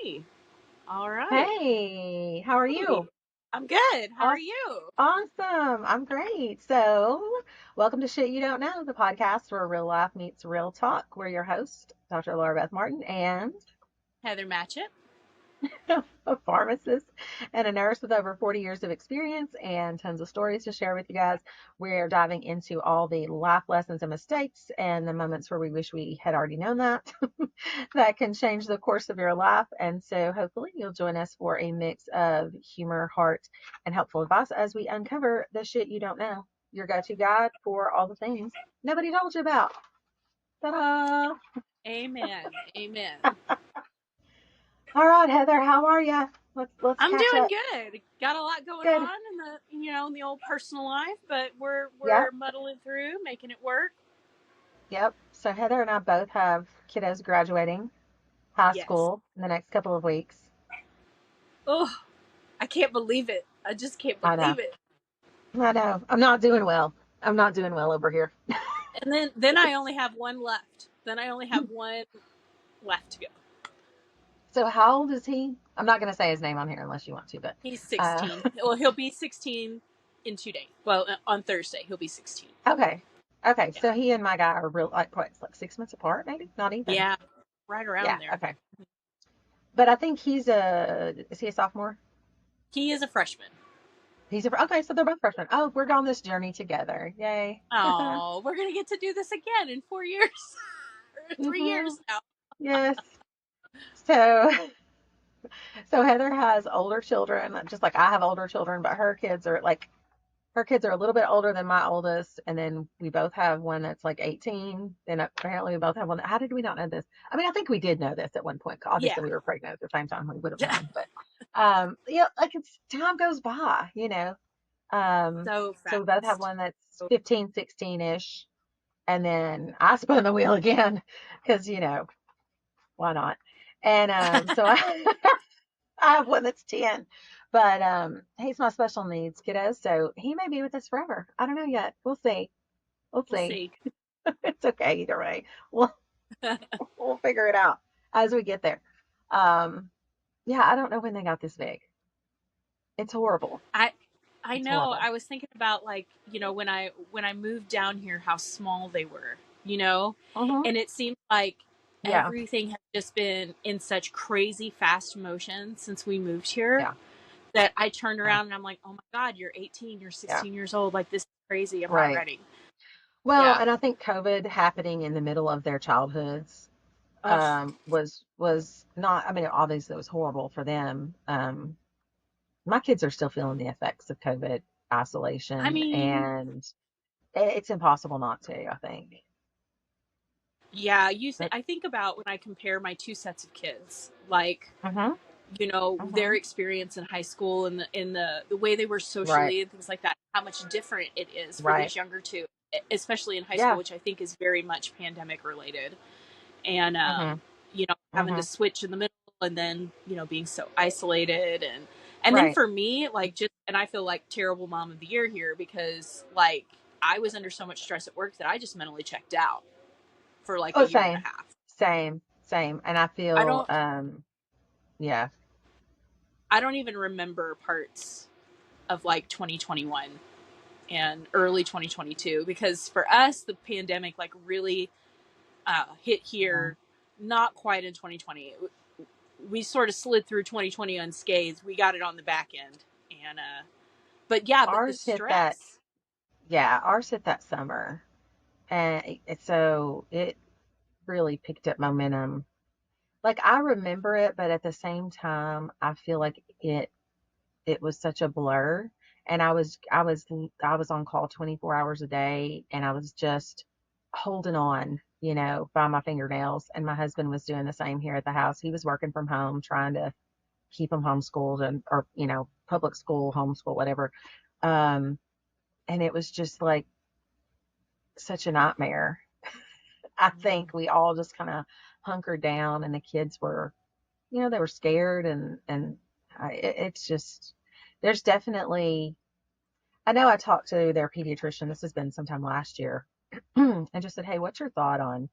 Hey, all right. Hey, how are Hey, you? I'm good. How are Awesome. you? Awesome. I'm great. So, welcome to Shit You Don't Know, the podcast where real life meets real talk. We're your host, Dr. Laura Beth Martin, and Heather Matchett. a pharmacist and a nurse with over 40 years of experience and tons of stories to share with you guys. We're diving into all the life lessons and mistakes and the moments where we wish we had already known that that can change the course of your life. And so hopefully you'll join us for a mix of humor, heart, and helpful advice as we uncover the shit you don't know. Your go-to guide for all the things nobody told you about. Ta-da! Amen. Amen. All right, Heather, how are you? Let's I'm catch doing up. good. Got a lot going Good. on in the old personal life, but we're Yep. we're muddling through, making it work. Yep. So Heather and I both have kiddos graduating high Yes. school in the next couple of weeks. Oh, I can't believe it. I just can't I know. believe it. I know. I'm not doing well. I'm not doing well over here. And then I only have one left. Then I only have one left to go. So how old is he? I'm not going to say his name on here unless you want to, but He's uh, 16. Well, he'll be 16 in 2 days. Well, on Thursday he'll be 16. okay. Okay. Yeah. So he and my guy are real it's like 6 months apart, maybe? Not even. Yeah. Right Yeah. around there. Okay. But I think is he a sophomore? He is a freshman. Okay. So they're both freshmen. Oh, we're on this journey together. Yay. Oh, we're gonna get to do this again in 4 years or 3 years hmm now. Yes. So So Heather has older children, just like I have older children, but her kids are a little bit older than my oldest, and then we both have one that's like 18. Then apparently we both have one. How did we not know this? I mean, I think we did know this at one point. Yeah. Obviously, we were pregnant at the same time. We would have known, but like it's time goes by. So So we both have fast. one that's 15, 16-ish, and then I spun the wheel again because why not? And so I have one that's 10, but he's my special needs kiddo, so he may be with us forever. I don't know yet. We'll see. We'll We'll see. see. It's okay either way. We'll we'll figure it out as we get there. Um, yeah, I don't know when they got this big. It's horrible. I I It's know. horrible. I was thinking about when I moved down here, how small they were. You know, Hmm. and it seemed like Yeah, everything has just been in such crazy fast motion since we moved here yeah, that I turned yeah, around and I'm like, oh my god, you're 18, you're yeah. 16 years old. Like, this is crazy. I'm not Right. ready. Well, Yeah. and I think COVID happening in the middle of their childhoods Ugh. was not. I mean, obviously it was horrible for them. My kids are still feeling the effects of COVID I isolation, mean, and it's impossible not to, I think. yeah, But I think about when I compare my two sets of kids, like, hmm their hmm experience in high school and the way they were right, socially and things like that, how much different it is for right, these younger two, especially in high school, yeah, which I think is very much pandemic related. And hmm having to hmm switch in the middle, and then, being so isolated, and then right. for me, like, just, and I feel like terrible mom of the year here because, like, I was under so much stress at work that I just mentally checked out for like a Oh, year and a same, half. same. And I I feel, don't yeah, I don't even remember parts of like 2021 and early 2022, because for us the pandemic like really hit yeah. here not quite in 2020. We sort of slid through 2020 unscathed. We got it on the back end, and but yeah, but the Ours hit that, stress. yeah, ours hit that summer, and so it really picked up momentum. Like I remember it, but at the same time, I feel like it was such a blur, and I was on call 24 hours a day, and I was just holding on, by my fingernails, and my husband was doing the same here at the house. He was working from home trying to keep him homeschooled, and or public school, homeschool, whatever. um and it was just like such a nightmare. I think we all just kind of hunkered down, and the kids were, they were scared, and it's just, there's definitely, I know I talked to their pediatrician, this has been sometime last year, and just said, hey, what's your thought on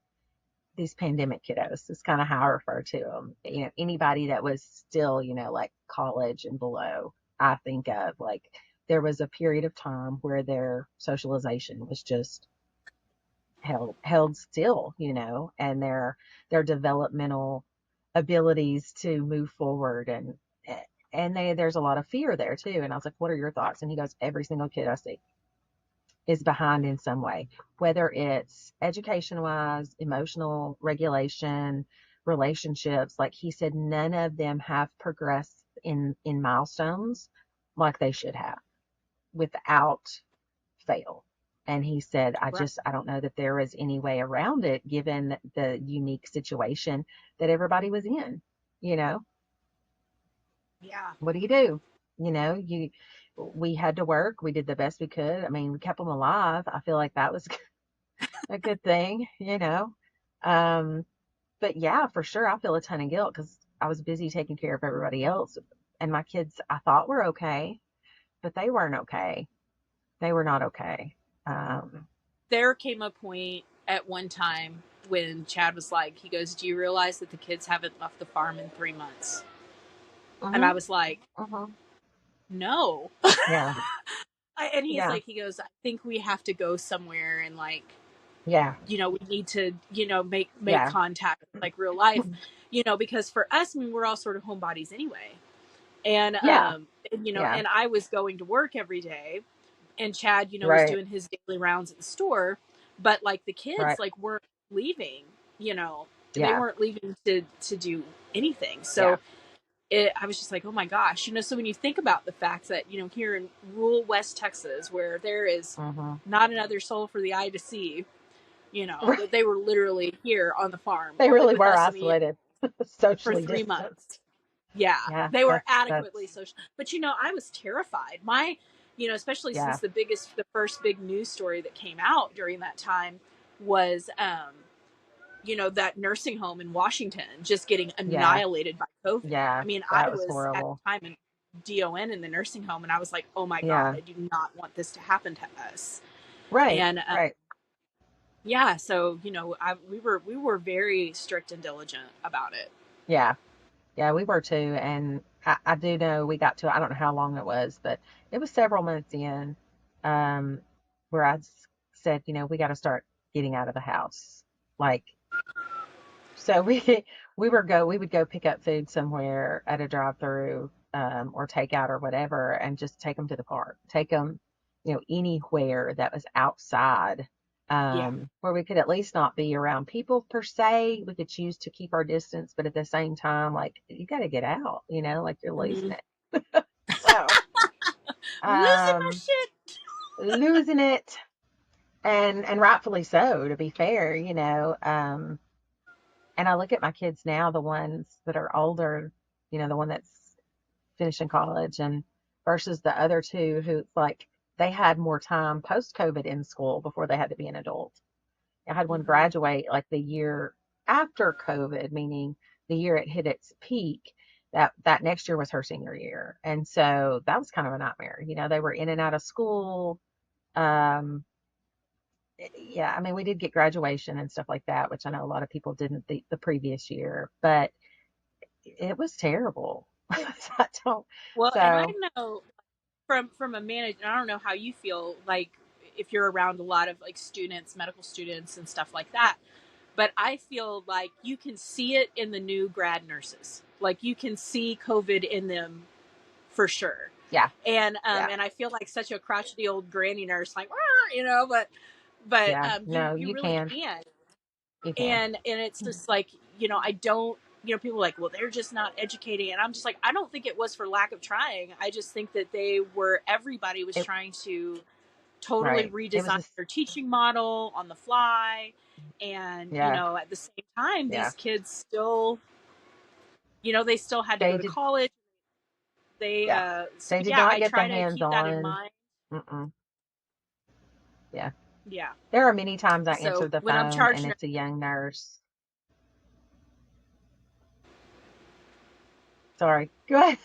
these pandemic kiddos. Is kind of how I refer to them. Anybody that was still, like college and below, I think of like there was a period of time where their socialization was just held still, and their developmental abilities to move forward and there's a lot of fear there too. And I was like, what are your thoughts? And he goes, every single kid I see is behind in some way, whether it's education wise, emotional regulation, relationships. Like he said, none of them have progressed in milestones like they should have without fail. And he said, Right. I don't know that there is any way around it given the unique situation that everybody was in. You know, Yeah. what do you do? You we had to work. We did the best we could. I mean, we kept them alive. I feel like that was a good thing. Um, but yeah, for sure, I feel a ton of guilt because I was busy taking care of everybody else. And my kids, I thought were okay, but they weren't okay. They were not okay. Um, There came a point at one time when Chad was like, he goes, "Do you realize that the kids haven't left the farm in 3 months?" And I mhm, was like, mhm. "No." Yeah, And he's yeah, like, he goes, "I think we have to go somewhere and like, yeah, we need to, make yeah, contact with like real life, because for us, I mean, we're all sort of homebodies anyway." And yeah, yeah, and I was going to work every day, and Chad, was right, doing his daily rounds at the store, but like the kids right, like weren't leaving, they yeah, weren't leaving to do anything. yeah, So I was just like, oh my gosh, so when you think about the fact that, here in rural West Texas, where there is mhm. not another soul for the eye to see, Right. that they were literally here on the farm, They only really with were us in the yard isolated, for socially 3 months. distanced. Yeah, Yeah, they were adequately that's social. But I was terrified. Especially since yeah, the first big news story that came out during that time was, that nursing home in Washington just getting yeah, annihilated by COVID. I yeah. mean, I That was was at horrible. the time in DON in the nursing home, and I was like, oh my God, Yeah, I do not want this to happen to us. right, And right. yeah, so we were very strict and diligent about it. Yeah, yeah, we were too. And I do know we got to, I don't know how long it was, but it was several months in, um, where said, we got to start getting out of the house. Like, so we would go pick up food somewhere at a drive-through, or takeout or whatever, and just take them to the park. Take them, anywhere that was outside, Yeah. where we could at least not be around people per se. We could choose to keep our distance, but at the same time, like you got to get out, like you're losing Mhm. it. So, Losing my um, shit. losing it, and rightfully so, to be fair, and I look at my kids now, the ones that are older, the one that's finishing college and versus the other two who like they had more time post COVID in school before they had to be an adult. I had one Mhm. graduate like the year after COVID, meaning the year it hit its peak. That next year was her senior year. And so that was kind of a nightmare. They were in and out of school. Um, yeah, I mean, we did get graduation and stuff like that, which I know a lot of people didn't the previous year, but it was terrible. I don't, Well, and I so know from a manager, I don't know how you feel like if you're around a lot of like students, medical students and stuff like that, but I feel like you can see it in the new grad nurses. Like you can see COVID in them for sure. yeah, And yeah, and I feel like such a crotchety old granny nurse, like, but yeah. you No, you you really can. can. You can. And it's just like, I don't, people are like, well, they're just not educating, and I'm just like, I don't think it was for lack of trying. I just think that everybody was It trying to totally right. It was redesign this their teaching model on the fly, and yeah, at the same time yeah. these kids still, they still had to They go to did college. They yeah. So They did yeah, not I get the try to keep that in hands-on. mind. Mm-mm. Yeah. Yeah, There are many times I so answered the when I'm phone and charging her, it's a young nurse. Sorry. Go ahead.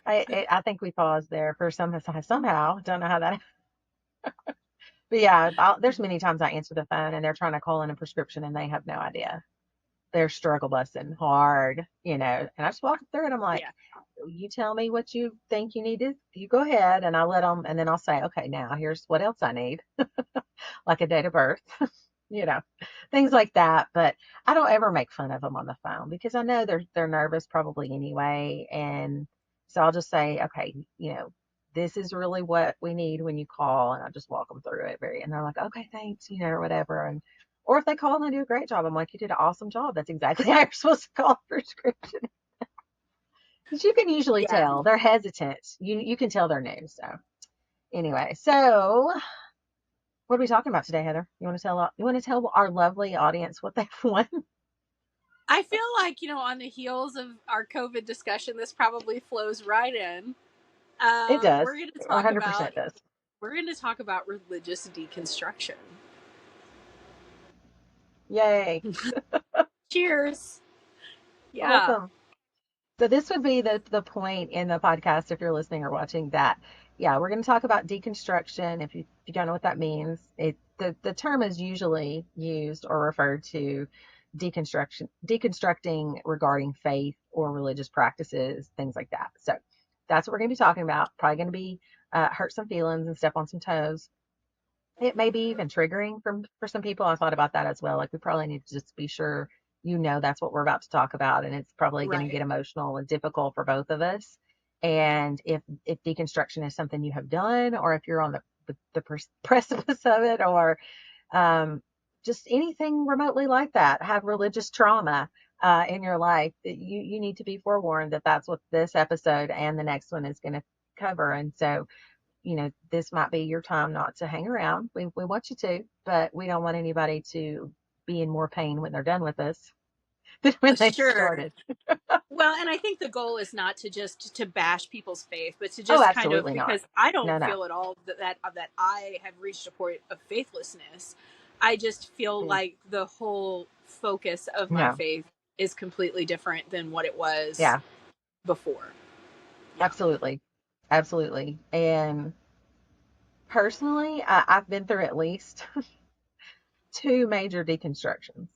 I think we paused there for somehow. Don't know how that. But yeah, there's many times I answer the phone and they're trying to call in a prescription and they have no idea. They're struggle busting hard, and I just walk through and I'm like, Yeah. you tell me what you think you need to, you go ahead, and I let them, and then I'll say, okay, now here's what else I need, like a date of birth, you know, things like that. But I don't ever make fun of them on the phone because I know they're nervous probably anyway, and so I'll just say, okay, this is really what we need when you call, and I just walk them through it and they're like, okay, thanks, or whatever, and or if they call and they do a great job, I'm like, you did an awesome job. That's exactly how you're supposed to call a prescription. Because you can usually Yeah. tell they're hesitant. You can tell they're new. So anyway, so what are we talking about today, Heather? You want to tell our lovely audience what they've won? I feel like, on the heels of our COVID discussion, this probably flows right in. It does. We're going to talk about 100% does. religious deconstruction. Yay. Cheers. Yeah. Welcome. So this would be the point in the podcast if you're listening or watching that. Yeah, we're going to talk about deconstruction. If you don't know what that means, the term is usually used or referred to deconstructing regarding faith or religious practices, things like that. So that's what we're going to be talking about. Probably going to be hurt some feelings and step on some toes. It may be even triggering for some people. I thought about that as well. Like we probably need to just be sure that's what we're about to talk about, and it's probably going to get Right. emotional and difficult for both of us. And if deconstruction is something you have done, or if you're on the precipice of it, or um, just anything remotely like that, have religious trauma in your life, that you need to be forewarned that that's what this episode and the next one is going to cover. And so this might be your time not to hang around. We want you to, but we don't want anybody to be in more pain when they're done with us than when they Sure. started. Well, and I think the goal is not to just to bash people's faith, but to Oh, just kind of, absolutely not. because I don't No, no. feel at all that I have reached a point of faithlessness. I just feel Mm, like the whole focus of my no. faith is completely different than what it was Yeah, before. Yeah. absolutely. Absolutely. And personally, I've been through at least two major deconstructions,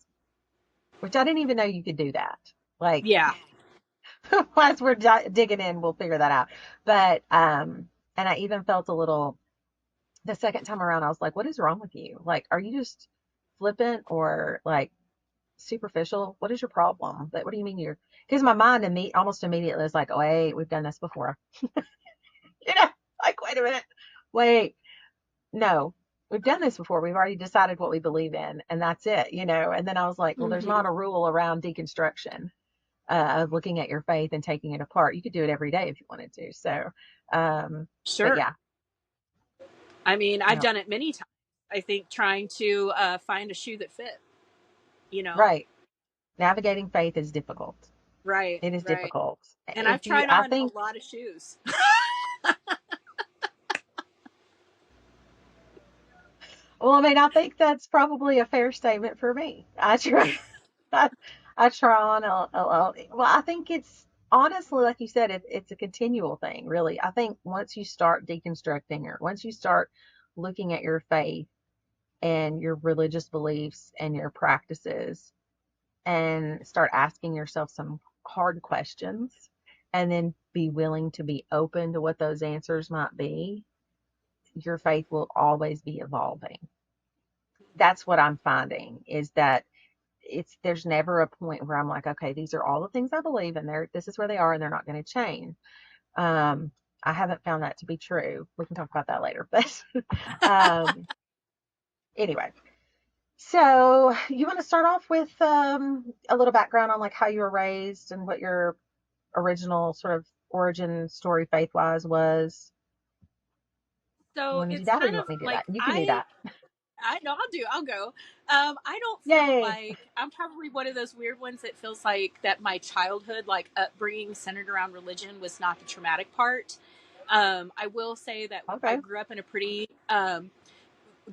which I didn't even know you could do that. Like, Yeah. once we're digging in, we'll figure that out. But, and I even felt a little the second time around, I was like, what is wrong with you? Like, are you just flippant or like superficial? What is your problem? Like, what do you mean because my mind almost immediately is like, oh, wait, we've done this before. You know, like, wait a minute. Wait, no, we've done this before. We've already decided what we believe in and that's it. And then I was like, well, there's Hmm. not a rule around deconstruction of looking at your faith and taking it apart. You could do it every day if you wanted to. So, but Sure. yeah, I mean, I've no, done it many times. I think trying to find a shoe that fit, you know? right. Navigating faith is difficult. Right, It is right. difficult. And I've tried I on a think, lot of shoes. well, I mean, I think that's probably a fair statement for me. I try, I, I try on well, I think it's honestly, like you said, it's a continual thing, really. I think once you start deconstructing or once you start looking at your faith and your religious beliefs and your practices and start asking yourself some hard questions and then be willing to be open to what those answers might be, your faith will always be evolving. That's what I'm finding is that there's never a point where I'm like, okay, these are all the things I believe and this is where they are and they're not going to change. Um, I haven't found that to be true. We can talk about that later, but um, anyway. So you want to start off with a little background on like how you were raised and what your original sort of origin story faith wise was? You So want to do it's that or kind you of want me to do like that? You can do that. I know I'll go. I don't feel Yay. like I'm probably one of those weird ones that feels like that my childhood, like upbringing centered around religion, was not the traumatic part. I will say that I Okay. grew up in a pretty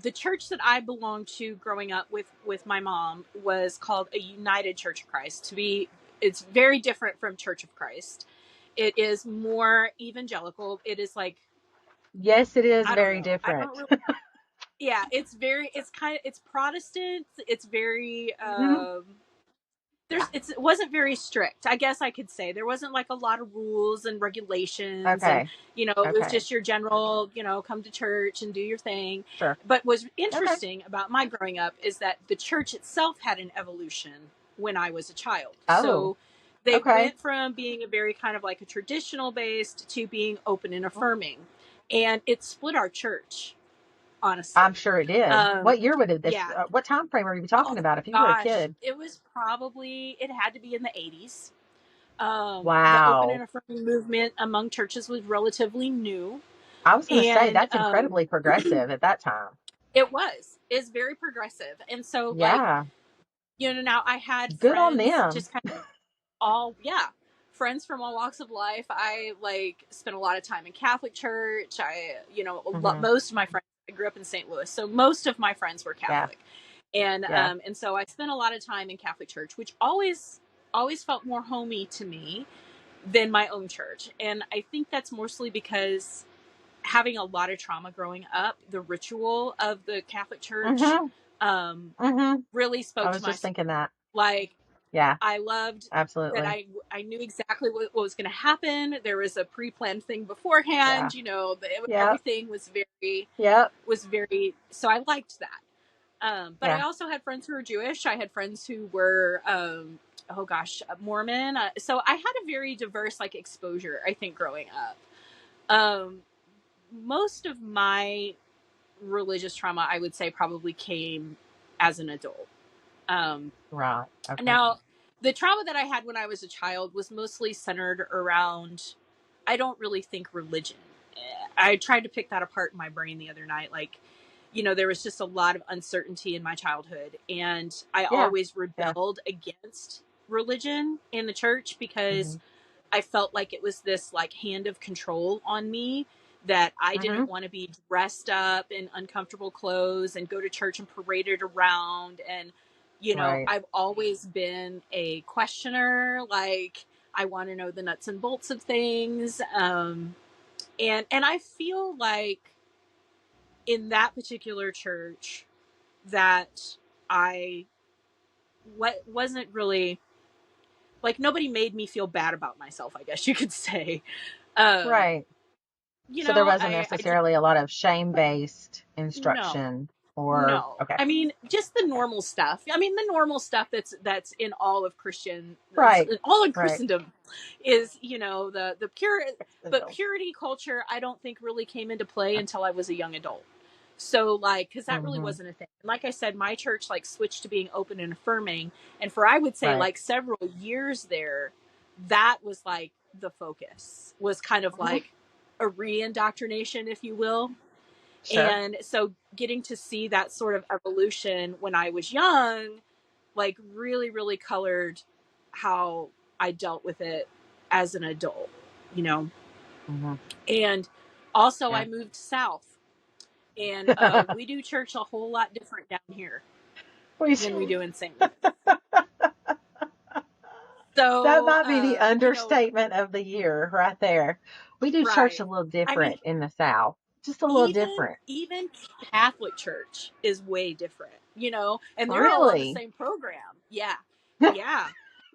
the church that I belonged to growing up with my mom was called a United Church of Christ. It's very different from Church of Christ. It is more evangelical. It is like Yes, it is I don't very know. I different. don't really. yeah, it's Protestant. It's very, Hmm. Yeah. it wasn't very strict, I guess I could say. There wasn't like a lot of rules and regulations, and Okay. it was Okay. just your general, come to church and do your thing. Sure. But what's Okay. interesting about my growing up is that the church itself had an evolution when I was a child. Oh, So they okay. went from being a very kind of like a traditional based to being open and affirming, and it split our church, I'm honestly. sure it did. um What year would it this? yeah. What time frame are you Oh talking about? If you were a gosh, kid, it had to be in the 80s. The open wow. and affirming movement among churches was relatively new, I was going to say and that's incredibly progressive at that time. it's very progressive. And so, like, Yeah. now I had Good on friends, them. just kind of all, yeah, friends from all walks of life. I like spent a lot of time in Catholic church. Hmm. Most of my friends, I grew up in St. Louis, so most of my friends were Yeah. Catholic. and Yeah. so I spent a lot of time in Catholic church, which always felt more homey to me than my own church. And I think that's mostly because, having a lot of trauma growing up, the ritual of the Catholic Church Hmm. um, Hmm. really I spoke to was my just soul. thinking that. Like, Yeah. I loved that Absolutely. I knew exactly what was going to happen. There was a pre-planned thing Yeah. beforehand. Yep. Everything Yep. was very. So I liked that. But I Yeah. also had friends who were Jewish. I had friends who were, oh gosh, Mormon. So I had a very diverse like exposure, I think, growing up. Um, Most of my religious trauma, I would say, probably came as an adult. Um, Right. Okay. Now, the trauma that I had when I was a child was mostly centered around, I don't really think, religion. I tried to pick that apart in my brain the other night. Like, there was just a lot of uncertainty in my childhood. And I Yeah. always Yeah. rebelled against religion in the church because Hmm. I felt like it was this like hand of control on me, that I Hmm. didn't want to be dressed up in uncomfortable clothes and go to church and paraded around. And, Right. I've always been a questioner. Like, I want to know the nuts and bolts of things. And I feel like in that particular church that I wasn't really, like, nobody made me feel bad about myself, I guess you could say. Um, Right. So there wasn't I just, necessarily a lot of shame-based no, instruction or no. okay. I mean, just the Okay. normal stuff. I mean, the normal stuff that's in Right. all of Right. Christendom is, the pure, but Accidental. purity culture, I don't think really came into play until I was a young adult. So, like, because that really Hmm. wasn't a thing. Like I said, my church like switched to being open and affirming, and for, I would say, Right. like, several years there, that was like the focus, was kind of Hmm. like a re-indoctrination, if you will. Sure. And so getting to see that sort of evolution when I was young, like, really, really colored how I dealt with it as an adult, you know? Hmm. And also, Yeah. I moved south, and we do church a whole lot different down here We than we should- do in St. Louis. that So, might be the understatement of the year right there. We do church right. a little I mean, different in the South. Just a little even different. even Catholic church is way different, and they're all on the Really? same program. Yeah, yeah.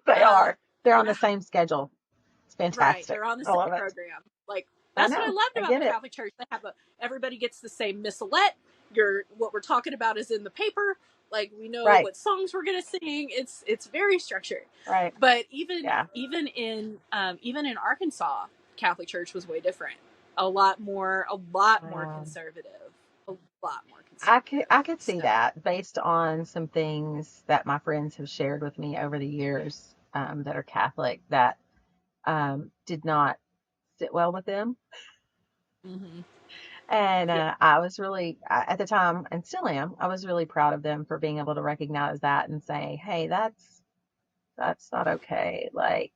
They Uh, are. They're on the same schedule. It's right. fantastic. They're on the I same love it. program. Like, I that's what I know. loved I about get the it. Catholic Church. They have everybody gets the same missalette. What we're talking about is in the paper. Like, we know Right. what songs we're gonna sing. It's very structured. Right. But Yeah. even in Arkansas, Catholic Church was way different. A lot more conservative. A lot more conservative. I could see So, that based on some things that my friends have shared with me over the years that are Catholic that did not sit well with them. mhm. And Yeah, I was really, at the time, and still am, I was really proud of them for being able to recognize that and say, hey, that's not okay. Like,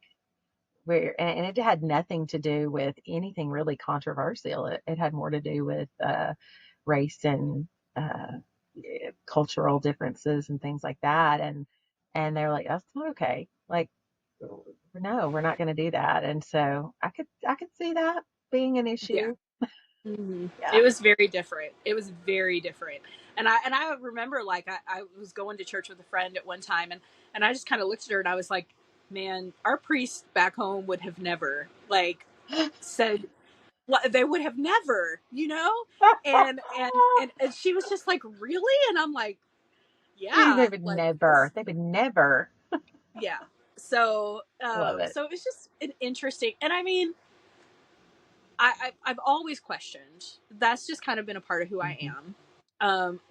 and it had nothing to do with anything really controversial. It had more to do with race and uh, cultural differences and things like that. And they're like, that's not okay. Like, no, we're not going to do that. And so I could see that being an yeah. issue. It Yeah. was very different. It was very different. And I remember like I was going to church with a friend at one time, and I just kind of looked at her and I was like, man, our priest back home would have never like said, they would have never, you know? And she was just like, really? And I'm like, They yeah, would like never. They would never. yeah. So Love it. so it's just an interesting, and I mean, I've always questioned. That's just kind of been a part of who I Hmm. am.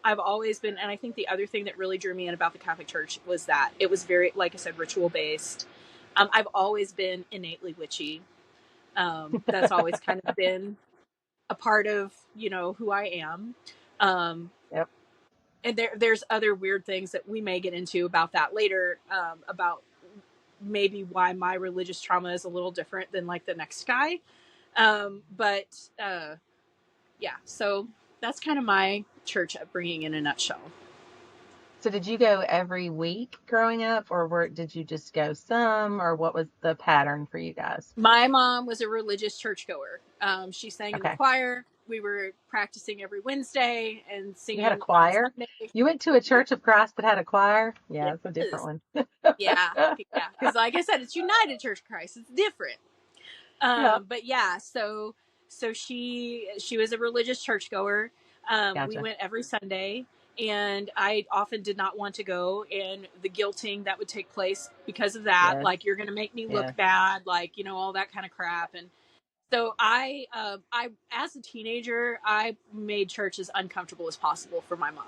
I've always been, and I think the other thing that really drew me in about the Catholic Church was that it was very, like I said, ritual based. I've always been innately witchy. That's always kind of been a part of, you know, who I am. Um, Yep. and there's other weird things that we may get into about that later, about maybe why my religious trauma is a little different than like the next guy. But yeah, so that's kind of my church upbringing in a nutshell. So did you go every week growing up, or did you just go some, or what was the pattern for you guys? My mom was a religious churchgoer. She sang in the Okay. choir. We were practicing every Wednesday and You had a singing on choir? Sunday. You went to a Yeah. Church of Christ that had a choir? Yeah, it's a Yes. different Yeah. one. Yeah. Because, like I said, it's United Church of Christ. It's different. Yeah. But yeah, so she was a religious churchgoer. We Gotcha. went every Sunday, and I often did not want to go, and the guilting that would take place because of that, Yes. like you're going to make me Yes. look bad, like you know all that kind of crap. And so I as a teenager, I made church as uncomfortable as possible for my mom.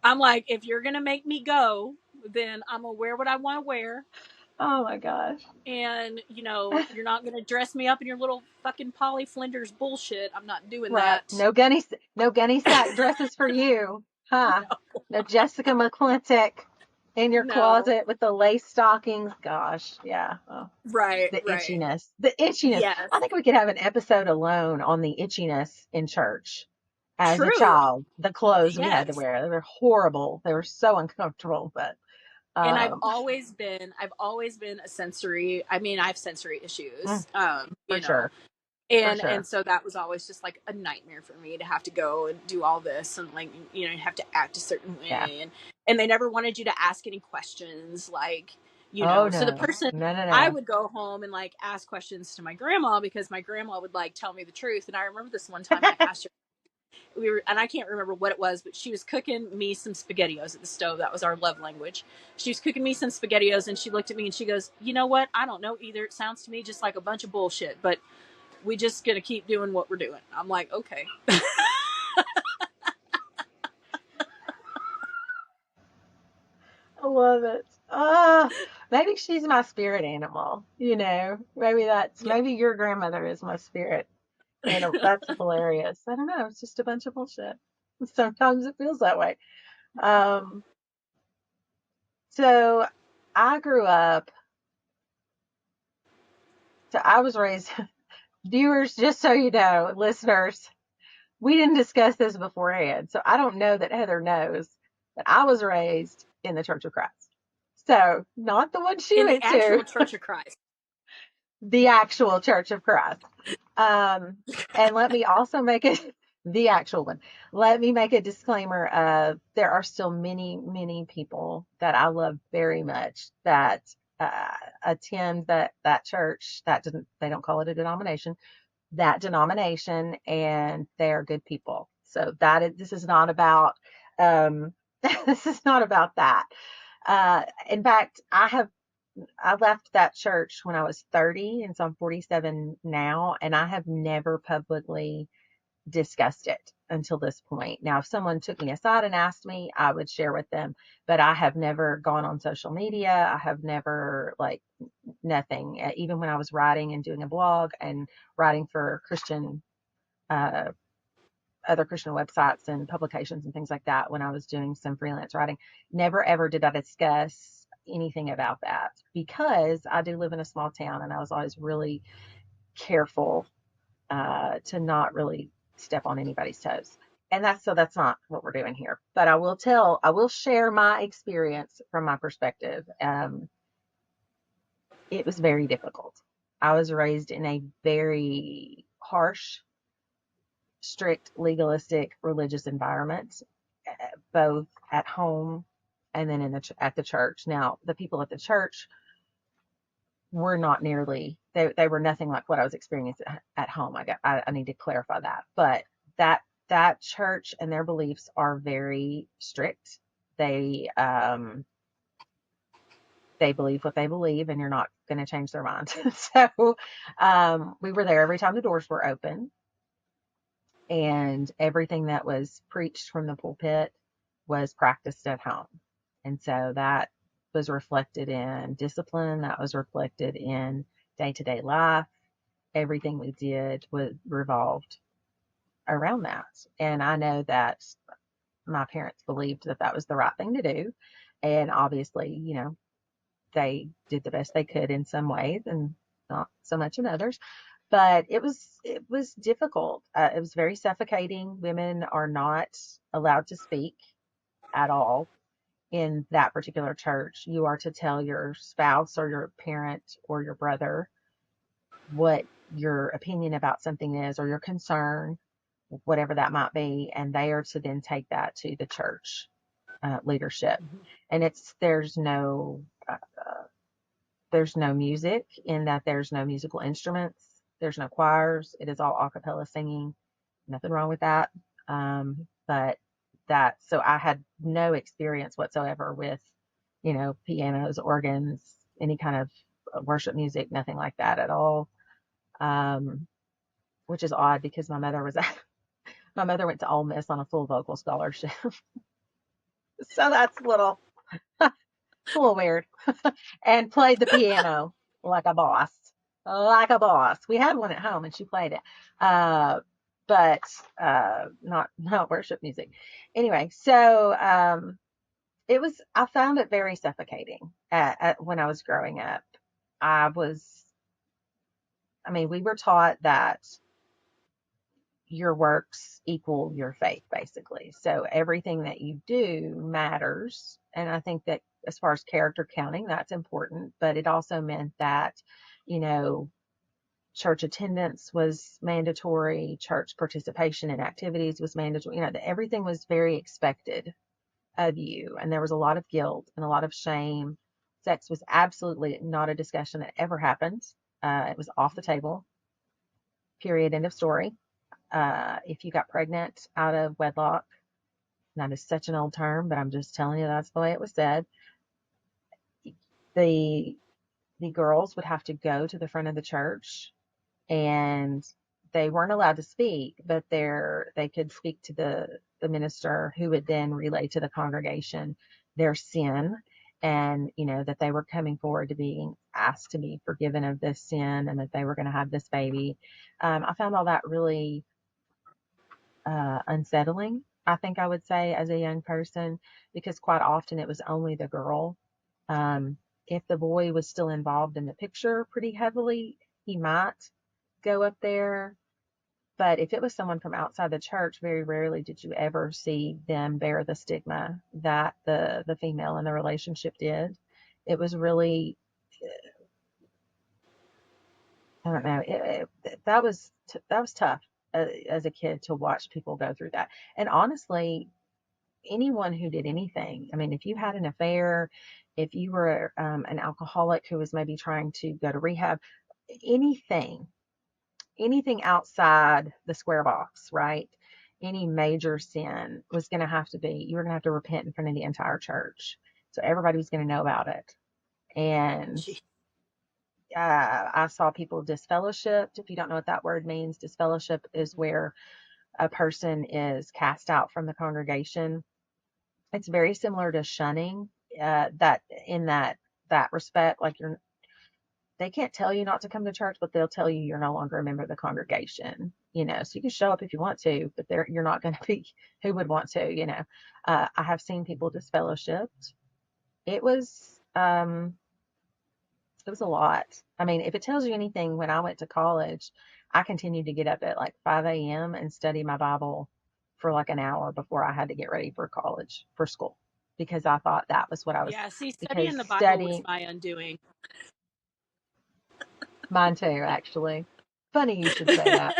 I'm like, if you're going to make me go, then I'm gonna wear what I want to wear, Oh my gosh. and you know you're not going to dress me up in your little fucking Polly Flinders bullshit. I'm not doing Right. that. No gunny sack dresses for you. Huh? No Jessica McClintock in your No. closet with the lace stockings. Gosh. Yeah. Oh, Right, the right. itchiness. The itchiness. Yes. I think we could have an episode alone on the itchiness in church. As a True. child, the clothes we had to Yes. wear, they were horrible. They were so uncomfortable, but And um I've always been a sensory, I mean, I have sensory mm, issues, for you know. sure. For And sure. so that was always just like a nightmare for me to have to go and do all this, and like you know you have to act a certain Yeah. way, and they never wanted you to ask any questions, like you Oh know. So the no. person, No, no, I no. would go home and like ask questions to my grandma because my grandma would like tell me the truth. And I remember this one time I asked her, we were, and I can't remember what it was, but she was cooking me some spaghettios at the stove. That was our love language. She was cooking me some spaghettios, and she looked at me and she goes, you know what, I don't know either, it sounds to me just like a bunch of bullshit, but we just gonna keep doing what we're doing. I'm like, okay. I love it. Maybe she's my spirit animal, you know. Yeah. Maybe your grandmother is my spirit animal. That's hilarious. I don't know, it's just a bunch of bullshit. Sometimes it feels that way. Um, so I grew up, so I was raised, viewers, just so you know, listeners, we didn't discuss this beforehand. So I don't know that Heather knows that I was raised in the Church of Christ. So not the one she In the went to, actual Church of Christ. the actual Church of Christ. Um, and let me also make it the actual one. Let me make a disclaimer of there are still many, many people that I love very much that uh, attend that church. That didn't They don't call it a denomination. That denomination, and they are good people. So this is not about this is not about that. In fact, I left that church when I was 30, and so I'm 47 now, and I have never publicly discussed it until this point. Now, if someone took me aside and asked me, I would share with them, but I have never gone on social media. I have never, like, nothing. Even when I was writing and doing a blog and writing for uh, other Christian websites and publications and things like that, when I was doing some freelance writing, never ever did I discuss anything about that because I do live in a small town and I was always really careful to not really step on anybody's toes. And that's not what we're doing here. But I will share my experience from my perspective. It was very difficult. I was raised in a very harsh, strict, legalistic religious environment, both at home and then at the church. Now, the people at the church were not nearly, they were nothing like what I was experiencing at home. I need to clarify that. But that that church and their beliefs are very strict. They they believe what they believe, and you're not going to change their mind. So we were there every time the doors were open, and everything that was preached from the pulpit was practiced at home. And so that was reflected in discipline, that was reflected in day to day life. Everything we did was revolved around that. And I know that my parents believed that that was the right thing to do. And obviously, they did the best they could in some ways and not so much in others. But it was difficult. It was very suffocating. Women are not allowed to speak at all in that particular church. You are to tell your spouse or your parent or your brother what your opinion about something is or your concern, whatever that might be, and they are to then take that to the church leadership. Mhm. And there's no music, in that there's no musical instruments, there's no choirs. It is all a cappella singing. Nothing wrong with that. But so I had no experience whatsoever with, pianos, organs, any kind of worship music, nothing like that at all. Um, which is odd because my mother went to Ole Miss on a full vocal scholarship. So that's a little weird. And played the piano like a boss. Like a boss. We had one at home and she played it. Uh, but not worship music. Anyway, so I found it very suffocating when I was growing up. I was, I mean, we were taught that your works equal your faith, basically. So everything that you do matters. And I think that as far as character counting, that's important. But it also meant that, you know, church attendance was mandatory, church participation in activities was mandatory. Everything was very expected of you. And there was a lot of guilt and a lot of shame. Sex was absolutely not a discussion that ever happened. It was off the table, period, end of story. If you got pregnant out of wedlock, that is such an old term, but I'm just telling you that's the way it was said. The the girls would have to go to the front of the church, and they weren't allowed to speak, but they could speak to the minister, who would then relay to the congregation their sin, and that they were coming forward to being asked to be forgiven of this sin, and that they were going to have this baby. I found all that really unsettling, I think I would say, as a young person, because quite often it was only the girl. Um, if the boy was still involved in the picture pretty heavily, he might go up there. But if it was someone from outside the church, very rarely did you ever see them bear the stigma that the female in the relationship did. It was really, I don't know, that was tough as a kid to watch people go through that. And honestly, anyone who did anything. I mean, if you had an affair, if you were an alcoholic who was maybe trying to go to rehab, anything, anything outside the square box, right? Any major sin was going to have to be, you were going to have to repent in front of the entire church. So everybody was going to know about it. And Gee. I saw people disfellowshipped. If you don't know what that word means, disfellowship is where a person is cast out from the congregation. It's very similar to shunning, that in that respect, like they can't tell you not to come to church, but they'll tell you you're no longer a member of the congregation. So you can show up if you want to, but you're not going to be who would want to. I have seen people disfellowshipped. It was it was a lot. I mean, if it tells you anything, when I went to college, I continued to get up at like 5 a.m. and study my Bible for like an hour before I had to get ready for school, because I thought that was what I was, Yeah, see, because studying the Bible was studying, my undoing. Mine too, actually. Funny you should say that.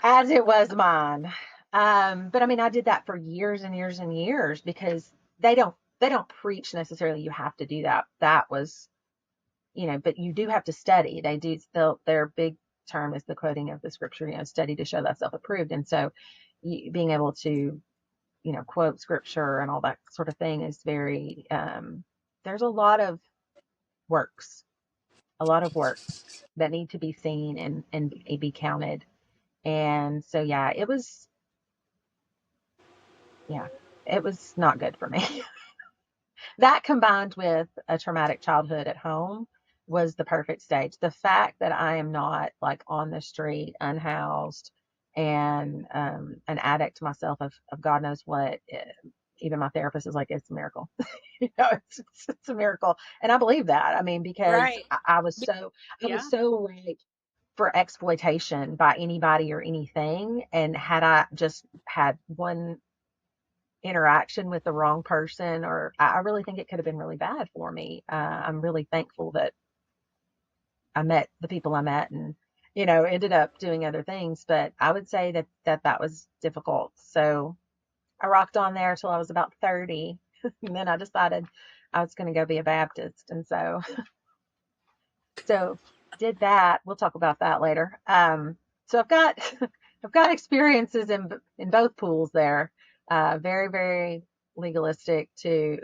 As it was mine. But I mean, I did that for years and years and years because they don't preach necessarily you have to do that. That was, but you do have to study. Their big term is the quoting of the scripture, study to show thyself approved. And so being able to, quote scripture and all that sort of thing is very, there's a lot of works that need to be seen and be counted. And so, yeah, it was not good for me. That combined with a traumatic childhood at home was the perfect stage. The fact that I am not like on the street, unhoused, and an addict myself of God knows what. Even my therapist is like, it's a miracle. It's a miracle, and I believe that. I mean, because Right. I was so I was Yeah. so ripe for exploitation by anybody or anything, and had I just had one interaction with the wrong person, or I really think it could have been really bad for me. I'm really thankful that I met the people I met and, ended up doing other things. But I would say that was difficult. So I rocked on there till I was about 30. And then I decided I was going to go be a Baptist. And so did that. We'll talk about that later. So I've got I've got experiences in both pools there. Very very legalistic to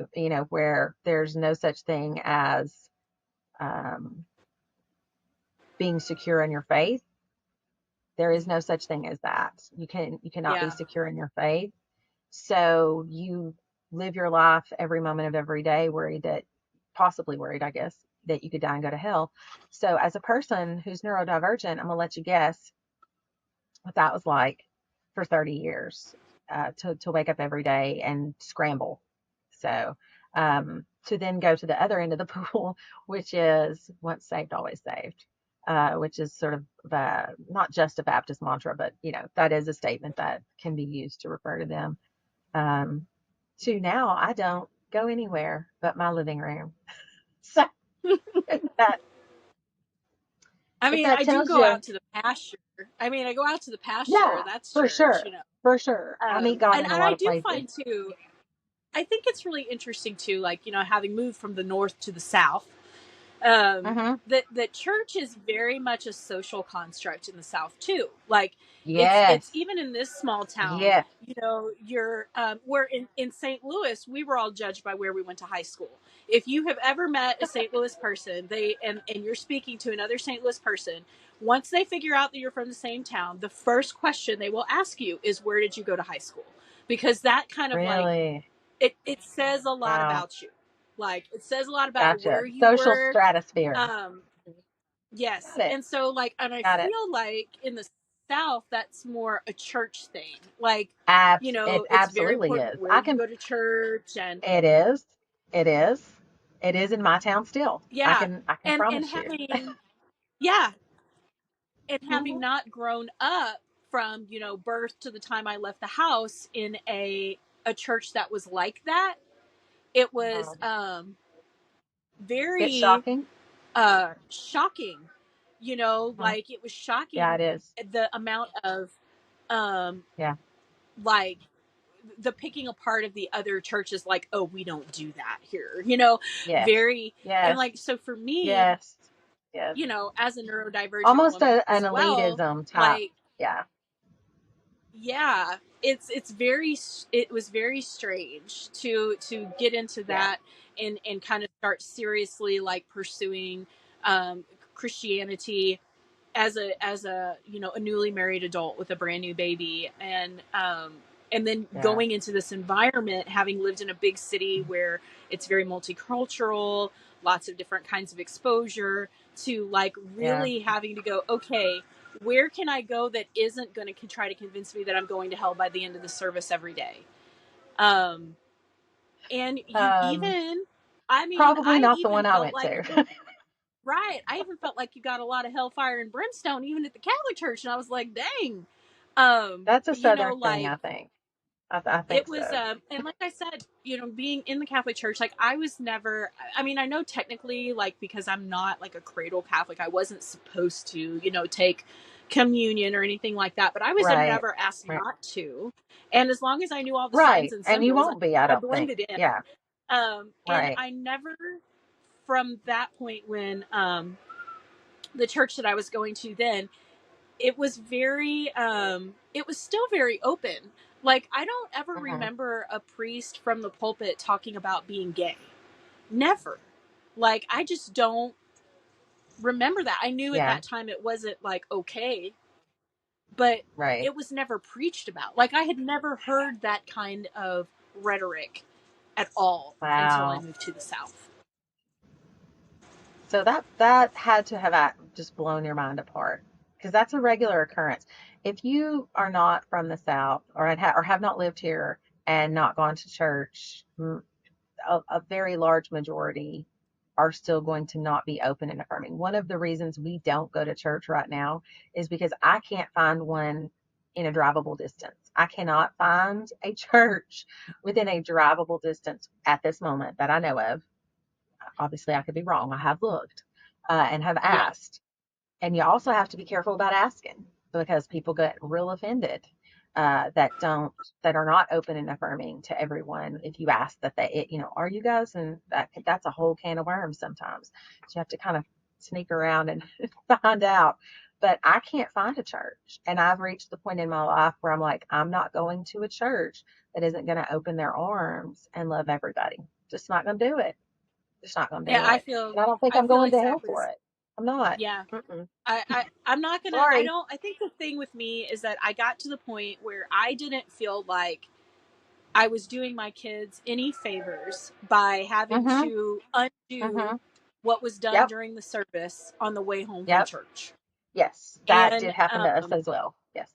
where there's no such thing as um, being secure in your faith. There is no such thing as that. You cannot be Yeah. secure in your faith. So you live your life every moment of every day possibly worried, I guess, that you could die and go to hell. So as a person who's neurodivergent, I'm gonna let you guess what that was like for 30 years, to wake up every day and scramble. So to then go to the other end of the pool, which is once saved, always saved. Which is sort of not just a Baptist mantra, but that is a statement that can be used to refer to them. Um, to now, I don't go anywhere but my living room. So if that I if mean, that I do tells go you, out to the pasture. I mean, I go out to the pasture. yeah, That's for church, sure, you know. for sure. I meet God And in a I lot of do places. find too. I think it's really interesting too. Like, having moved from the north to the south, um, Hmm. that church is very much a social construct in the South too. Like, it's Yes, even in this small town. yes. You're we're in St. Louis. We were all judged by where we went to high school. If you have ever met a St. Louis person, and you're speaking to another St. Louis person, once they figure out that you're from the same town, the first question they will ask you is, "Where did you go to high school?" Because that kind of like Really? it says a lot Wow. about you. Like, it says a lot about Gotcha. where you Social work. stratosphere. Um, yes, Got it. and so like, and I Got it. feel like in the South, that's more a church thing. Like, It it's very absolutely important is. where you go to church, and It is. It is. It is in my town still. I yeah, can, I can and promise you. having yeah, and having Hmm. not grown up from birth to the time I left the house in a church that was like that, it was Bit very shocking. shocking. Hmm. Like, it was Yeah, shocking it is. the amount of um Yeah. like the picking apart of the other churches, like, oh, we don't do that here, Yes. very. And Yes. like, so for me, Yes. Yes. as a neurodivergent Almost woman an as well, elitism type. like, Yeah. yeah, it was very strange to get into Yeah. that, and kind of start seriously like pursuing um Christianity as a a newly married adult with a brand new baby, and then Yeah. going into this environment, having lived in a big city where it's very multicultural, lots of different kinds of exposure, to like Yeah. really having to go, okay, where can I go that isn't going to try to convince me that I'm going to hell by the end of the service every day. um and you Um, even I mean, Probably I not the even one I felt went like, to. right. I even felt like you got a lot of hellfire and brimstone even at the Catholic Church, and I was like, dang. That's a Southern thing, Like, I think. I think It was, so. and like I said, being in the Catholic Church, like I was never, I mean, I know technically, like, because I'm not like a cradle Catholic, I wasn't supposed to, take communion or anything like that, but I was Right. never asked Right. not to. And as long as I knew all the signs Right. and And you symbols, won't be, I I don't think. blended in. Yeah. And Right. I never, from that point when, the church that I was going to then, it was very it was still very open. Like I don't ever Hmm. remember a priest from the pulpit talking about being gay. Never. Like I just don't remember that. I knew at Yeah. that time it wasn't like okay, but Right. it was never preached about. Like I had never heard that kind of rhetoric at all until I Wow. moved to the South. So that had to have just blown your mind apart, because that's a regular occurrence. If you are not from the South, or have not lived here and not gone to church, a very large majority are still going to not be open and affirming. One of the reasons we don't go to church right now is because I can't find one in a drivable distance. I cannot find a church within a drivable distance at this moment that I know of. Obviously, I could be wrong. I have looked and have Yeah. asked. And you also have to be careful about asking, because people get real offended that are not open and affirming to everyone. If you ask that are you guys? And that's a whole can of worms sometimes. So you have to kind of sneak around and find out. But I can't find a church. And I've reached the point in my life where I'm like, I'm not going to a church that isn't going to open their arms and love everybody. Just not going to do it. Just not going to Yeah, do it. And I don't think I I'm feel going to hell exactly the for same. it. I'm not. Yeah. Mm-mm. I'm not gonna, Sorry. I think the thing with me is that I got to the point where I didn't feel like I was doing my kids any favors by having Mm-hmm. to Mm-hmm. undo what was done Yep. during the service on the way home from Yep. church. Yes. That And did happen to us as well. Yes.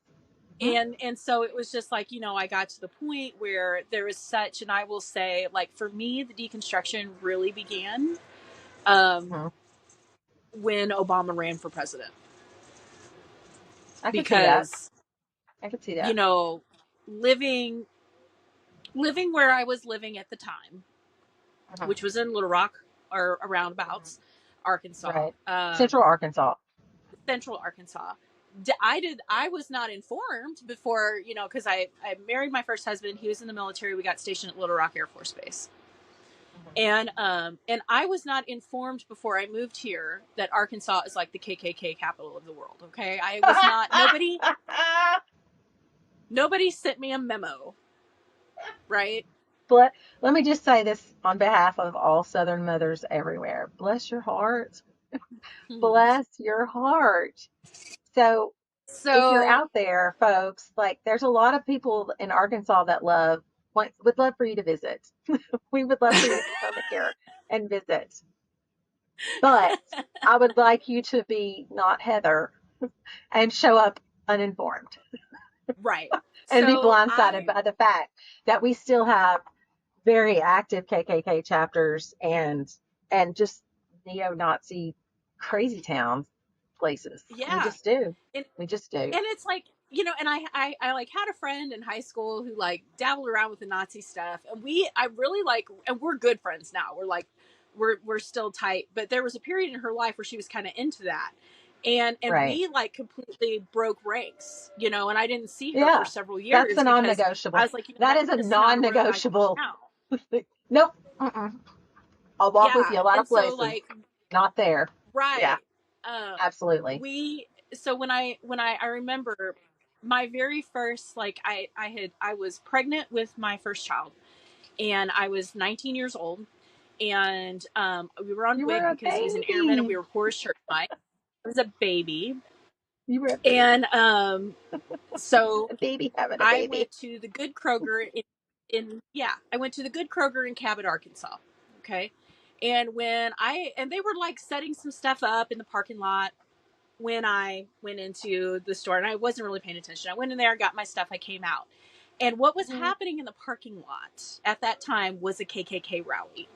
Mm-hmm. and so it was just like, I got to the point where there was such, and I will say, like for me, the deconstruction really began um, Mm-hmm. when Obama ran for president. I could see that. Because, I could see you that. know, living where I was living at the time, Mm-hmm. which was in Little Rock or Mm-hmm. aroundabouts, Arkansas, Right. Central Arkansas. Central Arkansas. I was not informed before, because I married my first husband. He was in the military. We got stationed at Little Rock Air Force Base. Mm-hmm. And I was not informed before I moved here that Arkansas is like the KKK capital of the world. Okay. I was not, nobody sent me a memo. Right. But let me just say this on behalf of all Southern mothers everywhere. Bless your heart. Hmm. Bless your heart. So if you're So out there, folks, like there's a lot of people in Arkansas that would love for you to visit. We would love for you to come here and visit. But I would like you to be not Heather and show up uninformed right. and be So blindsided by the fact that we still have very active KKK chapters and just neo-Nazi crazy town places. We yeah. just do. And We just do. and it's like, and I like had a friend in high school who like dabbled around with the Nazi stuff, and I really like, and we're good friends now. We're like, we're still tight, but there was a period in her life where she was kind of into that, and Right. we like completely broke ranks, and I didn't see her for Yeah. several That's years a because I non-negotiable. was like, That that's is a just not where I non-negotiable. hang out. Nope. Mm-mm. I'll walk with Yeah, you a lot and of so places. like, Not there. Yeah, right. Um, absolutely. we so when I remember my very first, like I was pregnant with my first child, and I was 19 years old, and we were on You were WIG a because he was an airman and baby. we were poor as church mice. I was a baby, You were a and baby. so A baby having a I baby. went to the Good Kroger in yeah, I went to the Good Kroger in Cabot, Arkansas. Okay. And they were like setting some stuff up in the parking lot when I went into the store, and I wasn't really paying attention. I went in there, got my stuff, I came out. And what was Mhm. happening in the parking lot at that time was a KKK rally.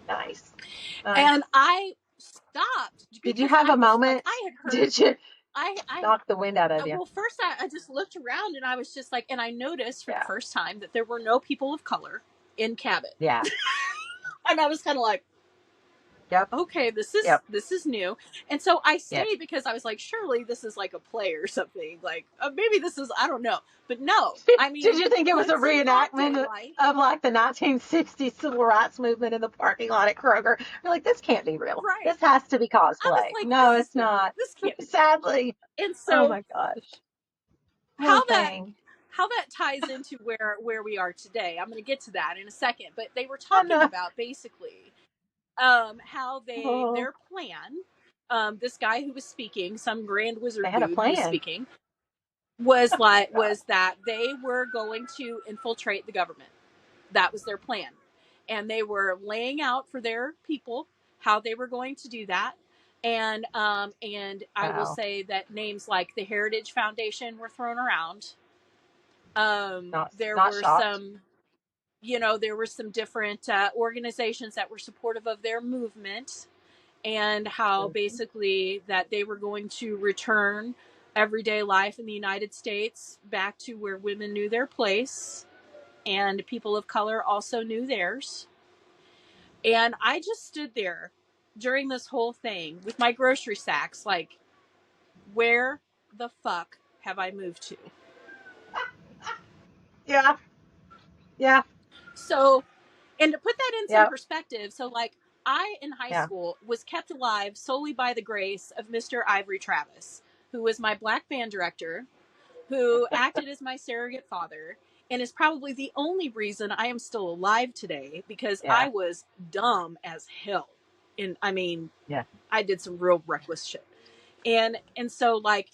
Nice. And Nice. I stopped Did you because have I a was like, moment? I had heard, Did you? I Knock the wind out of you. well, first I just looked around and I was just like, and I noticed for the Yeah. first time that there were no people of color in Cabot, Yeah. and I was kind of like, Yep. okay, Yep. this is new. And so I Yes. stayed because I was like, surely this is like a play or something, like maybe this is, I don't know, but no, I Did mean, you think it was a it's in broad reenactment daylight. of like the 1960s civil rights movement in the parking lot at Kroger? You're like, this can't be real. Right. This has to be I was cosplay. like, No, it's not. this can't be. Sadly. And Oh so my gosh. Poor how that thing. how that ties into where we are today, I'm going to get to that in a second, but they were I talking know. about basically how Oh, their plan, this guy who was speaking, some grand they wizard had a dude who was plan. speaking, Oh my God. was that they were going to infiltrate the government. That was their plan, and they were laying out for their people how they were going to do that. And I will Wow. say that names like the Heritage Foundation were thrown around. There Not were shocked. some, there were some different organizations that were supportive of their movement, and how Mhm. basically that they were going to return everyday life in the United States back to where women knew their place and people of color also knew theirs. And I just stood there during this whole thing with my grocery sacks, like, where the fuck have I moved to? Yeah. Yeah. So, and to put that in some Yeah. perspective, so like, I in high Yeah. school was kept alive solely by the grace of Mr. Ivory Travis, who was my black band director, who acted as my surrogate father, and is probably the only reason I am still alive today, because Yeah. I was dumb as hell. And I mean, Yeah. I did some real reckless shit. And so like,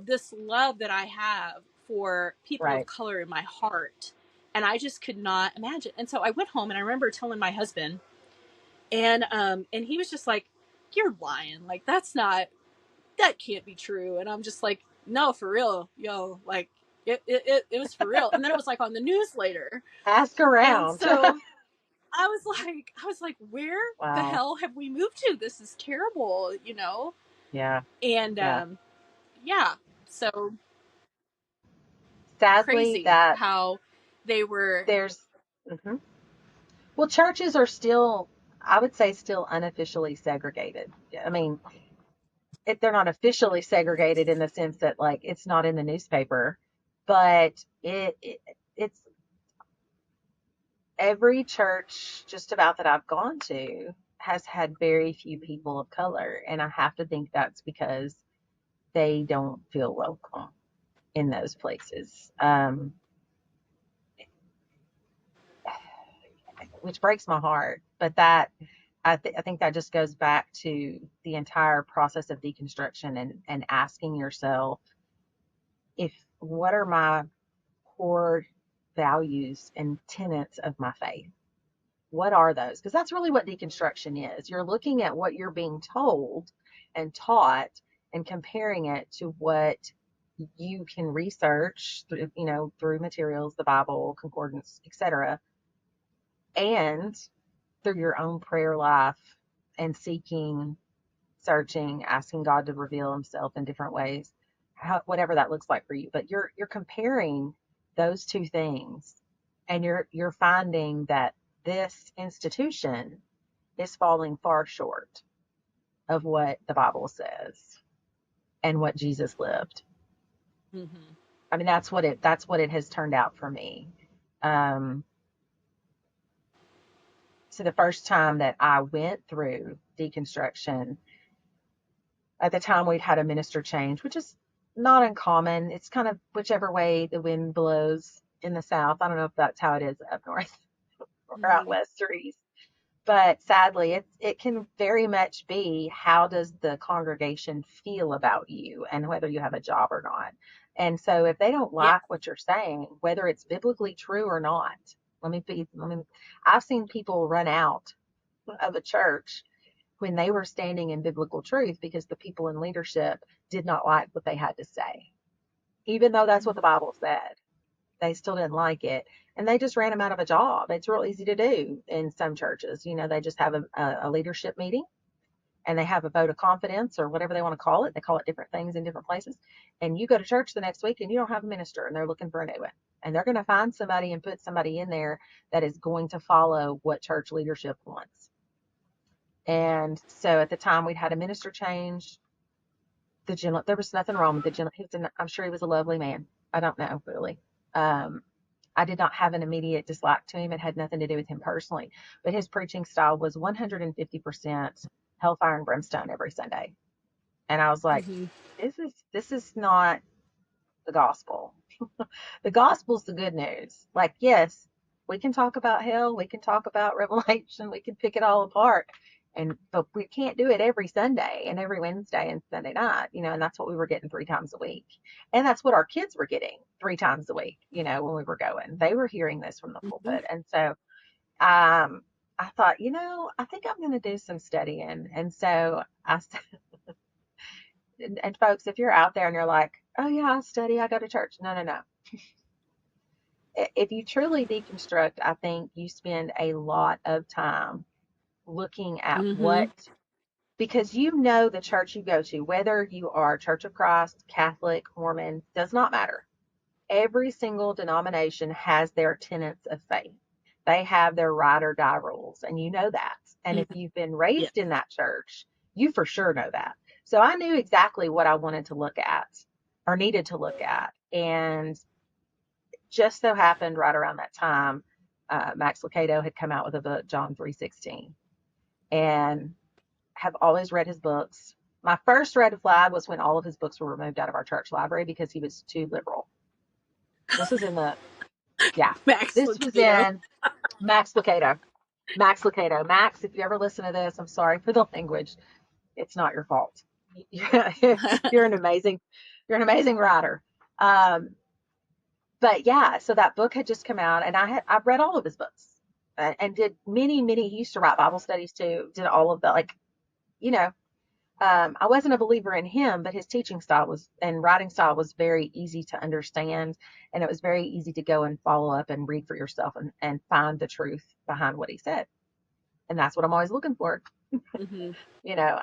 this love that I have for people of Right. color in my heart, and I just could not imagine. And so I went home and I remember telling my husband, and he was just like, "You're lying. Like, that can't be true." And I'm just like, "No, for real, yo, like it was for real." And then it was like on the news later. Ask And around. so I was like, where the Wow. hell have we moved to? This is terrible. Yeah. And Yeah. yeah, so Sadly, crazy that how they were. there's, mhm. Well, churches are still, I would say, still unofficially segregated. I mean, they're not officially segregated in the sense that like it's not in the newspaper, but it's every church just about that I've gone to has had very few people of color, and I have to think that's because they don't feel welcome in those places. Which breaks my heart. But that I think that just goes back to the entire process of deconstruction and asking yourself, if what are my core values and tenets of my faith? What are those? Because that's really what deconstruction is. You're looking at what you're being told and taught and comparing it to what you can research through, through materials, the Bible, concordance, etc., and through your own prayer life and seeking, searching, asking God to reveal himself in different ways, whatever that looks like for you. But you're comparing those two things, and you're finding that this institution is falling far short of what the Bible says and what Jesus lived. Mhm. I mean, that's what it has turned out for me. Um, so the first time that I went through deconstruction, at the time we'd had a minister change, which is not uncommon. It's kind of whichever way the wind blows in the South. I don't know if that's how it is up north or out Mhm. west or east. But sadly, it can very much be, how does the congregation feel about you and whether you have a job or not. And so if they don't Yeah. like what you're saying, whether it's biblically true or not, I've seen people run out of a church when they were standing in biblical truth because the people in leadership did not like what they had to say. Even though that's what the Mhm. Bible said, they still didn't like it. And they just ran them out of a job. It's real easy to do in some churches. They just have a leadership meeting and they have a vote of confidence or whatever they want to call it. They call it different things in different places. And you go to church the next week and you don't have a minister and they're looking for a new one. And they're going to find somebody and put somebody in there that is going to follow what church leadership wants. And so at the time we'd had a minister change. There was nothing wrong with the gentleman. I'm sure he was a lovely man. I don't know really. Um, I did not have an immediate dislike to him. It had nothing to do with him personally, but his preaching style was 150% hellfire and brimstone every Sunday. And I was like, Mm-hmm. this is not the gospel. The gospel's the good news. Like, yes, we can talk about hell, we can talk about Revelation, we can pick it all apart. But we can't do it every Sunday and every Wednesday and Sunday night, and that's what we were getting 3 times a week. And that's what our kids were getting 3 times a week, when we were going. They were hearing this from the Mm-hmm. pulpit. And so I thought, I think I'm going to do some studying. And so and folks, if you're out there and you're like, oh yeah, I study, I go to church. No, no, no. If you truly deconstruct, I think you spend a lot of time looking at Mm-hmm. because the church you go to, whether you are Church of Christ, Catholic, Mormon, does not matter. Every single denomination has their tenets of faith. They have their ride or die rules, and you know that. And if Mm-hmm. you've been Yeah. raised in that church, you for sure know that. So I knew exactly what I wanted to look at or needed to look at. And just so happened right around that time, Max Lucado had come out with a book, John 3:16, and have always read his books. My first red flag was when all of his books were removed out of our church library because he was too liberal. This was in the, yeah, Max this was Lucado. in Max Lucado. Max Lucado. Max, if you ever listen to this, I'm sorry for the language. It's not your fault. You're an amazing, you're an amazing writer. Um, but yeah, so that book had just come out, and I've read all of his books, and did many. He used to write Bible studies too. Did all of the you know. I wasn't a believer in him, but his teaching style and writing style was very easy to understand, and it was very easy to go and follow up and read for yourself and find the truth behind what he said. And that's what I'm always looking for. Mm-hmm.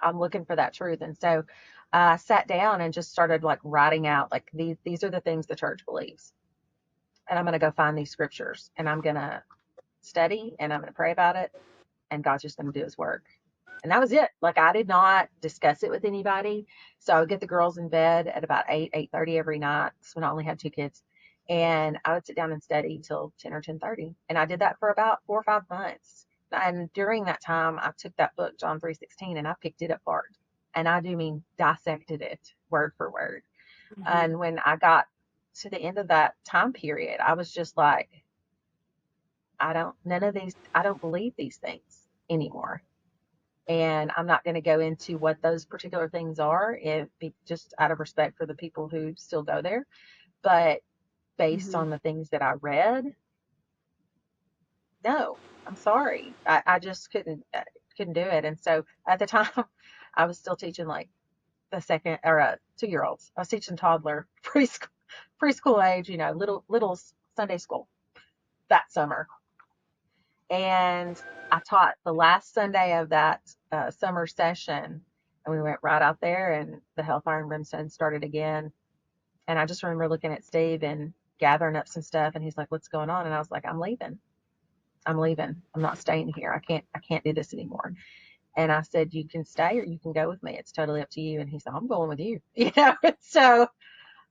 I'm looking for that truth. And so I sat down and just started like writing out like these are the things the church believes. And I'm going to go find these scriptures and I'm going to study and I'm going to pray about it. And God's just going to do his work. And that was it. Like I did not discuss it with anybody. So I would get the girls in bed at about 8:30 every night. That's when I only had 2 kids. And I would sit down and study till 10 or 10:30. And I did that for about 4 or 5 months. And during that time, I took that book, John 3:16, and I picked it apart. And I do mean dissected it word for word. Mm-hmm. And when I got to the end of that time period, I was just like, I don't believe these things anymore. And I'm not going to go into what those particular things are, if just out of respect for the people who still go there. But based Mm-hmm. on the things that I read, no, I'm sorry, I just couldn't do it. And so at the time, I was still teaching like the second or 2-year-olds. I was teaching toddler preschool age, little Sunday school that summer. And I taught the last Sunday of that summer session, and we went right out there, and the Hellfire and Brimstone started again. And I just remember looking at Steve and gathering up some stuff, and he's like, "What's going on?" And I was like, "I'm leaving. I'm leaving. I'm not staying here. I can't do this anymore." And I said, "You can stay or you can go with me. It's totally up to you." And he said, "I'm going with you." So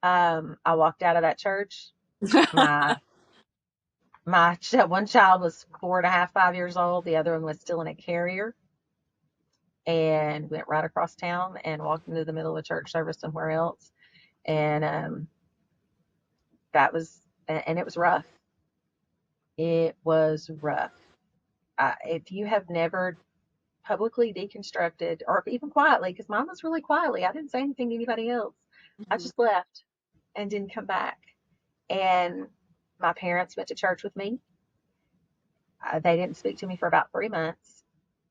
I walked out of that church. My one child was 4.5, 5 years old. The other one was still in a carrier, and went right across town and walked into the middle of a church service somewhere else. And and it was rough. It was rough. If you have never publicly deconstructed, or even quietly, because mine was really quietly, I didn't say anything to anybody else. I Mm-hmm. just left and didn't come back. And my parents went to church with me. They didn't speak to me for about 3 months.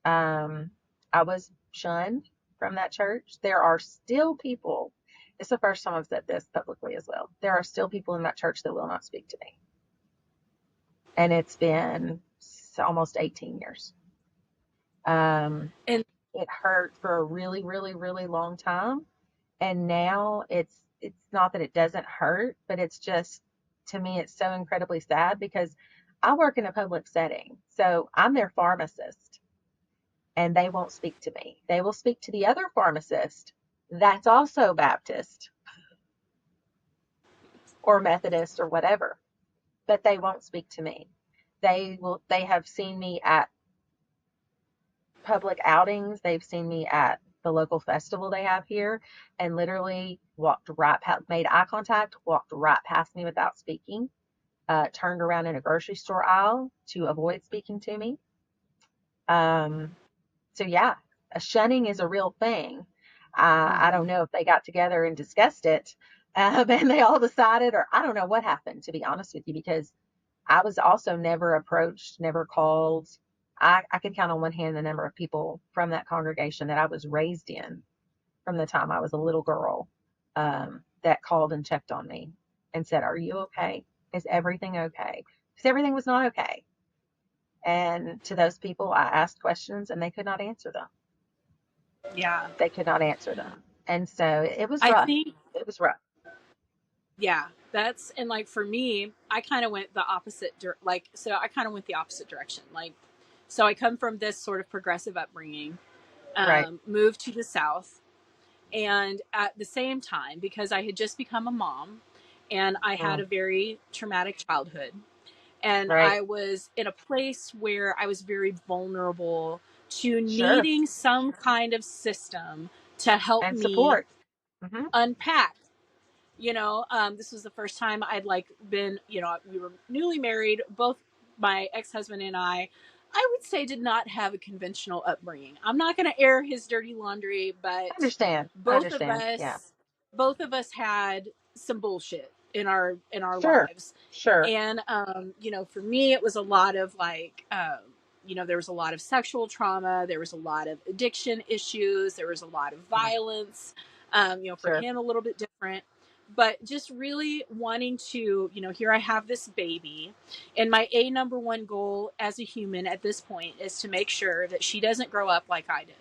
Um, I was shunned from that church. There are still people, it's the first time I've said this publicly as well. There are still people in that church that will not speak to me. And it's been almost 18 years. Um, it hurt for a really, really, really long time. And now it's not that it doesn't hurt, but it's just, to me, it's so incredibly sad because I work in a public setting. So I'm their pharmacist and they won't speak to me. They will speak to the other pharmacist that's also Baptist or Methodist or whatever, but they won't speak to me. They have seen me at public outings. They've seen me at the local festival they have here and literally walked right past, made eye contact, walked right past me without speaking, turned around in a grocery store aisle to avoid speaking to me. Um, so yeah, a shunning is a real thing. I Mm-hmm. don't know if they got together and discussed it, and they all decided, or I don't know what happened, to be honest with you, because I was also never approached, never called. I could count on one hand the number of people from that congregation that I was raised in from the time I was a little girl, that called and checked on me and said, "Are you okay? Is everything okay?" Because everything was not okay. And to those people, I asked questions and they could not answer them. Yeah. They could not answer them. And so it was I rough. think, It was rough. yeah, that's, and like for me, I kind of went the opposite, like, so I kind of went the opposite direction. Like, so I come from this sort of progressive upbringing, Right. moved to the South. And at the same time, because I had just become a mom and I had Mm, a very traumatic childhood, and right. I was in a place where I was very vulnerable to Sure. needing some kind of system to help And me support. Hmm. unpack. This was the first time I'd like been, we were newly married, both my ex-husband and I would say did not have a conventional upbringing. I'm not going to air his dirty laundry, I but understand. I both of understand. Yeah. us both of us had some bullshit in our Sure. lives. Sure. And for me it was a lot of like there was a lot of sexual trauma, there was a lot of addiction issues, there was a lot of Mm, violence. For sure. him a little bit different, but just really wanting to, here I have this baby, and my number one goal as a human at this point is to make sure that she doesn't grow up like I did,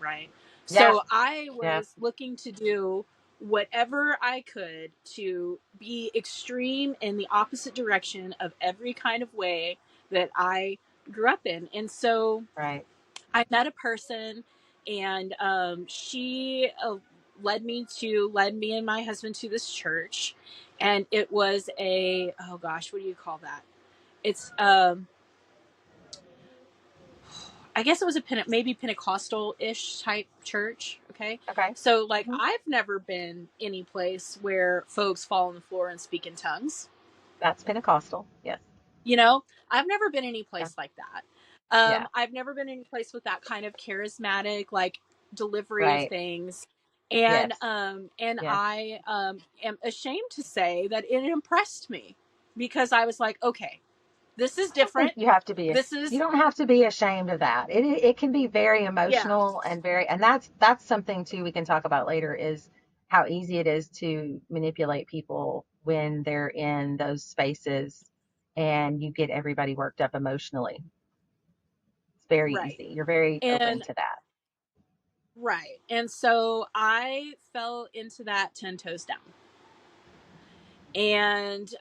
right? Yeah. So I Yeah. was looking to do whatever I could to be extreme in the opposite direction of every kind of way that I grew up in. And so Right. I met a person, and she led me and my husband to this church, and it was a, oh gosh, what do you call that? It's I guess it was a maybe Pentecostal ish type church. Okay, Okay. so like Hmm. I've never been any place where folks fall on the floor and speak in tongues. That's Pentecostal. Yes. You know, I've never been any Yeah. place like that. Yeah. I've never been any place with that kind of charismatic like delivery of Right. things. Yes. And Yes. I am ashamed to say that it impressed me because I was like, okay, this is I don't think different. you have to be. This You is, don't have to be ashamed of that. It can be very yeah, emotional and very, and that's something too we can talk about later is how easy it is to manipulate people when they're in those spaces and you get everybody worked up emotionally. It's very right. easy. You're very open And to that. right. And so I fell into that 10 toes down. And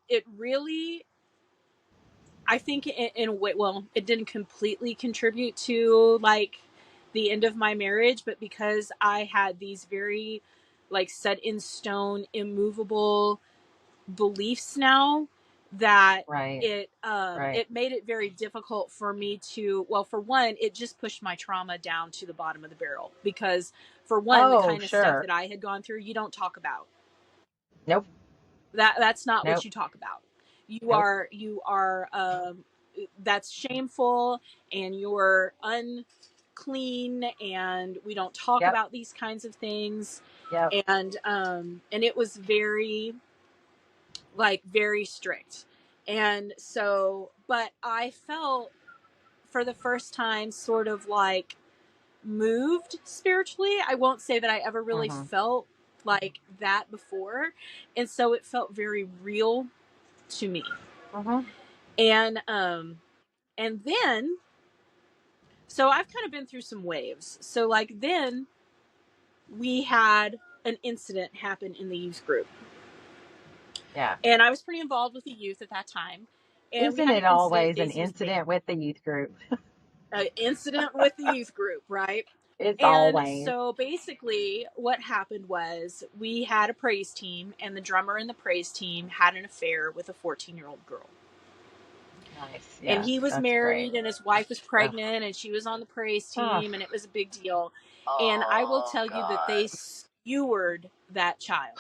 it really, I think in a way, well, it didn't completely contribute to like the end of my marriage, but because I had these very like set in stone, immovable beliefs now, that Right. Right. it made it very difficult for me to, well, for one, it just pushed my trauma down to the bottom of the barrel because for one, the Oh, kind of stuff sure. that I had gone through, you don't talk about. Nope. That's not what Nope. you talk about. You Nope. are that's shameful, and you're unclean, and we don't talk Yep. about these kinds of things. Yep. And it was very, like, very strict. And so, but I felt for the first time sort of like moved spiritually. I won't say that I ever really Mm-hmm. felt like that before. And so it felt very real to me. Mm-hmm. And and then So I've kind of been through some waves. So like then we had an incident happen in the youth group. Yeah. And I was pretty involved with the youth at that time. And we Isn't had an it incident. always an Daisy was named. incident with the youth group? An incident with the youth group, right? It's And always. so basically, what happened was we had a praise team, and the drummer in the praise team had an affair with a 14-year-old girl. Nice. And Yes, he was that's great. married, and his wife was Ugh. pregnant, and she was on the praise Oh, team, and it was a big deal. And I will oh tell you that they God. skewered that child,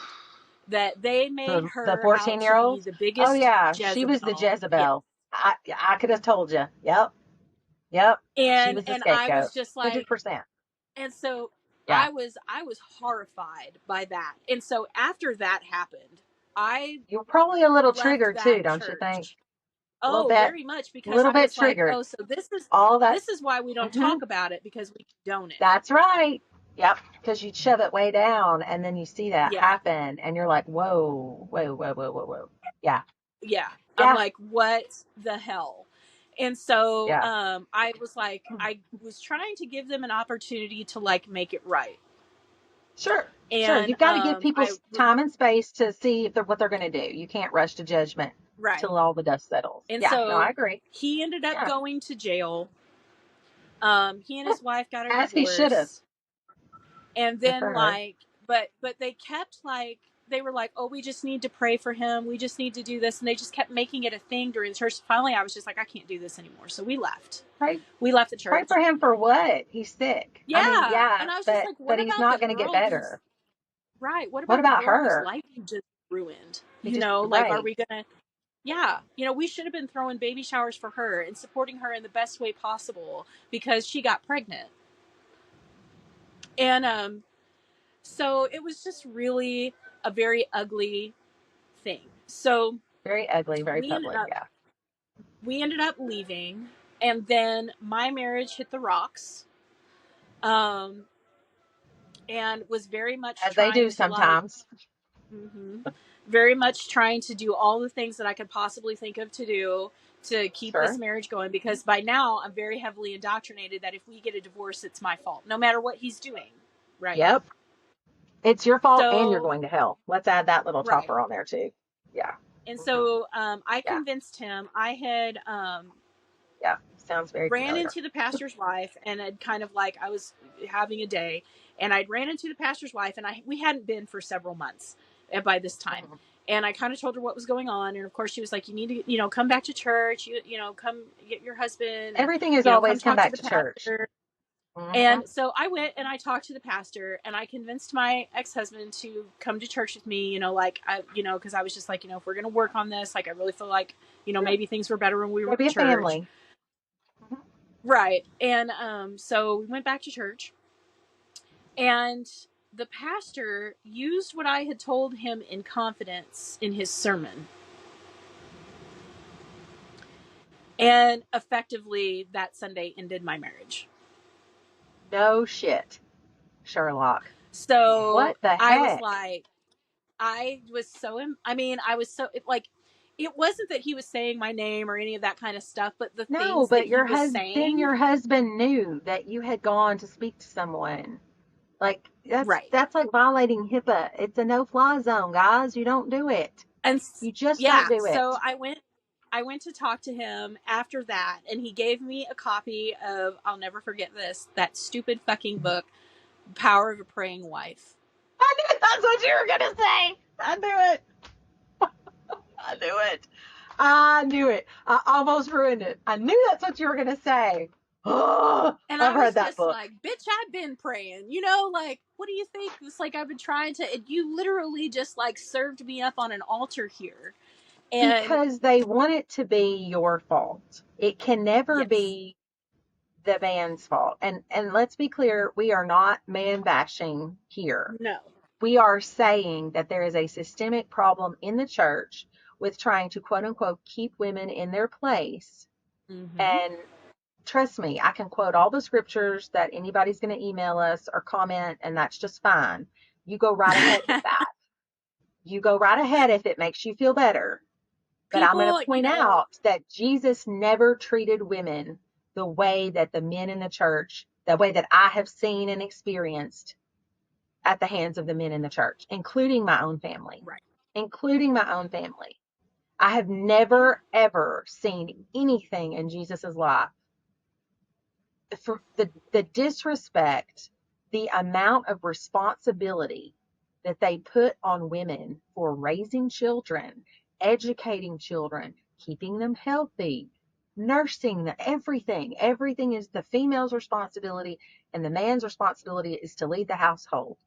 that they made The her out 14-year to be old? the Oh biggest yeah, she was the Jezebel. Yeah. Jezebel. I could have told you. Yep. Yep. She And was the and I scapegoat. was just like, 100%. and so Yeah. I was horrified by that. And so after that happened, I You're probably a little left triggered too, that don't you think? church. A little Oh, bit. very much, A because little I bit was like, triggered. oh, so All that. this is why we don't Hmm. talk about it, because we condone it. That's right. Yep. Because you shove it way down and then you see that Yeah. happen and you're like, whoa, whoa, whoa, whoa, whoa, whoa. Yeah. Yeah. I'm Yeah. like, what the hell? And so Yeah. I was like, I was trying to give them an opportunity to like make it right. Sure. Sure. And You've got to give people time and space to see if they're what they're going to do. You can't rush to judgment right. till all the dust settles. And Yeah. No, I so agree. he ended up Yeah. going to jail. He and his wife got a As he should have. divorce. And Good then for her. like, but they kept like, they were like, oh, we just need to pray for him. We just need to do this. And they just kept making it a thing during the church. Finally, I was just like, I can't do this anymore. So we left. Pray We left the pray church. for him for what? He's sick. I mean, Yeah. yeah, And I was just but like, what he's about the not going to get girl who's better. right? What What about the about girl whose her? life you just ruined? He You just know, like, are right. we gonna? Yeah, you know, we should have been throwing baby showers for her and supporting her in the best way possible because she got pregnant. And so it was just really a very ugly thing. So Very ugly, very we ended public. up Yeah. we ended up leaving, and then my marriage hit the rocks. Um, and was very much As they do trying to like sometimes. hmm very much trying to do all the things that I could possibly think of to do to keep this Sure. marriage going, because by now I'm very heavily indoctrinated that if we get a divorce, it's my fault, no matter what he's doing. Right. Yep. It's your fault and you're So, going to hell. Let's add that little right. topper on there too. Yeah. And Hmm. so I Yeah. convinced him. I had Yeah. Sounds very ran familiar. into the pastor's wife, and had kind of like, I was having a day, and I'd ran into the pastor's wife, and we hadn't been for several months by this time. Hmm. And I kind of told her what was going on, and of course she was like, you need to, you know, come back to church, you know, come get your husband, and Everything is you know, come always come talk to back the to church. pastor. Hmm. And so I went and I talked to the pastor, and I convinced my ex-husband to come to church with me, you know, like you know, because I was just like, you know, if we're going to work on this, like, I really feel like, you know, Yeah. maybe things were better when we were Gotta at be a church. family. Hmm. Right. And so we went back to church, and the pastor used what I had told him in confidence in his sermon. And effectively that Sunday ended my marriage. No shit, Sherlock. So What the I was heck? like, I was so, I mean, I was so, like, it wasn't that he was saying my name or any of that kind of stuff, but the No, things that but he was saying. your husband knew that you had gone to speak to someone. Like Right. that's like violating HIPAA. It's a no-fly zone, guys. You don't do it. And You just don't yeah, do so it. I went to talk to him after that, and he gave me a copy of, I'll never forget this, that stupid fucking book, Power of a Praying Wife. I knew that's what you were gonna say. I knew it. I knew it. I knew it. I almost ruined it. I knew that's what you were gonna say. Oh, And I've I read was that just book. like, bitch, I've been praying. You know, like, what do you think? It's like I've been trying to, and you literally just like served me up on an altar here. And Because they want it to be your fault. It can never yes, be the man's fault. And let's be clear, we are not man bashing here. no. We are saying that there is a systemic problem in the church with trying to quote unquote keep women in their place. Mm-hmm. And trust me, I can quote all the scriptures that anybody's going to email us or comment, and that's just fine. You go right ahead with that. You go right ahead if it makes you feel better. But I'm going People, to you point know, out that Jesus never treated women the way that the men in the church, the way that I have seen and experienced at the hands of the men in the church, including my own family, Right. including my own family. I have Yeah. never, ever seen anything in Jesus's life for the disrespect, the amount of responsibility that they put on women for raising children, educating children, keeping them healthy, nursing them, everything is the female's responsibility, and the man's responsibility is to lead the household.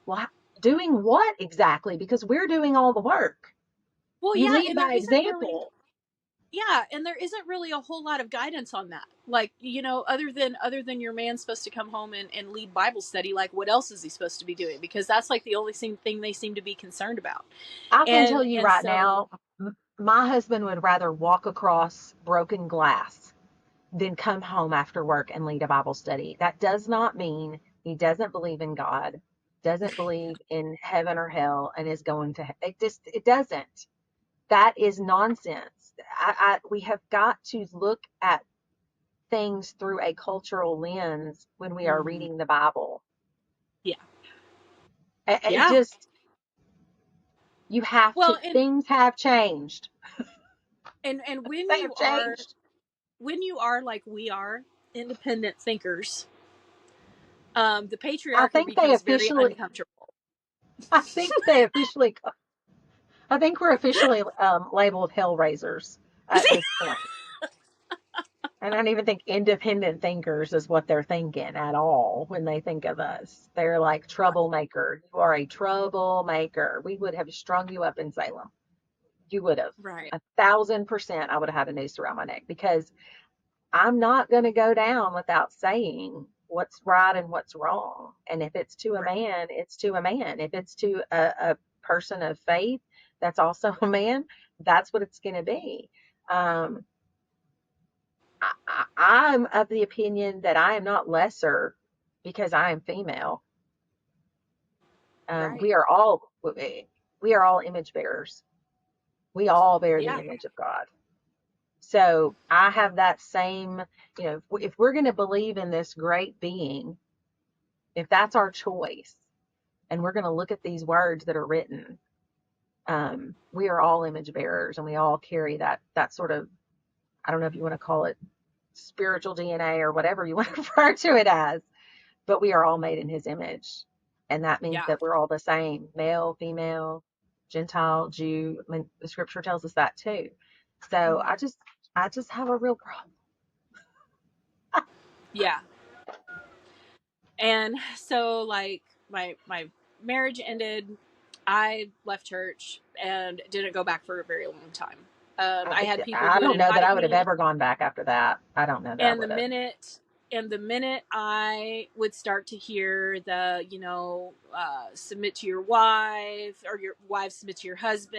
Well, doing what exactly? Because we're doing all the work. Well, You yeah, lead and there by isn't really, example. yeah, and there isn't really a whole lot of guidance on that. Like, other than your man's supposed to come home and lead Bible study, like what else is he supposed to be doing? Because that's like the only thing they seem to be concerned about. I can tell And you and right so now, my husband would rather walk across broken glass than come home after work and lead a Bible study. That does not mean he doesn't believe in God, doesn't believe in heaven or hell, and is going to. It doesn't. That is nonsense. We have got to look at things through a cultural lens when we are mhm, reading the Bible. yeah. It Yeah. just, you have to, Well, and things have changed. and when They you have are changed. when you are like we are, independent thinkers, the I patriarchy think they becomes very officially, uncomfortable. I think they officially, I think we're officially labeled hellraisers at this point. I don't even think independent thinkers is what they're thinking at all when they think of us. They're like Right. troublemaker. You are a troublemaker. We would have strung you up in Salem. You would have. Right. 1,000%. I would have had a noose around my neck because I'm not going to go down without saying what's right and what's wrong. And if it's to a Right. man, it's to a man. If it's to a person of faith that's also a man, that's what it's going to be. Um, I'm of the opinion that I am not lesser because I am female. Right. We are all image bearers. We all bear the Yeah. image of God. So I have that same, if we're going to believe in this great being, if that's our choice, and we're going to look at these words that are written, we are all image bearers, and we all carry that sort of, I don't know if you want to call it spiritual DNA or whatever you want to refer to it as, but we are all made in his image. And that means Yeah. that we're all the same, male, female, Gentile, Jew. I mean, the scripture tells us that too. So Mhm. I just have a real problem. Yeah. And so, like, my marriage ended. I left church and didn't go back for a very long time. I had people I who would don't know that I invite would have me, ever gone back after that. I don't know that I and would have. the minute I would start to hear the, submit to your wife, or your wife submit to your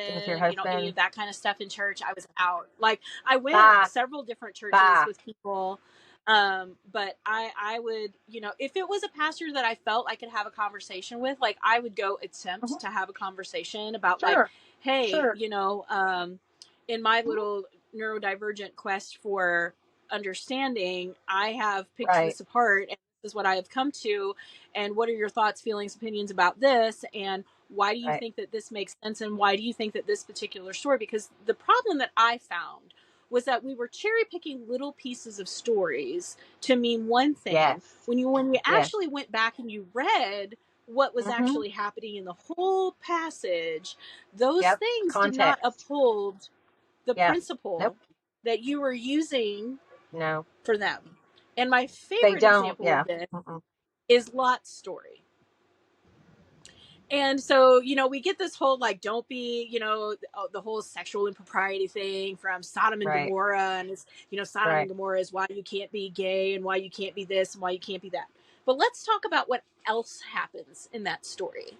With your husband, any husband, of that kind of stuff in church, I was out. Like, I went bye, several different churches bye. with people, but I would, if it was a pastor that I felt I could have a conversation with, like, I would go attempt Mhm. to have a conversation about, like, Sure, hey, sure. in my Mhm. little neurodivergent quest for understanding, I have picked Right, this apart, and this is what I have come to. And what are your thoughts, feelings, opinions about this? And why do you right. think that this makes sense? And why do you think that this particular story? Because the problem that I found was that we were cherry picking little pieces of stories to mean one thing. Yes, When you yes. actually went back and you read what was Mm-hmm. actually happening in the whole passage, those Yep. things did not Context. uphold the Yeah. Nope. principle that you were using No, for them. And my they favorite don't. example of Yeah. this Mm-mm. is Lot's story. And so, we get this whole, like, don't be, the whole sexual impropriety thing from Sodom and Right. Gomorrah. And it's, Sodom and Right. Gomorrah is why you can't be gay and why you can't be this and why you can't be that. But let's talk about what else happens in that story.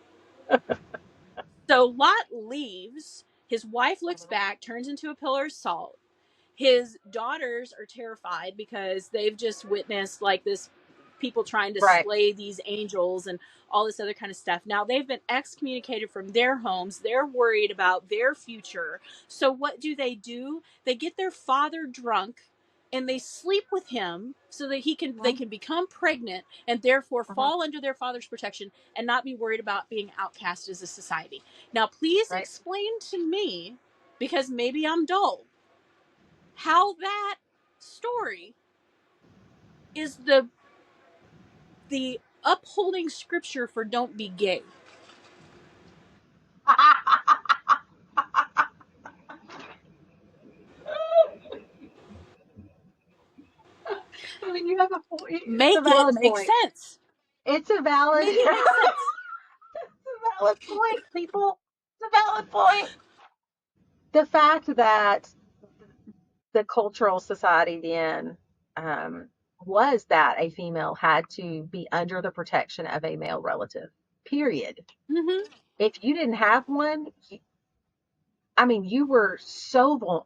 So Lot leaves. His wife looks Mhm. back, turns into a pillar of salt. His daughters are terrified because they've just witnessed, like, this people trying to Right. slay these angels and all this other kind of stuff. Now they've been excommunicated from their homes. They're worried about their future. So what do? They get their father drunk and they sleep with him so that they Mhm. can become pregnant and therefore Mhm. fall under their father's protection and not be worried about being outcast as a society. Now, please Right. explain to me, because maybe I'm dull, how that story is the upholding scripture for don't be gay. I mean, you have a point. It's a Make it valid make point. sense. It's a valid, Make it make sense. it's a valid point, people. It's a valid point. The fact that the cultural society then um, was that a female had to be under the protection of a male relative. Period. Mm-hmm. If you didn't have one, I mean, you were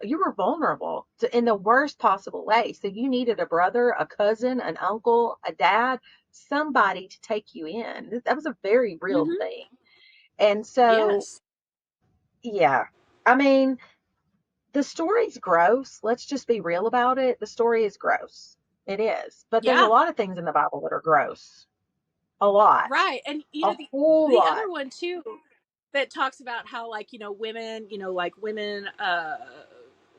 you were vulnerable in the worst possible way. So you needed a brother, a cousin, an uncle, a dad, somebody to take you in. That was a very real Mm-hmm. thing. And so, Yes. yeah, I mean, the story's gross. Let's just be real about it. The story is gross. It is. But there's a Yeah. lot of things in the Bible that are gross. A lot. Right. And A whole the lot. other one too that talks about how, like, women, like women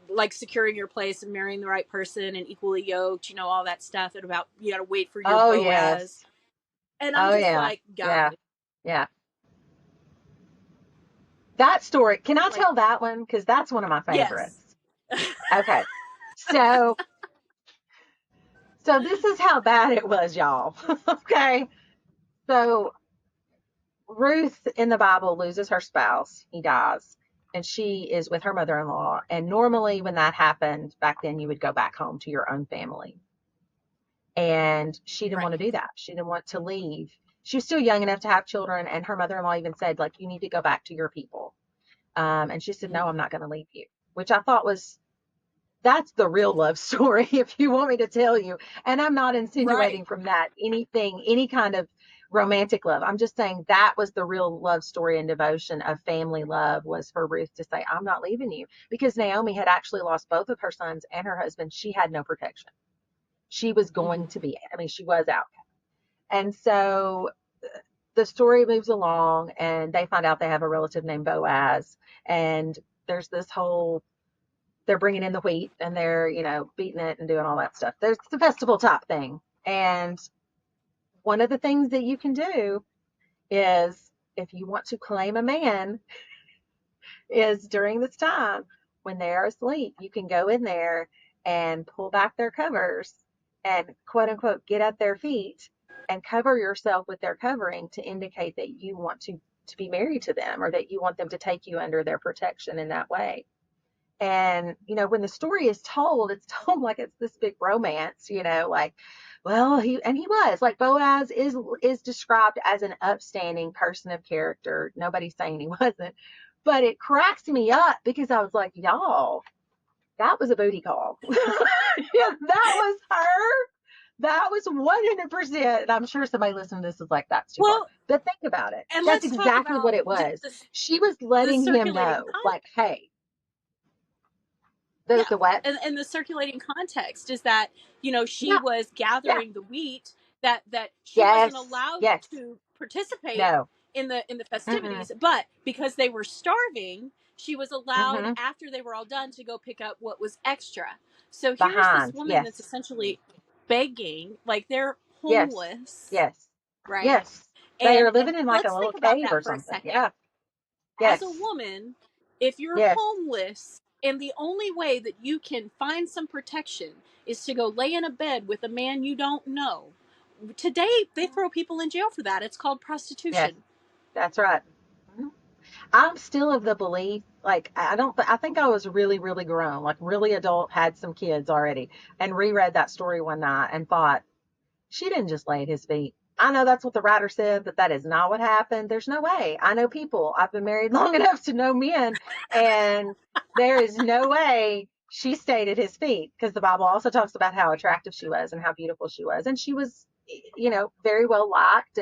like securing your place and marrying the right person and equally yoked, all that stuff, and about you got to wait for your Oh, Boaz. yes. And I'm Oh, just yeah. like, Yeah. guys, Yeah. That story, can I like, tell that one? Because that's one of my yes. favorites. Okay. So, so this is how bad it was, y'all. Okay. So Ruth in the Bible loses her spouse. He dies. And she is with her mother-in-law. And normally when that happened back then, you would go back home to your own family. And she didn't want to Right. do that. She didn't want to leave. She was still young enough to have children. And her mother-in-law even said, like, you need to go back to your people. And she said, no, I'm not going to leave you, which I thought was, that's the real love story, if you want me to tell you. And I'm not Right. insinuating from that anything, any kind of romantic love. I'm just saying that was the real love story and devotion of family love, was for Ruth to say, I'm not leaving you, because Naomi had actually lost both of her sons and her husband. She had no protection. She was Mm-hmm. going to be, I mean, she was out. And so the story moves along and they find out they have a relative named Boaz. And there's this whole, they're bringing in the wheat and they're, beating it and doing all that stuff. There's the festival type thing. And one of the things that you can do is, if you want to claim a man, is during this time when they're asleep, you can go in there and pull back their covers and quote unquote get at their feet and cover yourself with their covering to indicate that you want to be married to them, or that you want them to take you under their protection in that way. And, when the story is told, it's told like it's this big romance, like, well, he was like, Boaz is described as an upstanding person of character. Nobody's saying he wasn't, but it cracks me up because I was like, y'all, that was a booty call. Yeah, that was her. That was 100%. And I'm sure somebody listening to this is like, that's too far. Well, But think about it. and That's let's talk exactly what about it was. this She was the letting him circulating know, like, hey, yeah, the what? and the circulating context is that she Yeah, was yeah. gathering the wheat, that she wasn't Yes, allowed yes. to participate No. in the Mm-mm. festivities, but because they were starving, she was allowed Mm-hmm. after they were all done to go pick up what was extra. So here's this Behind. woman that's Yes. essentially begging, like they're Yes. homeless, Yes. right? Yes. They and are and living in like a let's little think about cave that or for a something. second. Yeah. As a Yes. woman, if you're Yes. homeless and the only way that you can find some protection is to go lay in a bed with a man you don't know, today they throw people in jail for that. It's called Yes. prostitution. That's right. Mhm. I'm still of the belief, like, I think I was really, really grown, like really adult, had some kids already, and reread that story one night and thought, she didn't just lay at his feet. I know that's what the writer said, but that is not what happened. There's no way. I know people. I've been married long enough to know men, and there is no way she stayed at his feet, because the Bible also talks about how attractive she was and how beautiful she was. And she was, very well liked.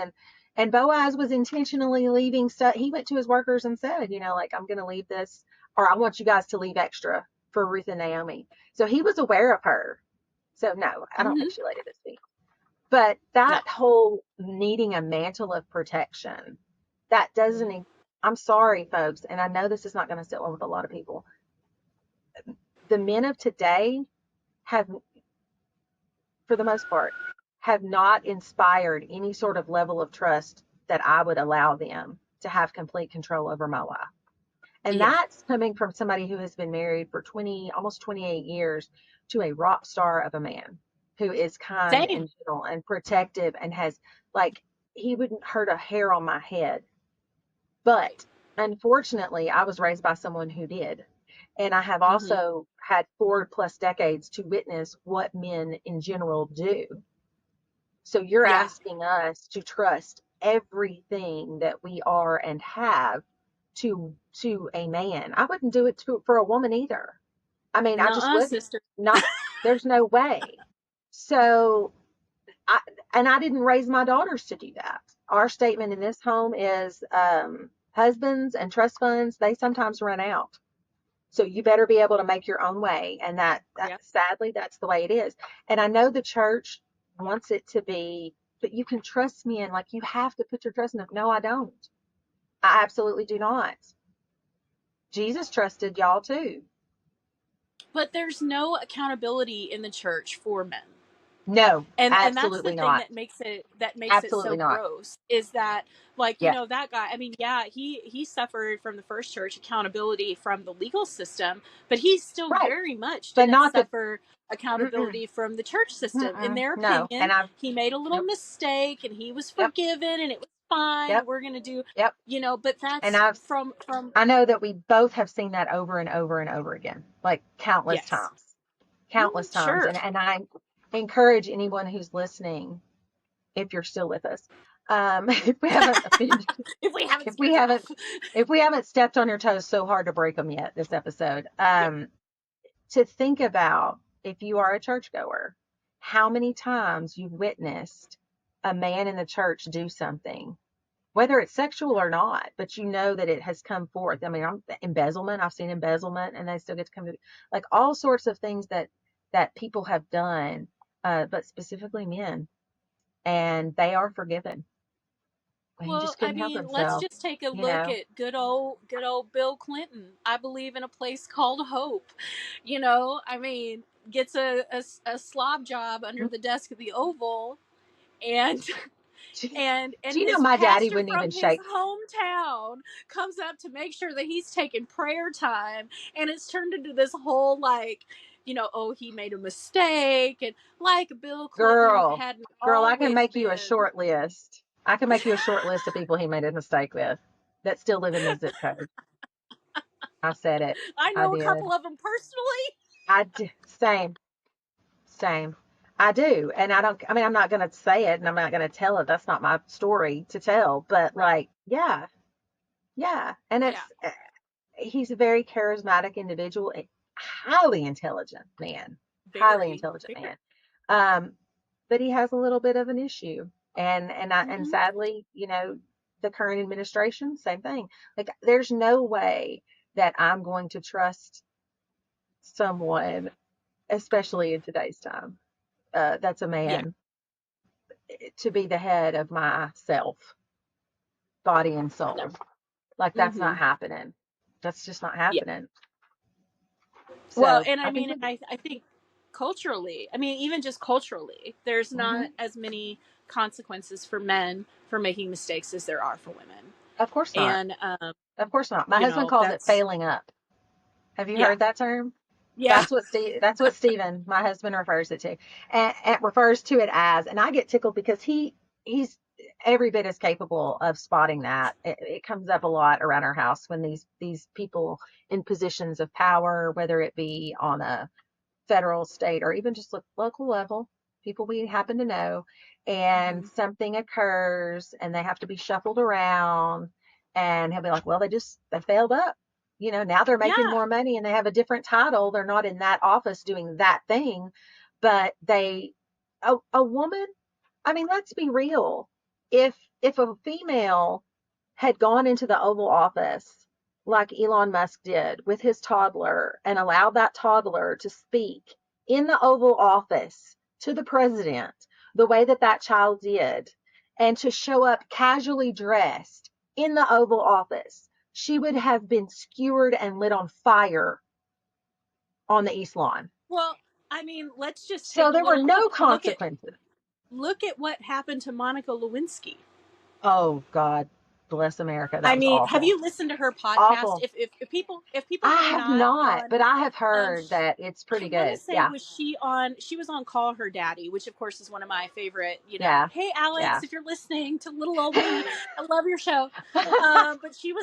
And Boaz was intentionally leaving stuff. He went to his workers and said, like, I'm going to leave this, or I want you guys to leave extra for Ruth and Naomi. So he was aware of her. So no, I don't think Hmm. she laid it this week. But No. that whole needing a mantle of protection, that doesn't, Mm. I'm sorry, folks, and I know this is not going to sit well with a lot of people. The men of today have, for the most part, have not inspired any sort of level of trust that I would allow them to have complete control over my life. And Yeah. that's coming from somebody who has been married for 20, almost 28 years to a rock star of a man who is kind Same. and gentle and protective and has, like, he wouldn't hurt a hair on my head. Right. But unfortunately, I was raised by someone who did. And I have Hmm. also had 4+ decades to witness what men in general do. So you're Yeah. asking us to trust everything that we are and have to a man. I wouldn't do it for a woman either. I mean, I just Nuh-uh, wouldn't. sister. Not there's no way. So I and I didn't raise my daughters to do that. Our statement in this home is husbands and trust funds, they sometimes run out. So you better be able to make your own way. And that Yeah. sadly, that's the way it is. And I know the church wants it to be, but you can trust me and like you have to put your trust in them. No, I don't. I absolutely do not. Jesus trusted y'all too. But there's no accountability in the church for men. No, And that's the absolutely thing not. that makes it Absolutely so not. gross is that, like, Yes. that guy, I mean, yeah, he suffered from the first church accountability from the legal system, but he still Right. very much But didn't not the, suffer mm-mm, accountability from the church system. In their no. opinion, And I've, he made a little nope. mistake and he was Yep. forgiven and it was fine Yep. and we're going to do, Yep. but And that's from I know that we both have seen that over and over and over again, like countless yes. times, countless times. Sure. And I encourage anyone who's listening, if you're still with us, if we haven't offended, If we haven't if we scared you haven't, off. if we haven't stepped on your toes so hard to break them yet this episode, Yeah. to think about if you are a churchgoer, how many times you've witnessed a man in the church do something, whether it's sexual or not, but you know that it has come forth. I mean, embezzlement, I've seen embezzlement and they still get to come to, like, all sorts of things that people have done, but specifically men, and they are forgiven. He Well, just I couldn't help mean, let's himself, just take a you look know. at good old Bill Clinton. I believe in a place called Hope. I mean, gets a slob job under the desk at the Oval, and and Do you know his my daddy pastor wouldn't from even his shake? hometown comes up to make sure that he's taking prayer time, and it's turned into this whole, like, oh, he made a mistake, and like Bill Clinton Girl, hadn't girl, I can always make you a been. short list. I can make you a short list of people he made a mistake with that still live in the zip code. I said it. I I know a couple did. of them personally. I did. Same. Same. I do. And I don't, I mean, I'm not going to say it and I'm not going to tell it. That's not my story to tell. But Right. like, yeah, yeah. And Yeah. he's a very charismatic individual, a highly intelligent man, highly Very, intelligent very. man. Um, but he has a little bit of an issue. And Hmm. sadly, the current administration, same thing. Like, there's no way that I'm going to trust someone, especially in today's time, that's a Yeah. man, to be the head of myself, body and No. soul. Like, that's Hmm. not happening. That's just not Yeah. happening. Well, So and I I think mean, we, I think culturally, I mean, even just culturally, there's not hmm, as many consequences for men for making mistakes as there are for women. of course not. And, Of course not. My husband calls it that's, failing up. Have you yeah. heard that term? Yeah. That's what Stephen, my husband, refers it to, and refers to it as. And I get tickled because he's every bit as capable of spotting that. It comes up a lot around our house when these people in positions of power, whether it be on a federal, state, or even just local level, people we happen to know, and Hmm. something occurs and they have to be shuffled around, and he'll be like, well, they failed up. Now they're making Yeah. more money and they have a different title. They're not in that office doing that thing, but a woman, I mean, let's be real. If a female had gone into the Oval Office like Elon Musk did with his toddler and allowed that toddler to speak in the Oval Office to the president the way that that child did, and to show up casually dressed in the Oval Office, she would have been skewered and lit on fire on the East Lawn. Well, I mean, let's just So take a there were little no look at consequences. what happened to Monica Lewinsky. Oh, God bless America. That I was mean, have awful. you listened to her podcast? Awful. If people I have have not not, gone, but I have um, heard that it's I pretty want to good. say, Yeah. was she on? She was on Call Her Daddy, which of course is one of my favorite. Yeah. Hey Alex, Yeah. if you're listening to little old me, I love your show. But she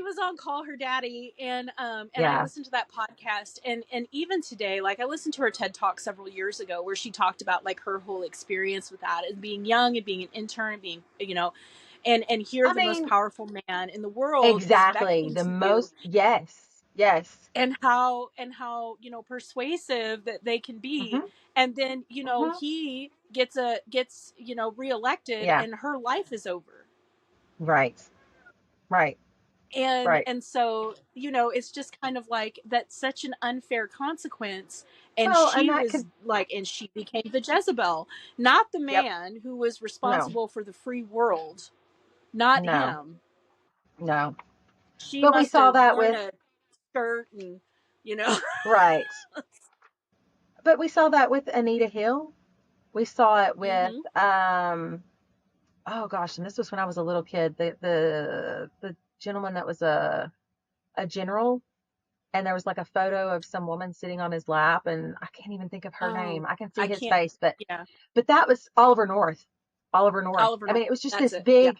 was on Call Her Daddy, and I Yeah. listened to that podcast, and even today, like I listened to her TED Talk several years ago where she talked about like her whole experience with that and being young and being an intern and being and here I the most mean, powerful man in the world is exactly. beckoning The to you, most, yes. Yes. and how persuasive that they can be, Hmm. and then Hmm. he gets reelected Yeah. and her life is over. Right. Right. and Right. and so it's just kind of like that's such an unfair consequence, and Well, and she that was could, like, and she became the Jezebel, not the yep. man who was No, responsible for the free world, not no, him. no. She But we must saw have that worn with, a skirt and you know right. But we saw that with Anita Hill. We saw it with, hmm oh gosh, and this was when I was a little kid. The gentleman that was a general, and there was like a photo of some woman sitting on his lap, and I can't even think of her oh, name. I can see I his can't. face, but Yeah, that was Oliver North. Oliver North. Oliver I North. mean, it was just That's this it. Yeah. big,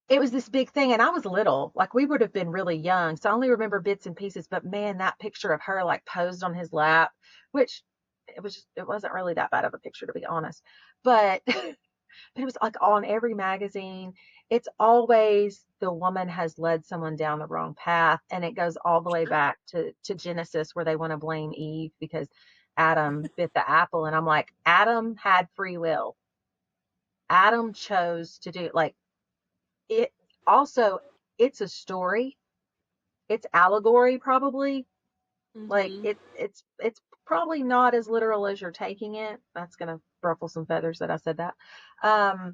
it was this big thing, and I was little. Like we would have been really young, so I only remember bits and pieces. But man, that picture of her like posed on his lap, which it wasn't really that bad of a picture to be honest, but it was like on every magazine. It's always the woman has led someone down the wrong path, and it goes all the way Sure. back to Genesis where they want to blame Eve because Adam bit the apple, and I'm like, Adam had free will. Adam chose to do like it. Also, it's a story. It's allegory probably. Like hmm it's probably not as literal as you're taking it. That's gonna ruffle some feathers that I said that.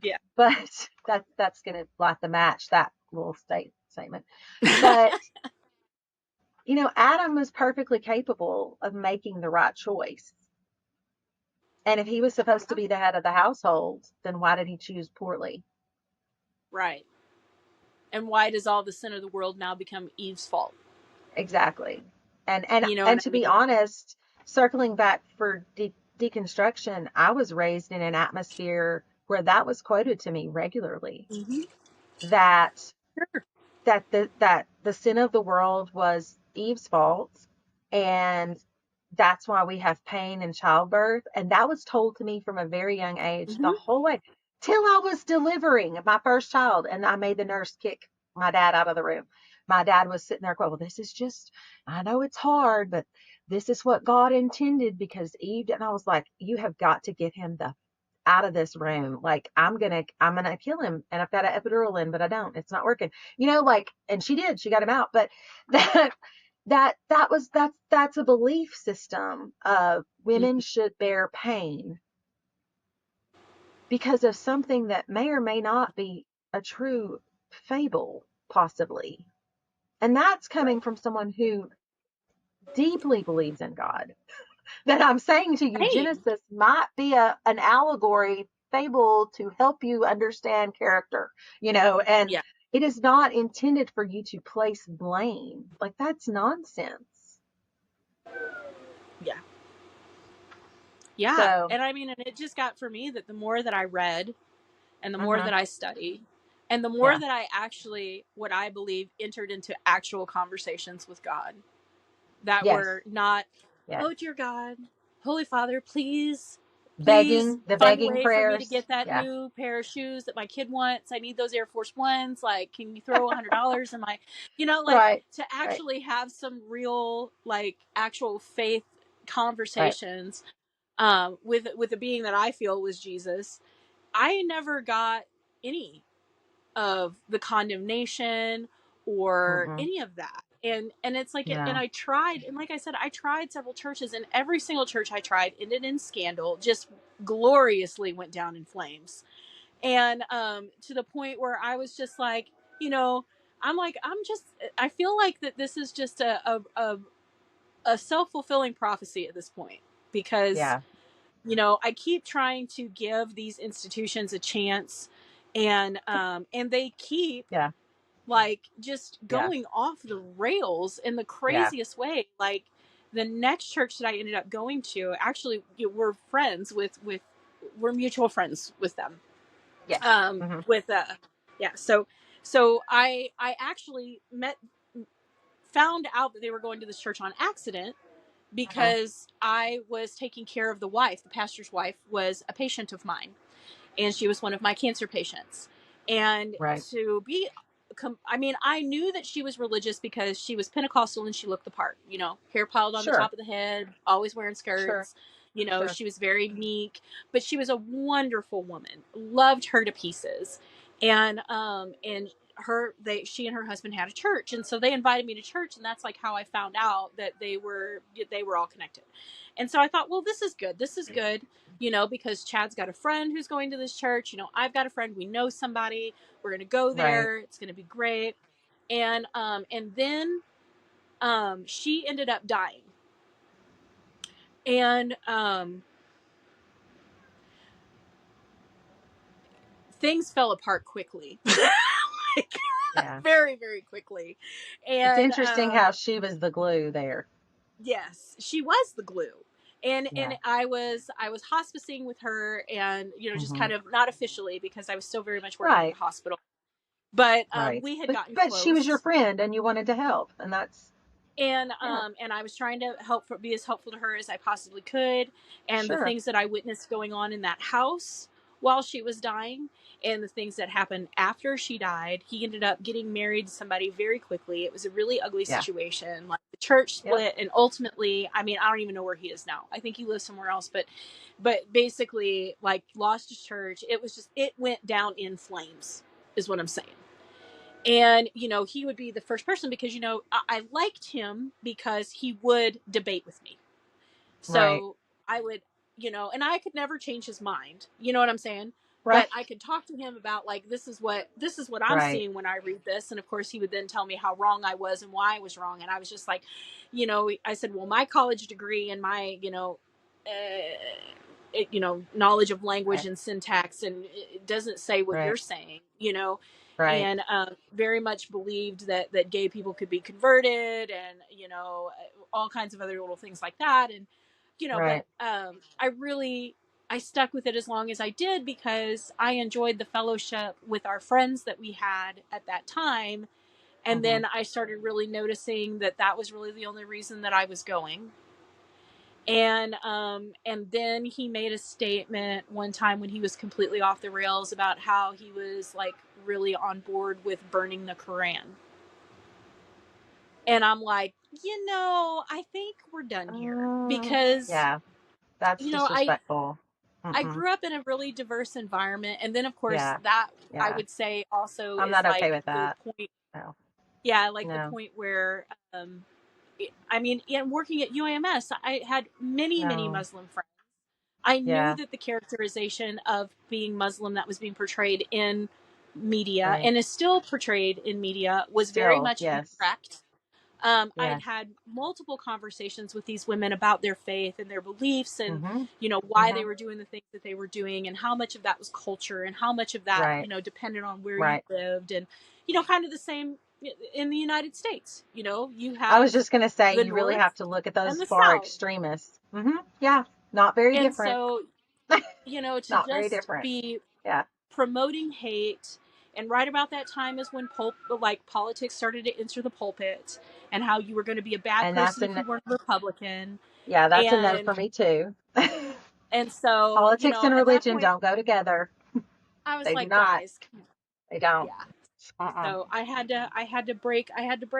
Yeah. But that's gonna light the match, that little statement. But Adam was perfectly capable of making the right choice. And if he was supposed to be the head of the household, then why did he choose poorly? Right. And why does all the sin of the world now become Eve's fault? Exactly. And and You know and what to I be mean? honest, circling back for deconstruction, I was raised in an atmosphere where that was quoted to me regularly, hmm that Sure. that the sin of the world was Eve's fault, and that's why we have pain in childbirth. And that was told to me from a very young age, the hmm whole way till I was delivering my first child, and I made the nurse kick my dad out of the room. My dad was sitting there going, well, this is just, I know it's hard, but this is what God intended because Eve, and I was like, you have got to get him the out of this room. Like I'm gonna kill him, and I've got an epidural in, but I don't. It's not working. Like, and she did. She got him out. But that that's a belief system of women should bear pain because of something that may or may not be a true fable, possibly. And that's coming Right. from someone who deeply believes in God. That I'm saying to you, Same. Genesis might be an allegory fable to help you understand character, and Yeah. it is not intended for you to place blame. Like that's nonsense. Yeah. Yeah. So, And I mean, and it just got for me that the more that I read and the more uh-huh, that I studied and the more yeah, that I actually, what I believe, entered into actual conversations with God that yes, were not, yes. oh, dear God, Holy Father, please The find a begging way for me to prayers. get that Yeah, new pair of shoes that my kid wants. I need those Air Force Ones. Like, can you throw $100 in my, like right, to right, actually have some real, like, actual faith right. conversations with a being that I feel was Jesus. I never got any of the condemnation or Mm-mm, any of that. And it's like, and Yeah. I tried, and like I said, I tried several churches, and every single church I tried ended in scandal, just gloriously went down in flames. And to the point where I was just like, you know, I'm like, I feel like that this is just a self-fulfilling prophecy at this point, because Yeah. I keep trying to give these institutions a chance, and they keep Yeah. like just Yeah. going off the rails in the Yeah. craziest way. Like the next church that I ended up going to, actually, we're friends with we're mutual friends with them. Yes. Hmm. With yeah, so I actually found out that they were going to this church on accident, Hmm. because I was taking care of the wife. The pastor's wife was a patient of mine, and she was one of my cancer patients. And Right. to be, I mean, I knew that she was religious because she was Pentecostal and she looked the part, hair piled on the Sure. top of the head, always wearing Sure. skirts. Sure. She was very meek, but she was a wonderful woman. Loved her to pieces. And she and her husband had a church, and so they invited me to church, and that's like how I found out that they were all connected. And so I thought, well, this is good. This is good, because Chad's got a friend who's going to this church. I've got a friend. We know somebody. We're going to go Right. there. It's going to be great. And then she ended up dying. And things fell apart quickly. Like, Yeah. very, very quickly. It's And interesting how she was the glue there. yes, she was the glue. And Yeah. I was hospicing with her, and just Hmm. kind of not officially, because I was still very much working at Right. the hospital. But Right. we had But gotten she was your close, friend and you wanted to help, and that's and yeah. I was trying to be as helpful to her as I possibly could. And the Sure. things that I witnessed going on in that house while she was dying, and the things that happened after she died. He ended up getting married to somebody very quickly. It was a really ugly Yeah. situation. Like, the church Yep. split, and ultimately, I mean, I don't even know where he is now. I think he lives somewhere else, but basically, like, lost his church. It went down in flames, is what I'm saying. And he would be the first person, because I liked him because he would debate with me. Right. So I would, and I could never change his mind, you know what I'm saying? Right. But I could talk to him about, like, this is what I'm Right. seeing when I read this. And of course he would then tell me how wrong I was and why I was wrong. And I was just like, I said, well, my college degree and my knowledge of language Right. and syntax, and it doesn't say what Right. you're saying, Right. and very much believed that gay people could be converted, and all kinds of other little things like that. And but Right. I stuck with it as long as I did, because I enjoyed the fellowship with our friends that we had at that time. And Hmm. then I started really noticing that that was really the only reason that I was going. And then he made a statement one time when he was completely off the rails about how he was, like, really on board with burning the Quran. And I'm like, I think we're done here, because Yeah. That's you know I disrespectful. I Mm-mm. grew up in a really diverse environment, and then of course Yeah. that, I Yeah. would say, also I'm is not okay like with the that. point. No. Yeah, like the No. point where I mean, working at UAMS, I had many, many No. Muslim friends. I knew Yeah. that the characterization of being Muslim that was being portrayed in media, Right. and is still portrayed in media, was very Still, much yes. incorrect. I had Yes. had multiple conversations with these women about their faith and their beliefs, and Mm-hmm. why they Mm-hmm. were doing the things that they were doing, and how much of that was culture, and how much of that Right. depended on where you Right. lived. And kind of the same in the United States. You I was have just going to say, the you really North have to look at and those the far South. extremists. Hmm. Yeah. Not very And different. so, to Not very just different. be Yeah. promoting hate. And right about that time is when politics started to enter the pulpit, and how you were going to be a bad And that's person if a you weren't a Republican. yeah, that's a no and for me too. and so, Politics and at that religion point, don't go together. I was They do like, not. guys, come on. They don't. Yeah. Uh-uh. So I had to break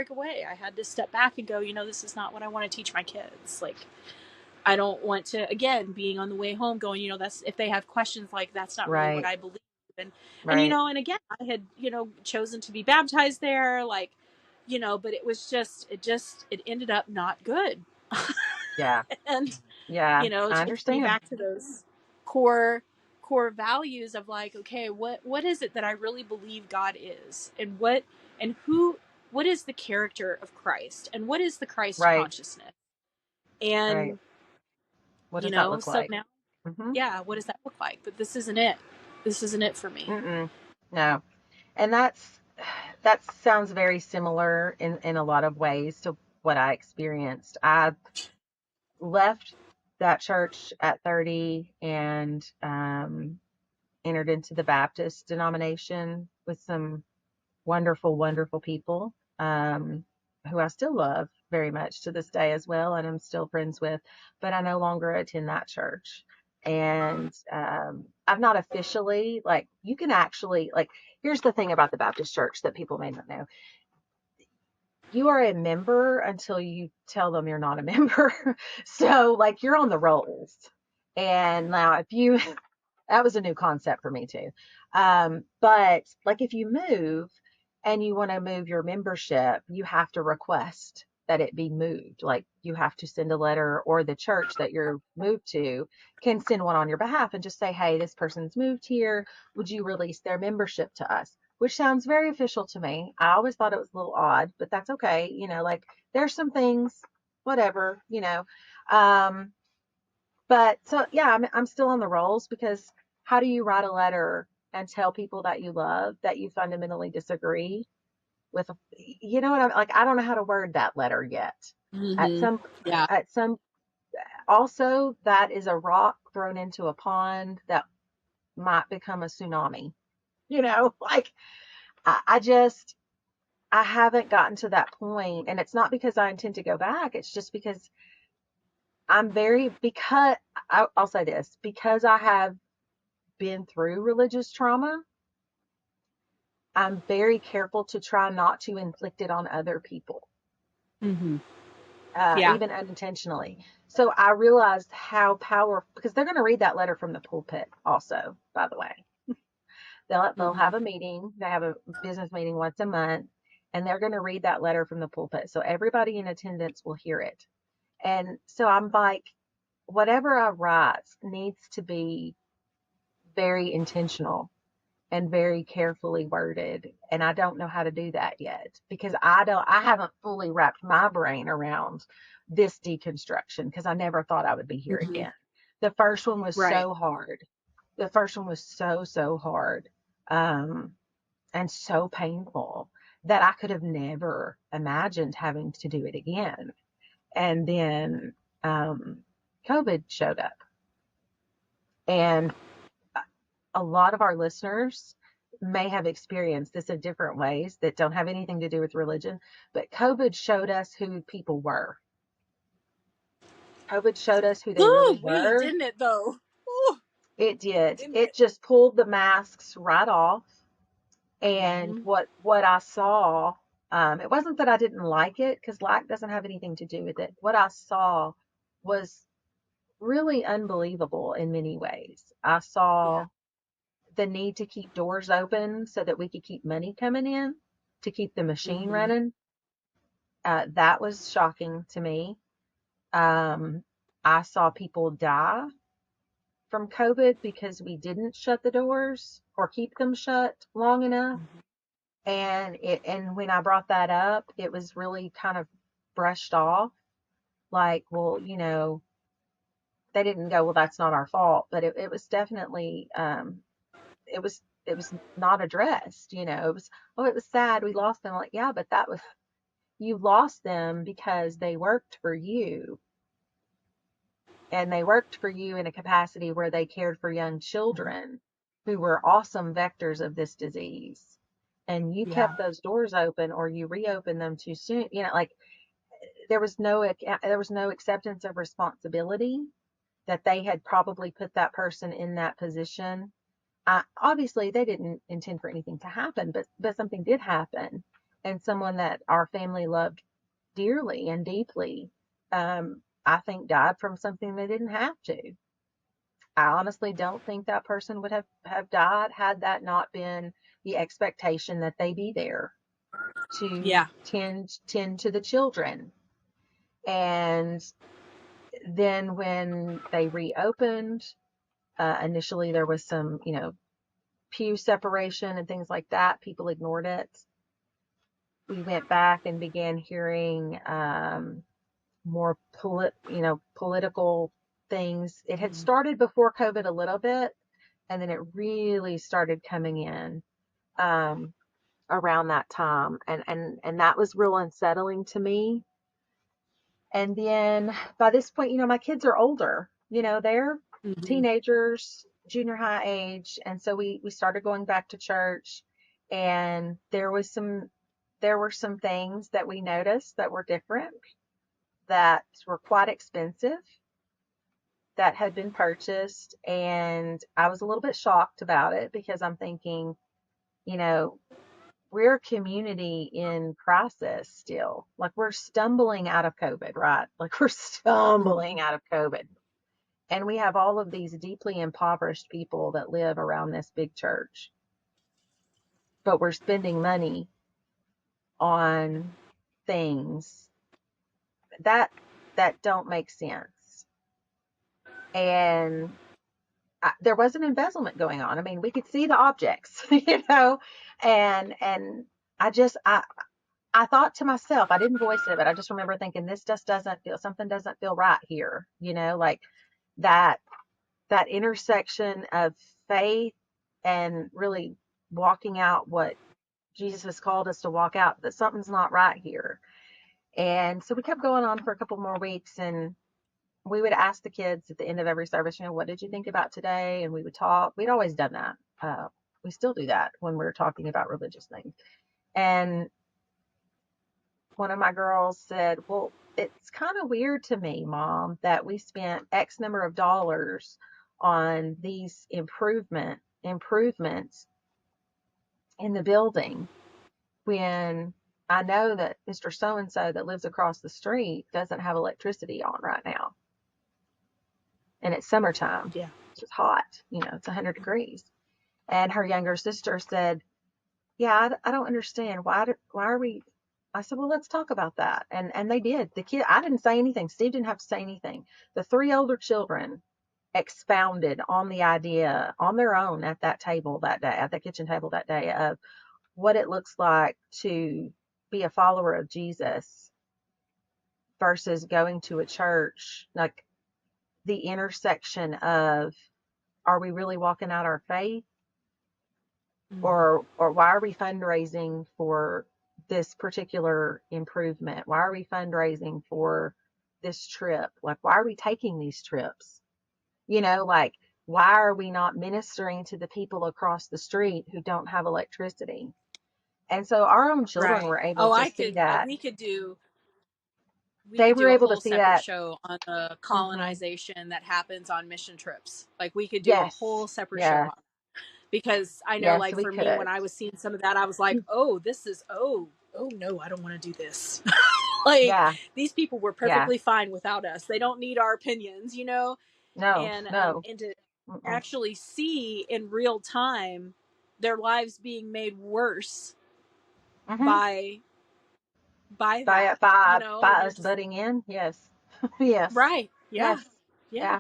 away. I had to step back and go, this is not what I want to teach my kids. Like, I don't want to, again, being on the way home going, that's, if they have questions, like, that's not really what Right. I believe. And Right. and again, I had, chosen to be baptized there. Like, but it ended up not good. Yeah. And Yeah. I takes me understand. back to those core core values of like, okay, what is it that I really believe God is, and what is the character of Christ, and what is the Christ Right. consciousness, Right. and What does that look so like? now, Mm-hmm. yeah, what does that look like? But this isn't it for me. Mm-mm. No. And that sounds very similar in a lot of ways to what I experienced. I left that church at 30 and entered into the Baptist denomination with some wonderful, wonderful people who I still love very much to this day as well, and I'm still friends with, but I no longer attend that church. And I've not officially, like, you can actually, like, here's the thing about the Baptist church that people may not know. You are a member until you tell them you're not a member. So, like, you're on the rolls. And now, if you that was a new concept for me too. But like if you move and you want to move your membership, you have to request that it be moved. Like you have to send a letter, or the church that you're moved to can send one on your behalf and just say, hey, this person's moved here. Would you release their membership to us? Which sounds very official to me. I always thought it was a little odd, but that's okay. Like there's some things, whatever. Um, but so yeah, I'm still on the rolls because how do you write a letter and tell people that you love that you fundamentally disagree with? You know what I'm like? I don't know how to word that letter yet. At Mm-hmm. some, Yeah. at some, also that is a rock thrown into a pond that might become a tsunami. Like I just I haven't gotten to that point, and it's not because I intend to go back. It's just because because I'll say this, because I have been through religious trauma, I'm very careful to try not to inflict it on other people, Mm-hmm. Yeah. even unintentionally. So I realized how powerful, because they're going to read that letter from the pulpit also, by the way. They'll Mm-hmm. have a meeting, they have a business meeting once a month, and they're going to read that letter from the pulpit. So everybody in attendance will hear it. And so I'm like, whatever I write needs to be very intentional and very carefully worded. And I don't know how to do that yet because I haven't fully wrapped my brain around this deconstruction because I never thought I would be here Mm-hmm. again. The first one was Right. so hard. The first one was so, so hard, um, and so painful that I could have never imagined having to do it again. And then um, COVID showed up. And a lot of our listeners may have experienced this in different ways that don't have anything to do with religion, but COVID showed us who people were. COVID showed us who they really Ooh, we were. didn't it though? Ooh, It did. didn't It it? just pulled the masks right off. And Mm-hmm. what I saw, it wasn't that I didn't like it, because like doesn't have anything to do with it. What I saw was really unbelievable in many ways. I Yeah. saw the need to keep doors open so that we could keep money coming in, to keep the machine Mm-hmm. running. That was shocking to me. Um, I saw people die from COVID because we didn't shut the doors or keep them shut long enough. And when I brought that up, it was really kind of brushed off. Like, well, they didn't go, well, that's not our fault, but it was definitely it was not addressed. It was, oh, it was sad we lost them. Like, yeah, but you lost them because they worked for you, and they worked for you in a capacity where they cared for young children who were awesome vectors of this disease, and you Yeah. kept those doors open, or you reopened them too soon. Like there was no acceptance of responsibility, that they had probably put that person in that position. Obviously, they didn't intend for anything to happen, but something did happen, and someone that our family loved dearly and deeply, I think, died from something they didn't have to. I honestly don't think that person would have died had that not been the expectation that they be there. to Yeah. tend to the children. And then when they reopened, initially there was some, pew separation and things like that. People ignored it. We went back and began hearing more political things. It had Mm-hmm. started before COVID a little bit, and then it really started coming in um, around that time, and that was real unsettling to me. And then by this point, my kids are older. They're Mm-hmm. teenagers, junior high age, and so we started going back to church, and there were some things that we noticed that were different, that were quite expensive, that had been purchased, and I was a little bit shocked about it because I'm thinking, you know, we're a community in crisis still. Like we're stumbling out of COVID, right? Like we're Mm-hmm. stumbling out of COVID. And we have all of these deeply impoverished people that live around this big church, but we're spending money on things that don't make sense. And there was an embezzlement going on. I mean, we could see the objects, and I thought to myself, I didn't voice it, but I just remember thinking, this just doesn't feel, something doesn't feel right here, like that, intersection of faith and really walking out what Jesus has called us to walk out, that something's not right here. And so we kept going on for a couple more weeks, and we would ask the kids at the end of every service, what did you think about today? And we would talk. We'd always done that. We still do that when we're talking about religious things. And one of my girls said, well, it's kind of weird to me, Mom, that we spent X number of dollars on these improvements in the building when I know that Mr. So and so that lives across the street doesn't have electricity on right now. And it's summertime. Yeah. It's hot, it's 100 degrees. And her younger sister said, yeah, I don't understand. Why are we? I said, well, let's talk about that. And they did. The kid, I didn't say anything. Steve didn't have to say anything. The three older children expounded on the idea on their own at that table that day, at the kitchen table that day, of what it looks like to be a follower of Jesus versus going to a church, like the intersection of, are we really walking out our faith, Mm-hmm. or why are we fundraising for this particular improvement? Why are we fundraising for this trip? Like, why are we taking these trips? Like, why are we not ministering to the people across the street who don't have electricity? And so our own children Right. were able Oh, to I see could. that. We They could were do a able to whole see separate that. show on the Hmm. colonization that happens on mission trips. Like we could do a Yes. whole separate show Yeah. on, because I know, Yes, like we for me, when could. I was seeing some of that, I was like, oh, this is, oh no, I don't want to do this. Like Yeah. these people were Yeah. perfectly fine without us. They don't need our opinions, No, no. and to Mm-mm. actually see in real time their lives being made worse Hmm. by By, that, by and you're us just butting in. Yes. Yes. right. Yeah. Yes. Yeah. Yeah.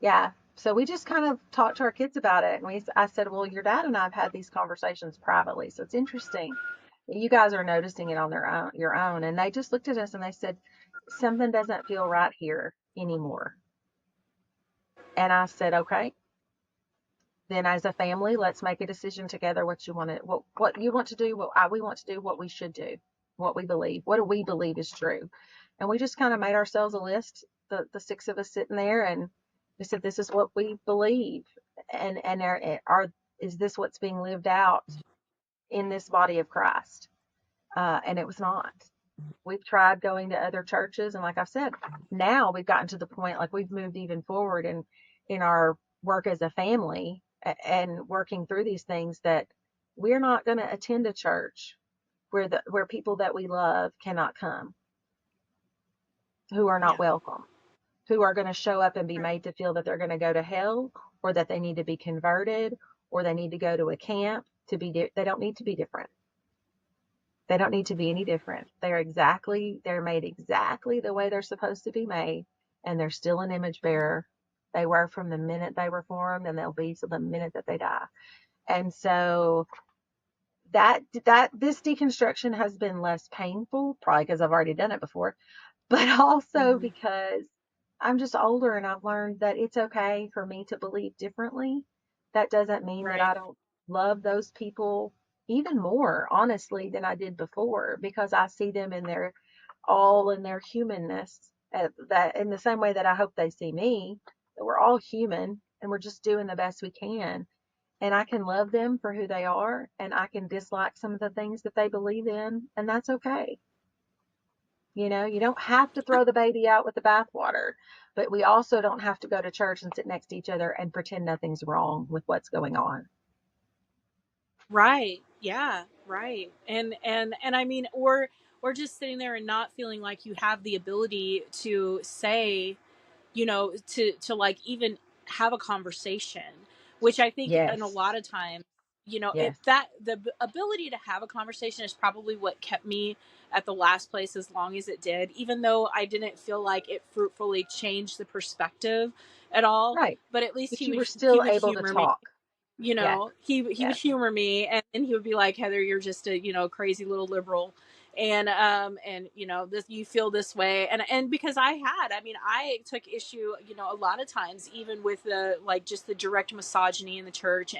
Yeah. So we just kind of talked to our kids about it. And I said, well, your dad and I have had these conversations privately. So it's interesting that you guys are noticing it on your own. And they just looked at us and they said, something doesn't feel right here anymore. And I said, okay, then as a family, let's make a decision together what you want to do, we want to do, what we should do, what we believe, what do we believe is true. And we just kind of made ourselves a list, the six of us sitting there, and we said, this is what we believe. And is this what's being lived out in this body of Christ? And it was not. We've tried going to other churches, and like I said, now we've gotten to the point, like we've moved even forward in our work as a family, and working through these things, that we're not going to attend a church where people that we love cannot come, who are not Yeah. welcome, who are going to show up and be made to feel that they're going to go to hell, or that they need to be converted, or they need to go to a camp to be they don't need to be different. They don't need to be any different. They're made exactly the way they're supposed to be made, and they're still an image bearer. They were from the minute they were formed, and they'll be to the minute that they die. And so that this deconstruction has been less painful, probably because I've already done it before, but also Hmm. because I'm just older and I've learned that it's okay for me to believe differently. That doesn't mean that Right. I don't love those people even more, honestly, than I did before, because I see them in their all in their humanness, that in the same way that I hope they see me, that we're all human and we're just doing the best we can. And I can love them for who they are, and I can dislike some of the things that they believe in, and that's okay. You don't have to throw the baby out with the bathwater, but we also don't have to go to church and sit next to each other and pretend nothing's wrong with what's going on. Right. Yeah. Right. And I mean, or just sitting there and not feeling like you have the ability to say, to like even have a conversation, which I think in a Yes, lot of times, it yes, that the ability to have a conversation is probably what kept me at the last place as long as it did, even though I didn't feel like it fruitfully changed the perspective at all. right. But at least But he you would were he still would able to humor me. talk. Yes, He would yes, humor me, and then he would be like, Heather, you're just a crazy little liberal, and this, you feel this way, and because I took issue, a lot of times, even with the like just the direct misogyny in the church,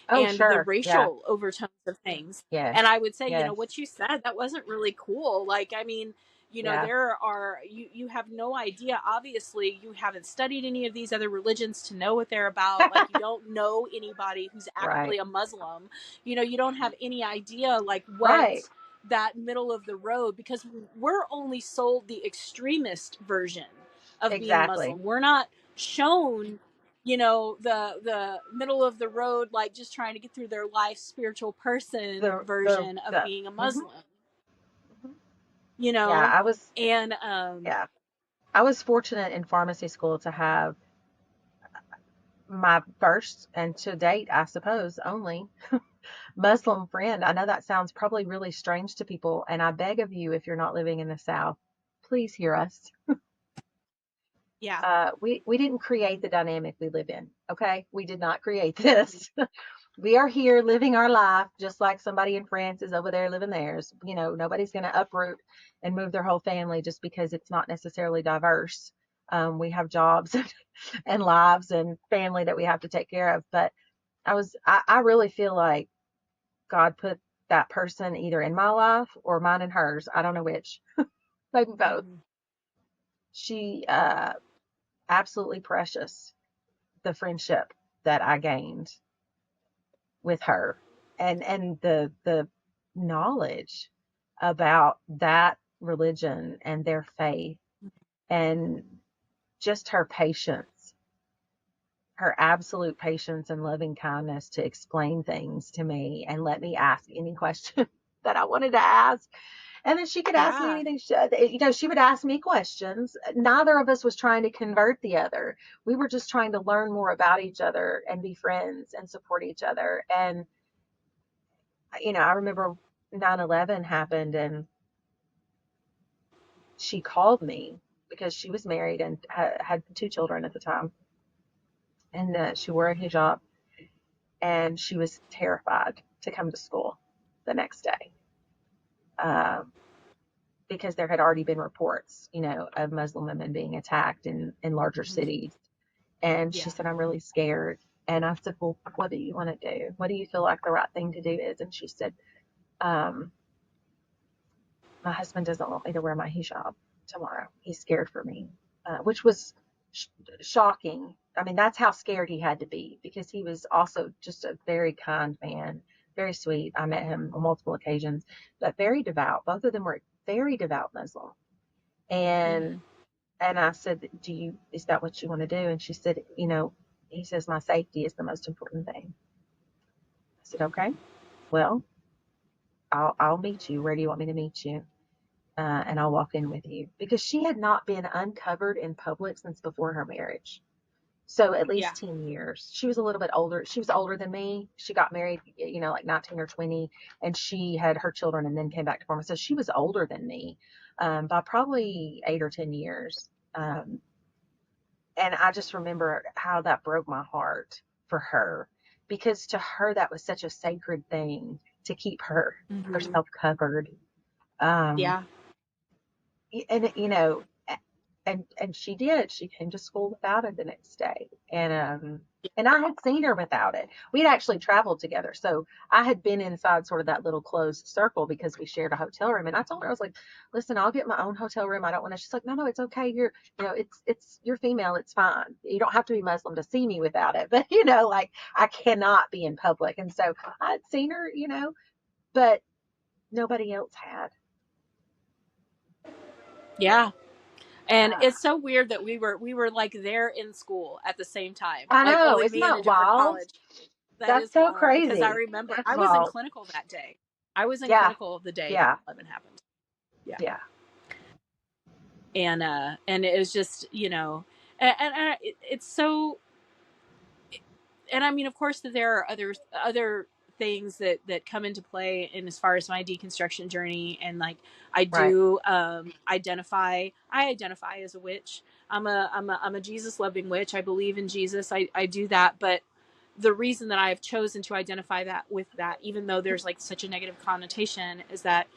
oh, and the sure, yeah, racial overtones of things. yes, And I would say, yes, what you said, that wasn't really cool. Like, I mean, yeah. there are, you have no idea, obviously you haven't studied any of these other religions to know what they're about. Like, you don't know anybody who's Right, actually a Muslim. You don't have any idea like what right, that middle of the road, because we're only sold the extremist version of being exactly. Muslim. We're not shown, the middle of the road, like just trying to get through their life, spiritual person version of being a mhm, Muslim, mhm. you Yeah, know and yeah, I was fortunate in pharmacy school to have my first, and to date, I suppose, only Muslim friend. I know that sounds probably really strange to people, and I beg of you, if you're not living in the South, please hear us. yeah. We didn't create the dynamic we live in, okay? We did not create this. We are here living our life just like somebody in France is over there living theirs. Nobody's going to uproot and move their whole family just because it's not necessarily diverse. We have jobs and lives and family that we have to take care of. But I really feel like God put that person either in my life or mine and hers. I don't know which, maybe both. Hmm. She, absolutely precious, the friendship that I gained with her, and the knowledge about that religion and their faith, and just her patience, her absolute patience and loving kindness to explain things to me and let me ask any question that I wanted to ask. And then she could ask me Yeah. anything. She would ask me questions. Neither of us was trying to convert the other. We were just trying to learn more about each other and be friends and support each other. And, I remember 9/11 happened, and she called me because she was married and had two children at the time. And she wore a hijab, and she was terrified to come to school the next day, um, because there had already been reports, of Muslim women being attacked in larger Hmm. cities. And she Yeah. said, I'm really scared. And I said, well, what do you want to do? What do you feel like the right thing to do is? And she said, um, my husband doesn't want me to wear my hijab tomorrow. He's scared for me, which was sh- shocking. I mean, that's how scared he had to be, because he was also just a very kind man, very sweet. I met him on multiple occasions, but very devout. Both of them were very devout Muslim. And Hmm. and I said, is that what you want to do? And she said, he says, my safety is the most important thing. I said, okay, well, I'll meet you. Where do you want me to meet you? And I'll walk in with you, because she had not been uncovered in public since before her marriage. So at Yeah. least 10 years. She was a little bit older. She was older than me. She got married, like 19 or 20, and she had her children and then came back to Burma. So she was older than me by probably 8 or 10 years. And I just remember how that broke my heart for her, because to her that was such a sacred thing to keep Hmm. herself covered. Um, Yeah. and and she did. She came to school without it the next day, and I had seen her without it. We had actually traveled together, so I had been inside sort of that little closed circle because we shared a hotel room. And I told her, I was like, "Listen, I'll get my own hotel room. I don't want to." She's like, "No, no, it's okay. You're female. It's fine. You don't have to be Muslim to see me without it." But like I cannot be in public, and so I'd seen her, but nobody else had. Yeah. And Uh, it's so weird that we were like there in school at the same time, I like know, only isn't me in a that different wild? college. That That's is so wild because I crazy. remember That's I was in wild. clinical that day. I was in Yeah, clinical the day yeah, 9/11 happened. Yeah. yeah. And it was just, and it's so, and I mean, of course, that there are other things that come into play in as far as my deconstruction journey, and like I Right. do identify as a witch. I'm a Jesus loving witch. I believe in Jesus. I do that, but the reason that I have chosen to identify that with that, even though there's like such a negative connotation, is that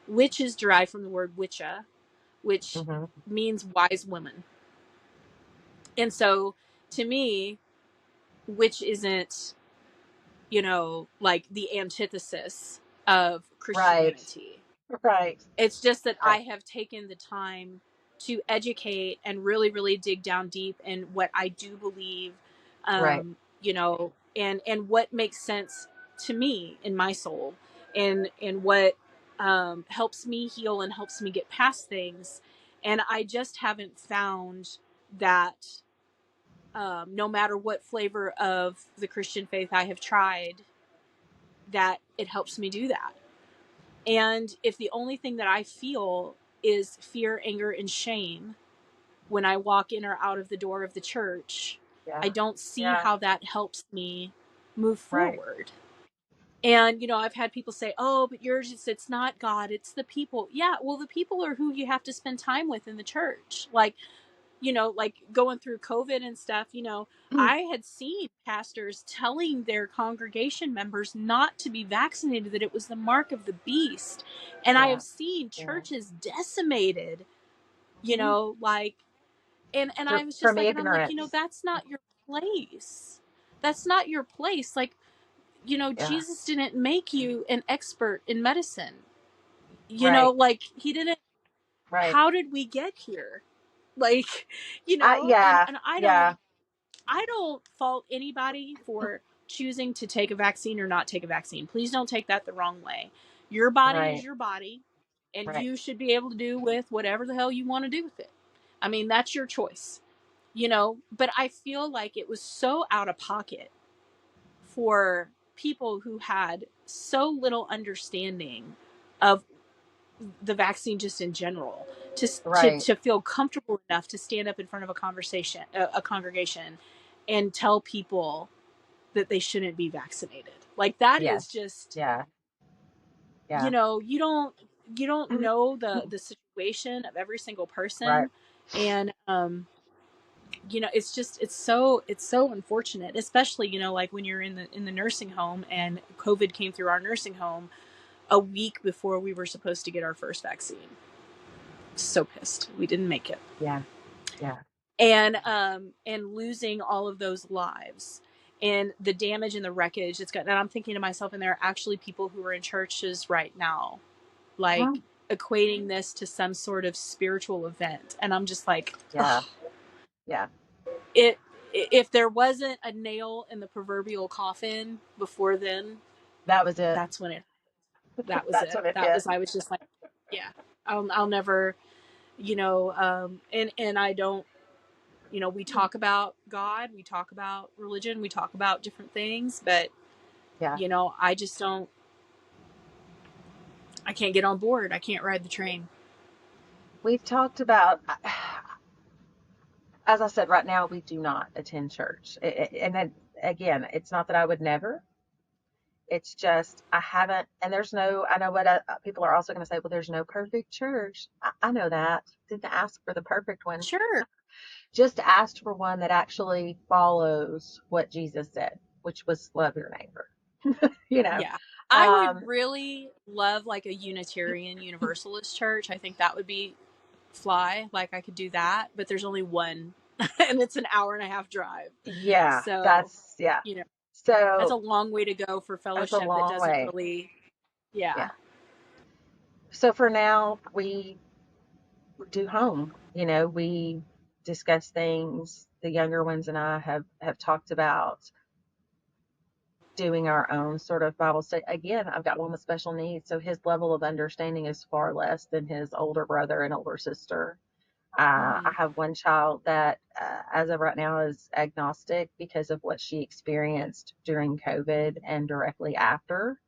witch is derived from the word witcha, which Hmm. means wise woman. And so to me, witch isn't, like the antithesis of Right. Christianity. Right. It's just that Right. I have taken the time to educate and really, really dig down deep in what I do believe, Right. and what makes sense to me in my soul, and what helps me heal and helps me get past things. And I just haven't found that, no matter what flavor of the Christian faith I have tried, that it helps me do that. And if the only thing that I feel is fear, anger, and shame when I walk in or out of the door of the church, Yeah. I don't see Yeah. how that helps me move Right. forward. And, I've had people say, oh, but it's not God, it's the people. Yeah, well, the people are who you have to spend time with in the church. Like going through COVID and stuff, I had seen pastors telling their congregation members not to be vaccinated, that it was the mark of the beast. And I Yeah. have seen Yeah. churches decimated, Mhm. like, and I was just From like, and I'm like, ignorance. that's not your place. That's not your place. Like, Yeah. Jesus didn't make you an expert in medicine. Right. Like he didn't. Right. How did we get here? Like, and Yeah. I don't Yeah. I don't fault anybody for choosing to take a vaccine or not take a vaccine. Please don't take that the wrong way. Your body is Right. your body, and Right. you should be able to do with whatever the hell you want to do with it. I mean, that's your choice, but I feel like it was so out of pocket for people who had so little understanding of the vaccine just in general, to to Right. to feel comfortable enough to stand up in front of a congregation, and tell people that they shouldn't be vaccinated. Like that is Yes. just, Yeah. Yeah. you don't know the situation of every single Right. person. And it's so unfortunate, especially, like when you're in the nursing home, and COVID came through our nursing home a week before we were supposed to get our first vaccine. So pissed we didn't make it. Yeah. Yeah. And losing all of those lives, and the damage and the wreckage it's got. And I'm thinking to myself, and there are actually people who are in churches right now, like, Mhm. equating this to some sort of spiritual event, and I'm just like, Yeah. oh, Yeah. it if there wasn't a nail in the proverbial coffin before then, That was it. that's when it that was That's it what it that hit. was I was just like, yeah, I'll never, and I don't, we talk about God, we talk about religion, we talk about different things, but, Yeah. I just don't, I can't get on board. I can't ride the train. We've talked about as I said, right now we do not attend church. And then, again, it's not that I would never. It's just I haven't, and there's no. I know what people are also going to say. Well, there's no perfect church. I know that. Didn't ask for the perfect one. Sure. Just asked for one that actually follows what Jesus said, which was love your neighbor. You know. Yeah. I would Um, really love like a Unitarian Universalist church. I think that would be fly. Like I could do that, but there's only one and it's an hour and a half drive. yeah, So, yeah. you know, that's a So long way to go for that's a fellowship that long doesn't way. really, yeah. Yeah. So for now, we do home. We discuss things. The younger ones and I have talked about doing our own sort of Bible study. Again, I've got one with special needs, so his level of understanding is far less than his older brother and older sister. I Hmm. have one child that, as of right now, is agnostic because of what she experienced during COVID and directly after.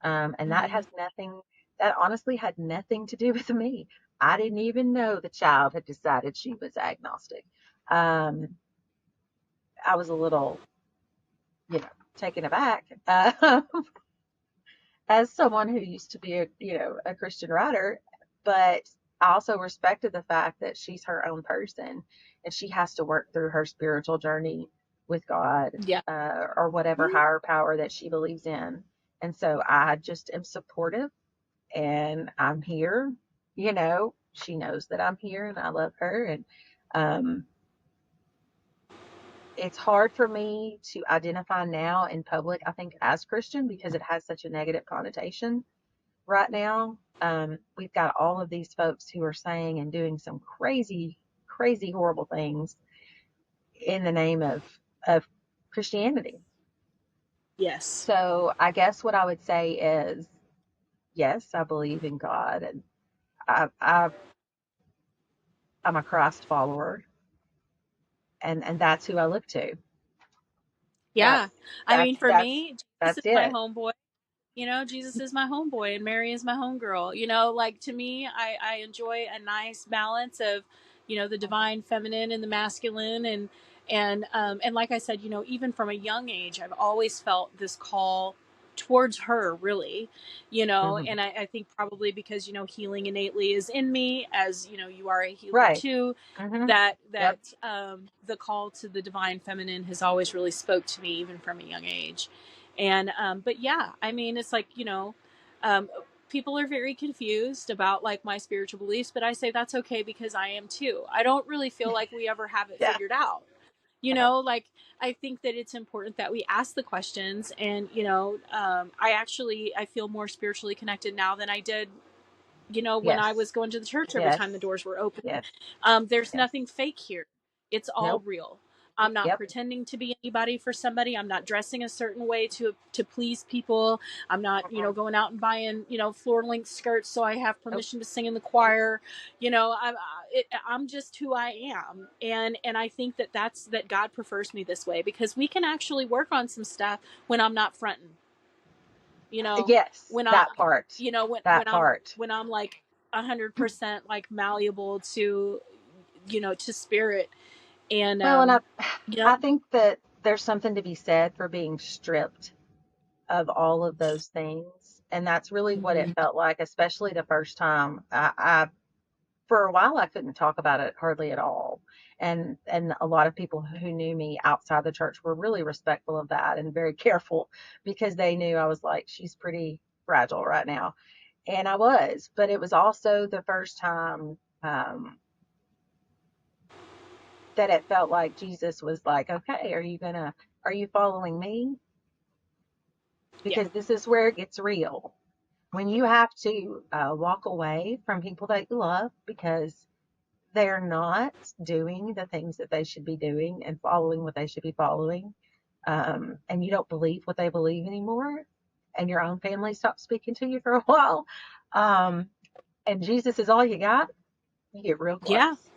And that Hmm. has nothing, that honestly had nothing to do with me. I didn't even know the child had decided she was agnostic. Um, I was a little, you know, taken aback. As someone who used to be a Christian writer, but I also respected the fact that she's her own person and she has to work through her spiritual journey with God, Yeah. or whatever Mhm. higher power that she believes in. And so I just am supportive and I'm here. She knows that I'm here and I love her. And um, it's hard for me to identify now in public, I think, as Christian because it has such a negative connotation right now. We've got all of these folks who are saying and doing some crazy, crazy, horrible things in the name of Christianity. Yes. So I guess what I would say is, yes, I believe in God, and I I'm a Christ follower, and that's who I look to. Yeah. That's I mean, for me, Jesus is that's my it. homeboy. Jesus is my homeboy and Mary is my homegirl. Like to me, I enjoy a nice balance of, the divine feminine and the masculine and like I said, even from a young age, I've always felt this call towards her really, Hmm. and I think probably because, healing innately is in me as, you are a healer Right. too, Hmm. that Yep. the call to the divine feminine has always really spoke to me even from a young age. And but yeah, I mean, it's like, um, people are very confused about like my spiritual beliefs, but I say that's okay because I am too. I don't really feel like we ever have it Yeah. figured out. No. Like I think that it's important that we ask the questions, and I feel more spiritually connected now than I did, when I Yes. was going to the church every time the Yes. doors were open. Yes. There's Yes. nothing fake here. It's all Nope. real. I'm not Yep. pretending to be anybody for somebody. I'm not dressing a certain way to please people. I'm not, Hmm. going out and buying, floor length skirts so I have Nope. permission to sing in the choir. I'm just who I am, and I think that God prefers me this way because we can actually work on some stuff when I'm not fronting. You know, Yes. when I, That part. when That part. I'm like 100% like malleable to spirit and Well, and you know I think that there's something to be said for being stripped of all of those things, and that's really what it Mhm. felt like, especially the first time. For a while, I couldn't talk about it hardly at all, and a lot of people who knew me outside the church were really respectful of that and very careful because they knew I was like, she's pretty fragile right now, and I was. But it was also the first time. That it felt like Jesus was like, okay, are you following me? Yeah. Because this is where it gets real. When you have to walk away from people that you love because they're not doing the things that they should be doing and following what they should be following, and you don't believe what they believe anymore, and your own family stops speaking to you for a while, um, and Jesus is all you got, you get real Yeah. close.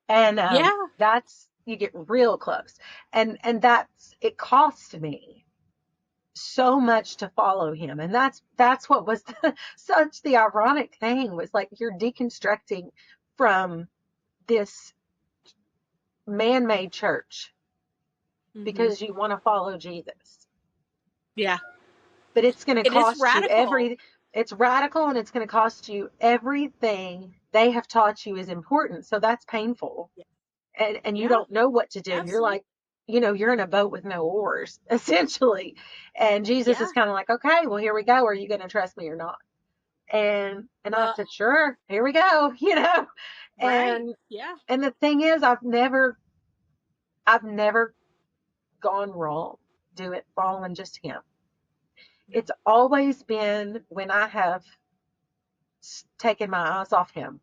And Yeah. that's you get real close. And that's it cost me so much to follow him. And that's what was such the ironic thing was like you're deconstructing from this man-made church Mm-hmm. because you want to follow Jesus. Yeah. But it's going to And it's cost you radical. it's radical, and it's going to cost you everything they have taught you is important. So that's painful. Yeah. And you Yeah. don't know what to do. You're Absolutely. like, you're in a boat with no oars, essentially. And Jesus is Yeah. kind of like, okay, well, here we go. Are you going to trust me or not? And I Well, said, sure, here we go, right. And Yeah. and the thing is, I've never gone wrong following just him. No. It's always been when I have taken my eyes off him,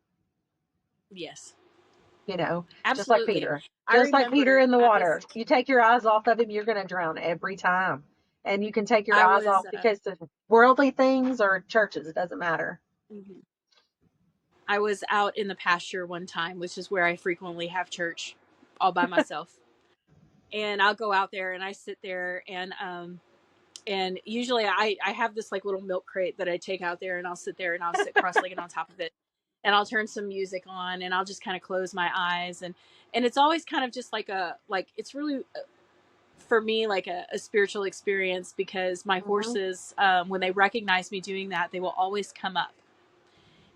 Yes. you know, just like Absolutely. Peter. I Just like Peter remember in the I was water. You take your eyes off of him, you're going to drown every time. And you can take your I eyes was off because the worldly things or churches, it doesn't matter. mhm. I was out in the pasture one time, which is where I frequently have church all by myself. And I'll go out there and I sit there and usually I have this like little milk crate that I take out there and I'll sit there and I'll sit cross-legged on top of it and I'll turn some music on and I'll just kind of close my eyes and it's always kind of just like it's really for me like a spiritual experience because my Hmm. horses when they recognize me doing that they will always come up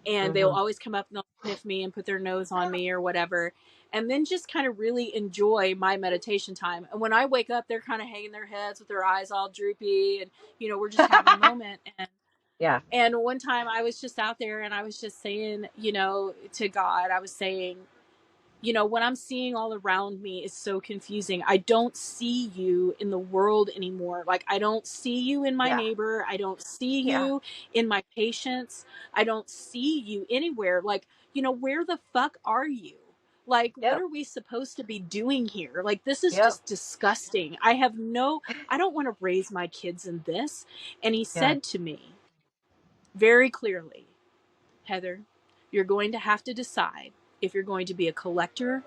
and they'll Hmm. always come up and they'll sniff me and put their nose on me or whatever and then just kind of really enjoy my meditation time. And when I wake up they're kind of hanging their heads with their eyes all droopy and we're just having a moment. Yeah. And one time I was just out there and I was just saying, to God, I was saying, what I'm seeing all around me is so confusing. I don't see you in the world anymore. Like, I don't see you in my Yeah. neighbor. I don't see Yeah. you in my patients. I don't see you anywhere. Like, where the fuck are you? Like, what Yep. are we supposed to be doing here? Like, this is Yep. just disgusting. I don't want to raise my kids in this. And he Yeah. said to me very clearly, Heather, you're going to have to decide if you're going to be a collector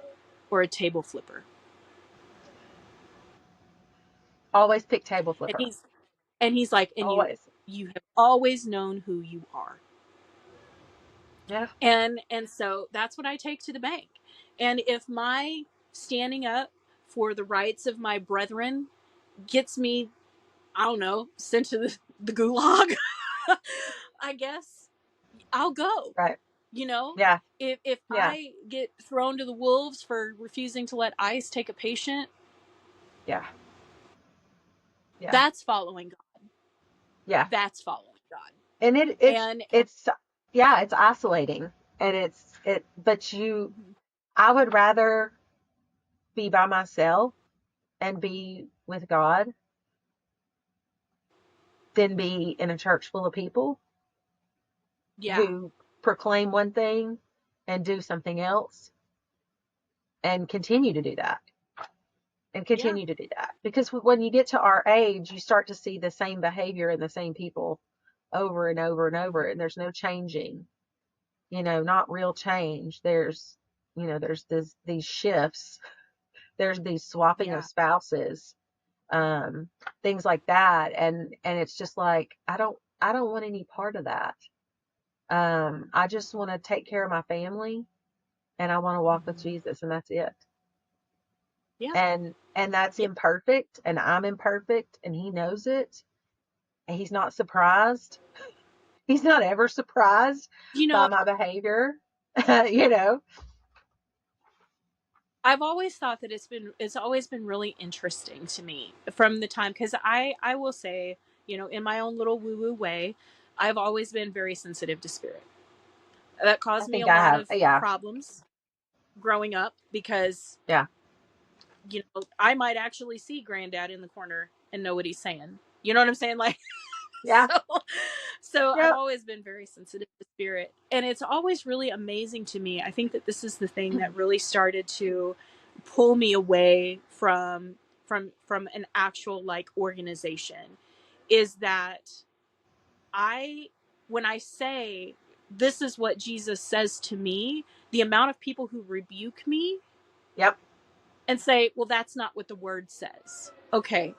or a table flipper. Always pick table And flipper. he's like, and Always. you have always known who you are. Yeah. And so that's what I take to the bank. And if my standing up for the rights of my brethren gets me, I don't know, sent to the gulag, I guess I'll go. Right. You know, Yeah. if Yeah. I get thrown to the wolves for refusing to let ICE take a patient, Yeah. Yeah. that's following God. Yeah. That's following God. And And yeah, it's isolating, and but mhm. I would rather be by myself and be with God than be in a church full of people Yeah, who proclaim one thing and do something else and continue to do that and yeah, continue to do that. Because when you get to our age, you start to see the same behavior in the same people over and over and over, and there's no changing, not real change. There's these shifts, there's these swapping of yeah, spouses, um, things like that. And it's just like, I don't want any part of that. I just want to take care of my family, and I want to walk with mhm. Jesus, and that's it. Yeah, And that's yeah. imperfect, and I'm imperfect, and he knows it, and he's not surprised. He's not ever surprised You by know, my behavior. you know I've always thought that it's always been really interesting to me from the time because I will say, in my own little woo woo way, I've always been very sensitive to spirit. That I caused me think a I lot have. of Yeah. problems growing up because Yeah. I might actually see Granddad in the corner and know what he's saying. You know what I'm saying? Like, Yeah. so I've Yep. always been very sensitive to spirit, and it's always really amazing to me. I think that this is the thing that really started to pull me away from an actual like organization is that I when I say this is what Jesus says to me, the amount of people who rebuke me Yep. and say, well, that's not what the word says. Okay,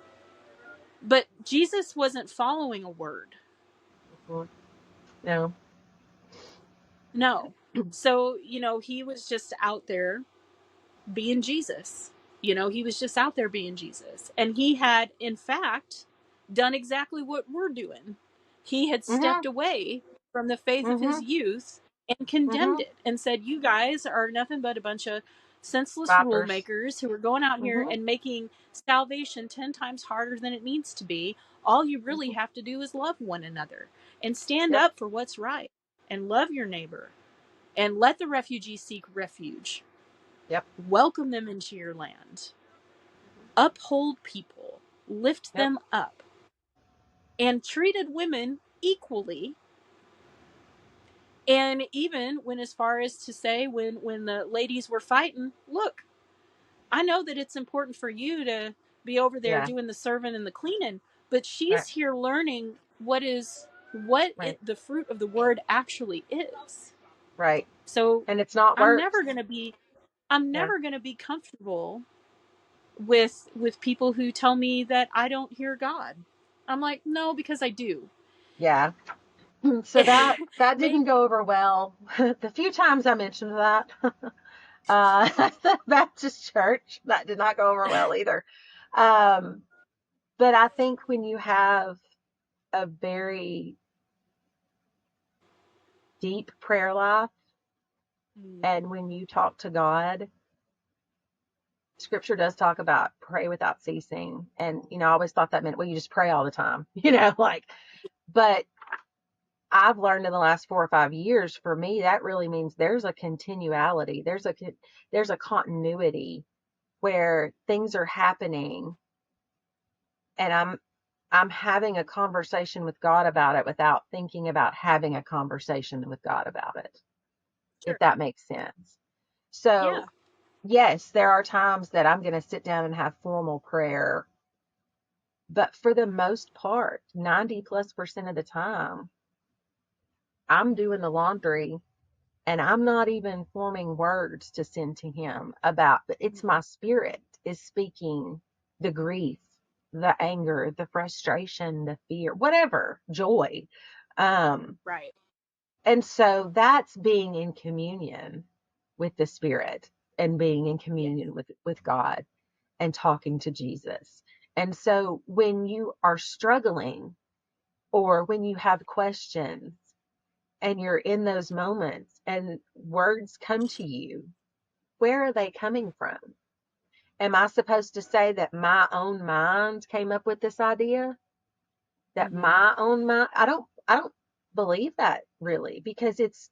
but Jesus wasn't following a word. Mhm. No. No. So, he was just out there being Jesus. You know, he was just out there being Jesus. And he had, in fact, done exactly what we're doing. He had Mhm. stepped away from the faith of his Mhm. youth and condemned Mhm. it and said, you guys are nothing but a bunch of senseless rule Vipers. makers who are going out here Mhm. and making salvation 10 times harder than it needs to be. All you really Mhm. have to do is love one another and stand Yep. up for what's right and love your neighbor and let the refugee seek refuge. Yep. Welcome them into your land. Uphold people, lift Yep. them up, and treated women equally. And even went as far as to say, when the ladies were fighting, look, I know that it's important for you to be over there Yeah. doing the serving and the cleaning, but Right. she's here learning Right. the fruit of the word actually is. Right. So And it's not I'm works. never going to be I'm Yeah. never going to be comfortable with people who tell me that I don't hear God. I'm like, no, because I do. Yeah. So that Maybe. didn't go over well. The few times I mentioned that, at the Baptist church, that did not go over well either. Um, but I think when you have a very deep prayer life and when you talk to God, scripture does talk about pray without ceasing. And, I always thought that meant, well, you just pray all the time, but I've learned in the last 4 or 5 years, for me, that really means there's a continuality. There's a continuity where things are happening and I'm having a conversation with God about it without thinking about having a conversation with God about it, if Sure. that makes sense. Yeah. So, yes, there are times that I'm going to sit down and have formal prayer, but for the most part, 90+% of the time, I'm doing the laundry and I'm not even forming words to send to him about, but it's my spirit is speaking the grief, the anger, the frustration, the fear, whatever, joy. Um, Right. and so that's being in communion with the spirit and being in Yeah. communion with God and talking to Jesus. And so when you are struggling or when you have questions and you're in those moments and words come to you, where are they coming from? Am I supposed to say that my own mind came up with this idea? That Mm-hmm. my own mind? I don't believe that really, because it's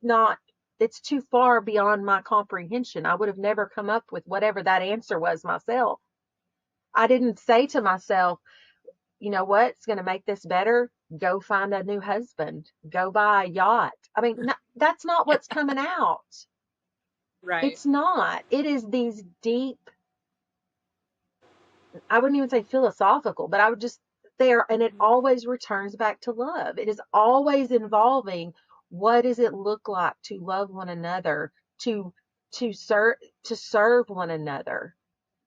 too far beyond my comprehension. I would have never come up with whatever that answer was myself. I didn't say to myself, you know what's going to make this better? Go find a new husband. Go buy a yacht. I mean, no, that's not what's coming out. Right. It's not. It is these deep, I wouldn't even say philosophical, but I would just there, and it Mm-hmm. always returns back to love. It is always involving what does it look like to love one another, to to serve one another,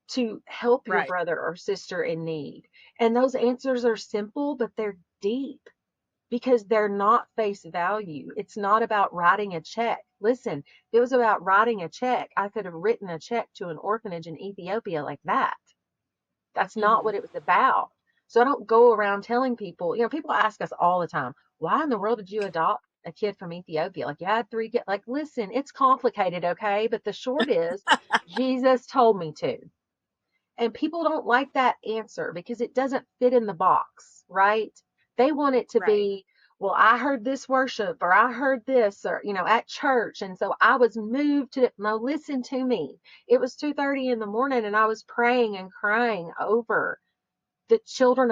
to help your Right. brother or sister in need. And those answers are simple, but they're deep because they're not face value. It's not about writing a check. Listen, if it was about writing a check, I could have written a check to an orphanage in Ethiopia like that. That's not Mm-hmm. what it was about. So I don't go around telling people, people ask us all the time, why in the world did you adopt a kid from Ethiopia? Like you had three kids. Like, listen, it's complicated, okay? But the short is Jesus told me to. And people don't like that answer because it doesn't fit in the box, right? They want it to Right. be, well, I heard this worship or I heard this or, at church. And so I was moved to, no, listen to me. It was 2:30 in the morning and I was praying and crying over the children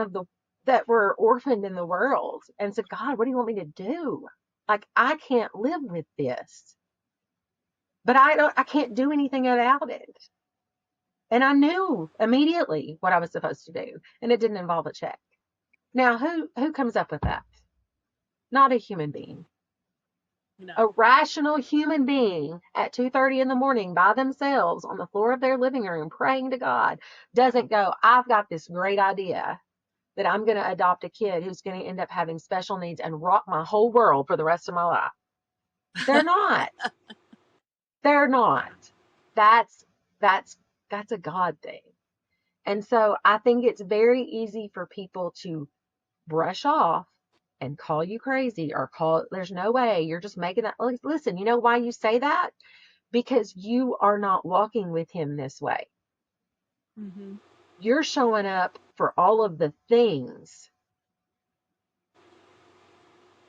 that were orphaned in the world and said, God, what do you want me to do? Like, I can't live with this, but I can't do anything about it. And I knew immediately what I was supposed to do, and it didn't involve a check. Now, who comes up with that? Not a human being. A No. rational human being at 2:30 in the morning by themselves on the floor of their living room praying to God doesn't go, I've got this great idea that I'm going to adopt a kid who's going to end up having special needs and rock my whole world for the rest of my life. They're not. They're not. That's That's a God thing. And so I think it's very easy for people to brush off and call you crazy or call, there's no way you're just making that. Listen, you know why you say that? Because you are not walking with him this way. Mm-hmm. You're showing up for all of the things,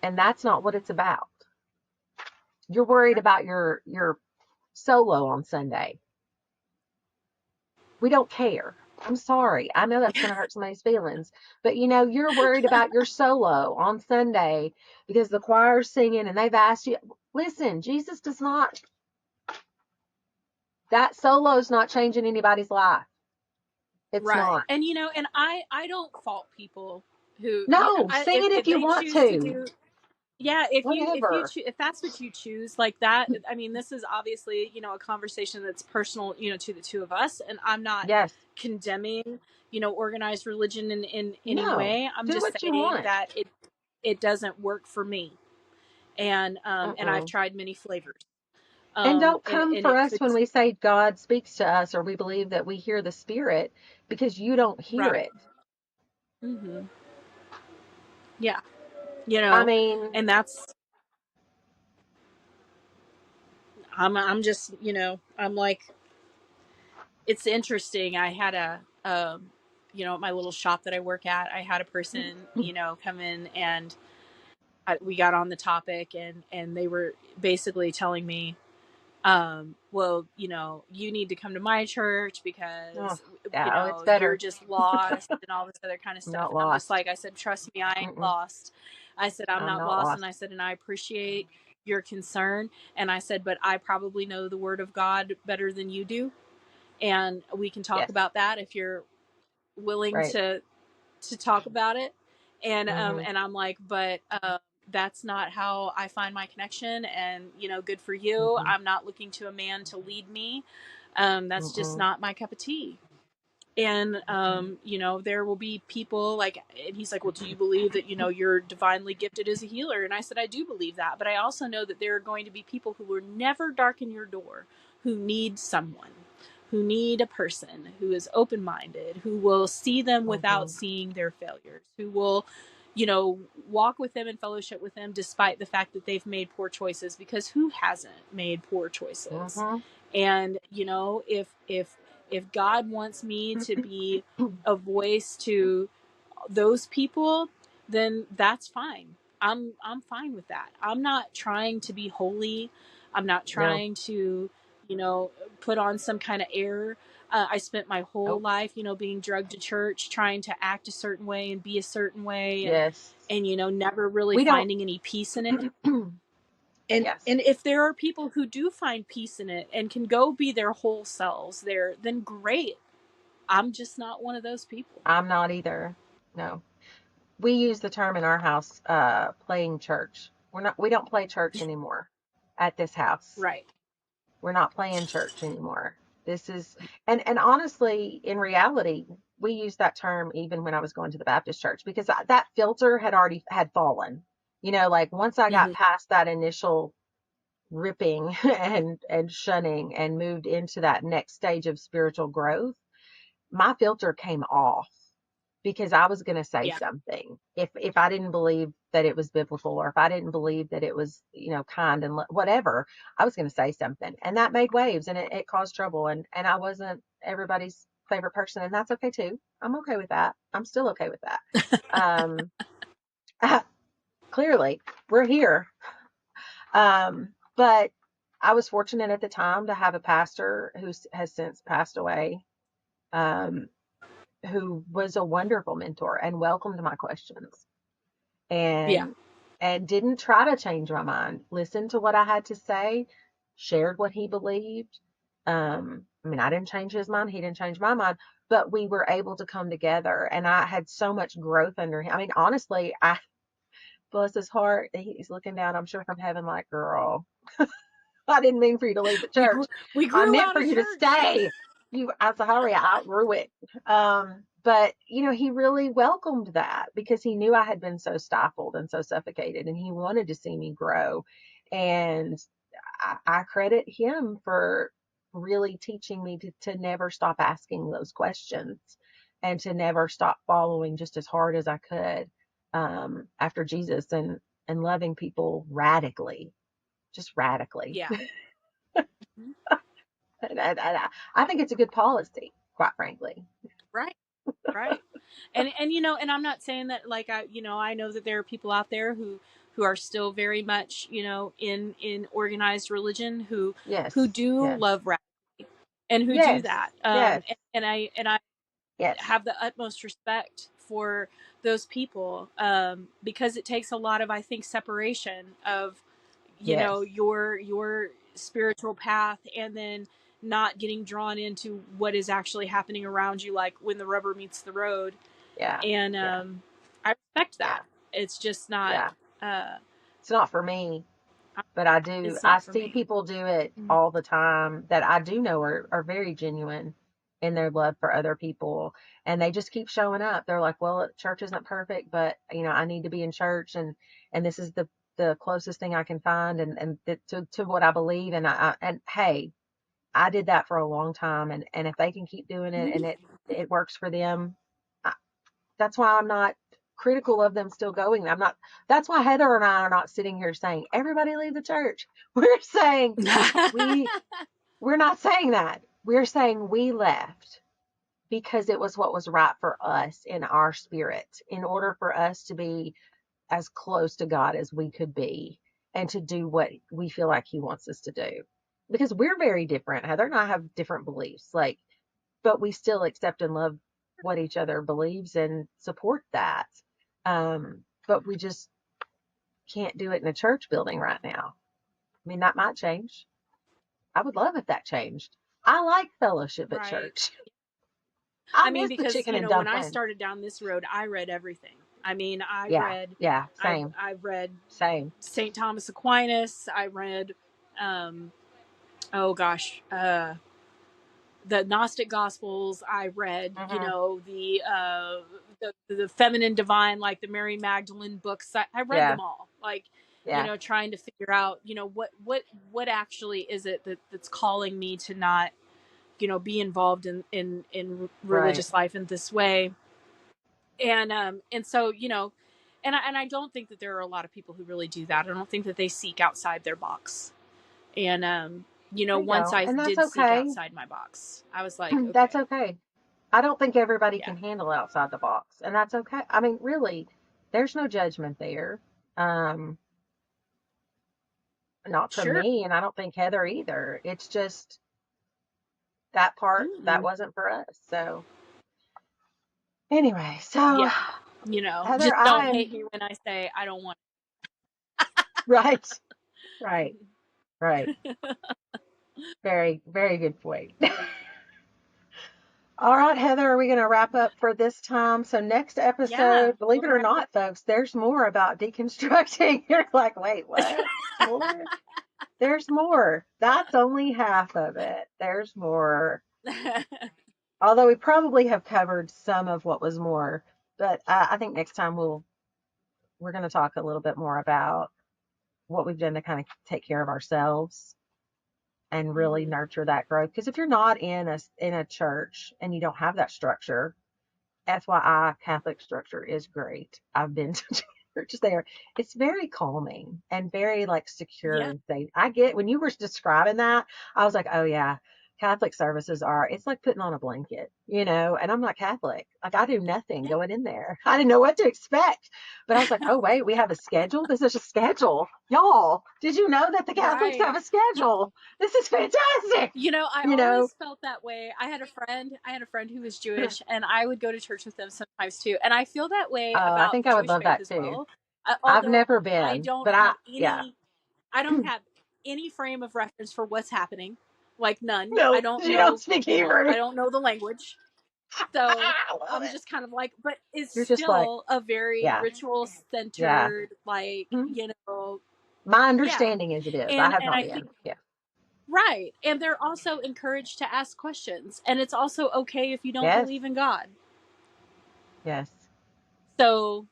and that's not what it's about. You're worried about your solo on Sunday. We don't care. I'm sorry. I know that's going to hurt somebody's feelings, but you're worried about your solo on Sunday because the choir's singing and they've asked you. Listen, Jesus does not, that solo's not changing anybody's life. It's Right. not. And and I don't fault people who No, sing it if if you they want choose to to. do. Yeah, Whatever. if that's what you choose, like that, I mean, this is obviously, a conversation that's personal, to the two of us, and I'm not Yes. condemning, organized religion in any No. way. I'm Do just what you saying want. that it doesn't work for me. And I've Mm-mm. tried many flavors. And don't And come for it us could. when we say God speaks to us or we believe that we hear the Spirit because you don't hear Right. it. Hmm. Yeah. I mean, And that's, I'm just, I'm like, it's interesting. I had at my little shop that I work at, I had a person, come in, and we got on the topic, and they were basically telling me, well, you need to come to my church oh, because, yeah, oh, it's you're better. just lost and all this other kind of I'm stuff. not And I'm just lost. like, I said, trust me, I ain't Mm-mm. lost. I said, I'm I'm not not lost. And lost. I said, and I appreciate your concern. And I said, but I probably know the word of God better than you do. And we can talk Yes. about that if you're willing Right. to talk about it. Mm-hmm. And I'm like, but that's not how I find my connection. And good for you. Mm-hmm. I'm not looking to a man to lead me. That's just Mm-mm. not my cup of tea. And Mm-mm. there will be people like, and he's like, well, do you believe that you're divinely gifted as a healer? And I said, I do believe that, but I also know that there are going to be people who will never darken your door, who need someone, who need a person who is open-minded, who will see them without Mm-hmm. seeing their failures, who will walk with them and fellowship with them despite the fact that they've made poor choices, because who hasn't made poor choices? Mm-hmm. And if God wants me to be a voice to those people, then that's fine. I'm fine with that. I'm not trying to be holy. I'm not No. trying to, you know, put on some kind of air. I spent my whole Nope. life, being drugged to church, trying to act a certain way and be a certain way, Yes. and never really We don't. finding any peace in it. And Yes. if there are people who do find peace in it and can go be their whole selves there, then great. I'm just not one of those people. I'm not either. No. We use the term in our house, playing church. We don't play church anymore at this house. Right. We're not playing church anymore. This is, and honestly, in reality, we used that term even when I was going to the Baptist church because that filter had already had fallen. Like once I got Hmm. past that initial ripping and shunning and moved into that next stage of spiritual growth, my filter came off because I was going to say Yeah. something. If I didn't believe that it was biblical or if I didn't believe that it was, kind and whatever, I was going to say something. And that made waves and it caused trouble. And I wasn't everybody's favorite person. And that's okay too. I'm okay with that. I'm still okay with that. Um, clearly, we're here. But I was fortunate at the time to have a pastor who has since passed away. Um, who was a wonderful mentor and welcomed my questions Yeah. and didn't try to change my mind. Listened to what I had to say, shared what he believed. I mean, I didn't change his mind, he didn't change my mind, but we were able to come together and I had so much growth under him. I mean, honestly, I bless his heart, he's looking down, I'm sure from heaven like, girl, I didn't mean for you to leave the We grew church. we I grew meant out for of you to church. stay. I'm sorry, I outgrew it. But he really welcomed that because he knew I had been so stifled and so suffocated, and he wanted to see me grow. And I credit him for. really teaching me to never stop asking those questions and to never stop following just as hard as I could after Jesus and loving people radically, just radically. Yeah. Mhm. I think it's a good policy, quite frankly. Right. Right. And you know, and I'm not saying that like I know that there are people out there who are still very much, in organized religion who Yes, do yes, love rap and who do yes, that. yes, And I yes, have the utmost respect for those people, because it takes a lot of, I think, separation of, yes, your spiritual path, and then not getting drawn into what is actually happening around you, like when the rubber meets the road. yeah, And yeah, I respect yeah, that. It's just not. yeah. Uh, It's not for me. But it's I not for see me. people do it Mm. all the time that I do know are very genuine in their love for other people. And they just keep showing up. They're like, well, church isn't perfect, but I need to be in church and this is the closest thing I can find to what I believe. And hey, I did that for a long time. And if they can keep doing it and it works for them, that's why I'm not critical of them still going. That's why Heather and I are not sitting here saying, everybody leave the church. We're saying, we, we're not saying that. We're saying we left because it was what was right for us in our spirit in order for us to be as close to God as we could be and to do what we feel like He wants us to do. Because we're very different. Heather and I have different beliefs. But we still accept and love what each other believes and support that. But we just can't do it in a church building right now. I mean, that might change. I would love if that changed. I like fellowship at Right. church. I I mean, miss the because chicken and when I dumpling. started down this road, I read everything. I mean, Yeah, yeah, same, I've read same. St. Thomas Aquinas. I read, oh gosh, the Gnostic Gospels. I read, Hmm. the feminine divine, like the Mary Magdalene books. I read Yeah, them all, like, yeah, trying to figure out, what actually is it that's calling me to not, be involved in right. religious life in this way. And so, and I don't think that there are a lot of people who really do that. I don't think that they seek outside their box. And There you once go. I And that's did seek okay. outside my box, I was like, That's okay, okay. I don't think everybody yeah, can handle outside the box, and that's okay. I mean, really, there's no judgment there. Um, Not from sure, me, and I don't think Heather either. It's just that part that mm-mm. wasn't for us. So anyway, so Yeah, Heather, just don't hate I'm me when I say I don't want. right, right, right. Very, very good point. All right, Heather, are we going to wrap up for this time? So next Yeah, episode, believe we'll it or wrap it not, folks, there's more about deconstructing. You're like, wait, what? More? There's more. That's only half of it. There's more. up. Although we probably have covered some of what was more, but I think next time we're going to talk a little bit more about what we've done to kind of take care of ourselves and really Hmm. nurture that growth. Because if you're not in a church and you don't have that structure, FYI, Catholic structure is great. I've been to churches there. It's very calming and very like secure Yeah, and safe. I get when you were describing that, I was like, oh yeah, Catholic services it's like putting on a blanket. And I'm not Catholic. Like I do nothing yeah. going in there. I didn't know what to expect. But I was like, oh wait, we have a schedule? This is a schedule. Y'all, did you know that the Catholics Right. have a schedule? This is fantastic. I You know? always felt that way. I had a friend who was Jewish, and I would go to church with them sometimes too. And I feel that way I about think the I would Jewish love faith that as too. well. I've Although never I been, don't but have yeah. I don't have any frame of reference for what's happening. Like none. I No, don't you don't know, speak Hebrew. I don't know the language. So I love I'm it. just kind of like, but it's You're just like, still a very yeah, ritual yeah. centered, like, Mhm. My yeah. understanding is it is. I have And not I think been. Yeah. right. And they're also encouraged to ask questions. And it's also okay if you don't Yes. believe in God. Yes. So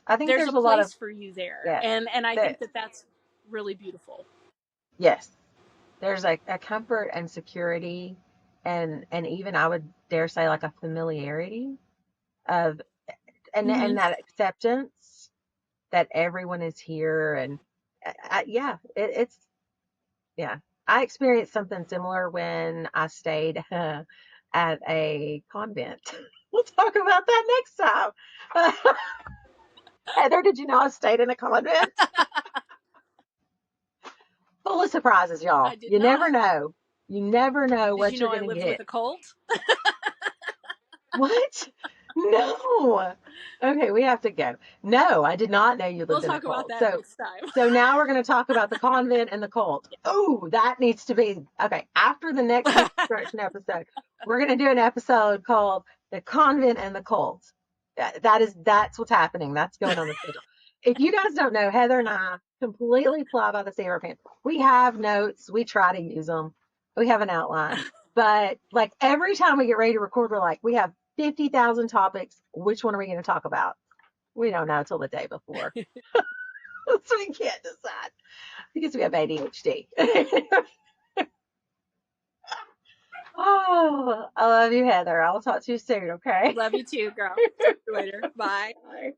I think there's a there's a lot of place for you there. yes. And I think That that that's really beautiful. yes. There's a comfort and security, and even I would dare say like a familiarity of, Mm-hmm. and that acceptance that everyone is here. And yeah, it's, yeah. I experienced something similar when I stayed at a convent. We'll talk about that next time. Heather, did you know I stayed in a convent? Full of surprises, y'all. I did You never not. know. You never know Did what you you're know I going to lived with get. a cult? What? No. Okay, we have to go. No, I did not know you We'll lived in a talk about cult. that So, next time. so now we're going to talk about the convent and the cult. Oh, that needs to be okay. After the next deconstruction episode, we're going to do an episode called "The Convent and the Cult." That's what's happening. That's going on the schedule. If you guys don't know, Heather and I completely fly by the seat of our pants. We have notes. We try to use them. We have an outline. But like every time we get ready to record, we're like, we have 50,000 topics. Which one are we going to talk about? We don't know until the day before. So we can't decide because we have ADHD. Oh, I love you, Heather. I'll talk to you soon, okay? Love you too, girl. Talk to you later. Bye. Bye.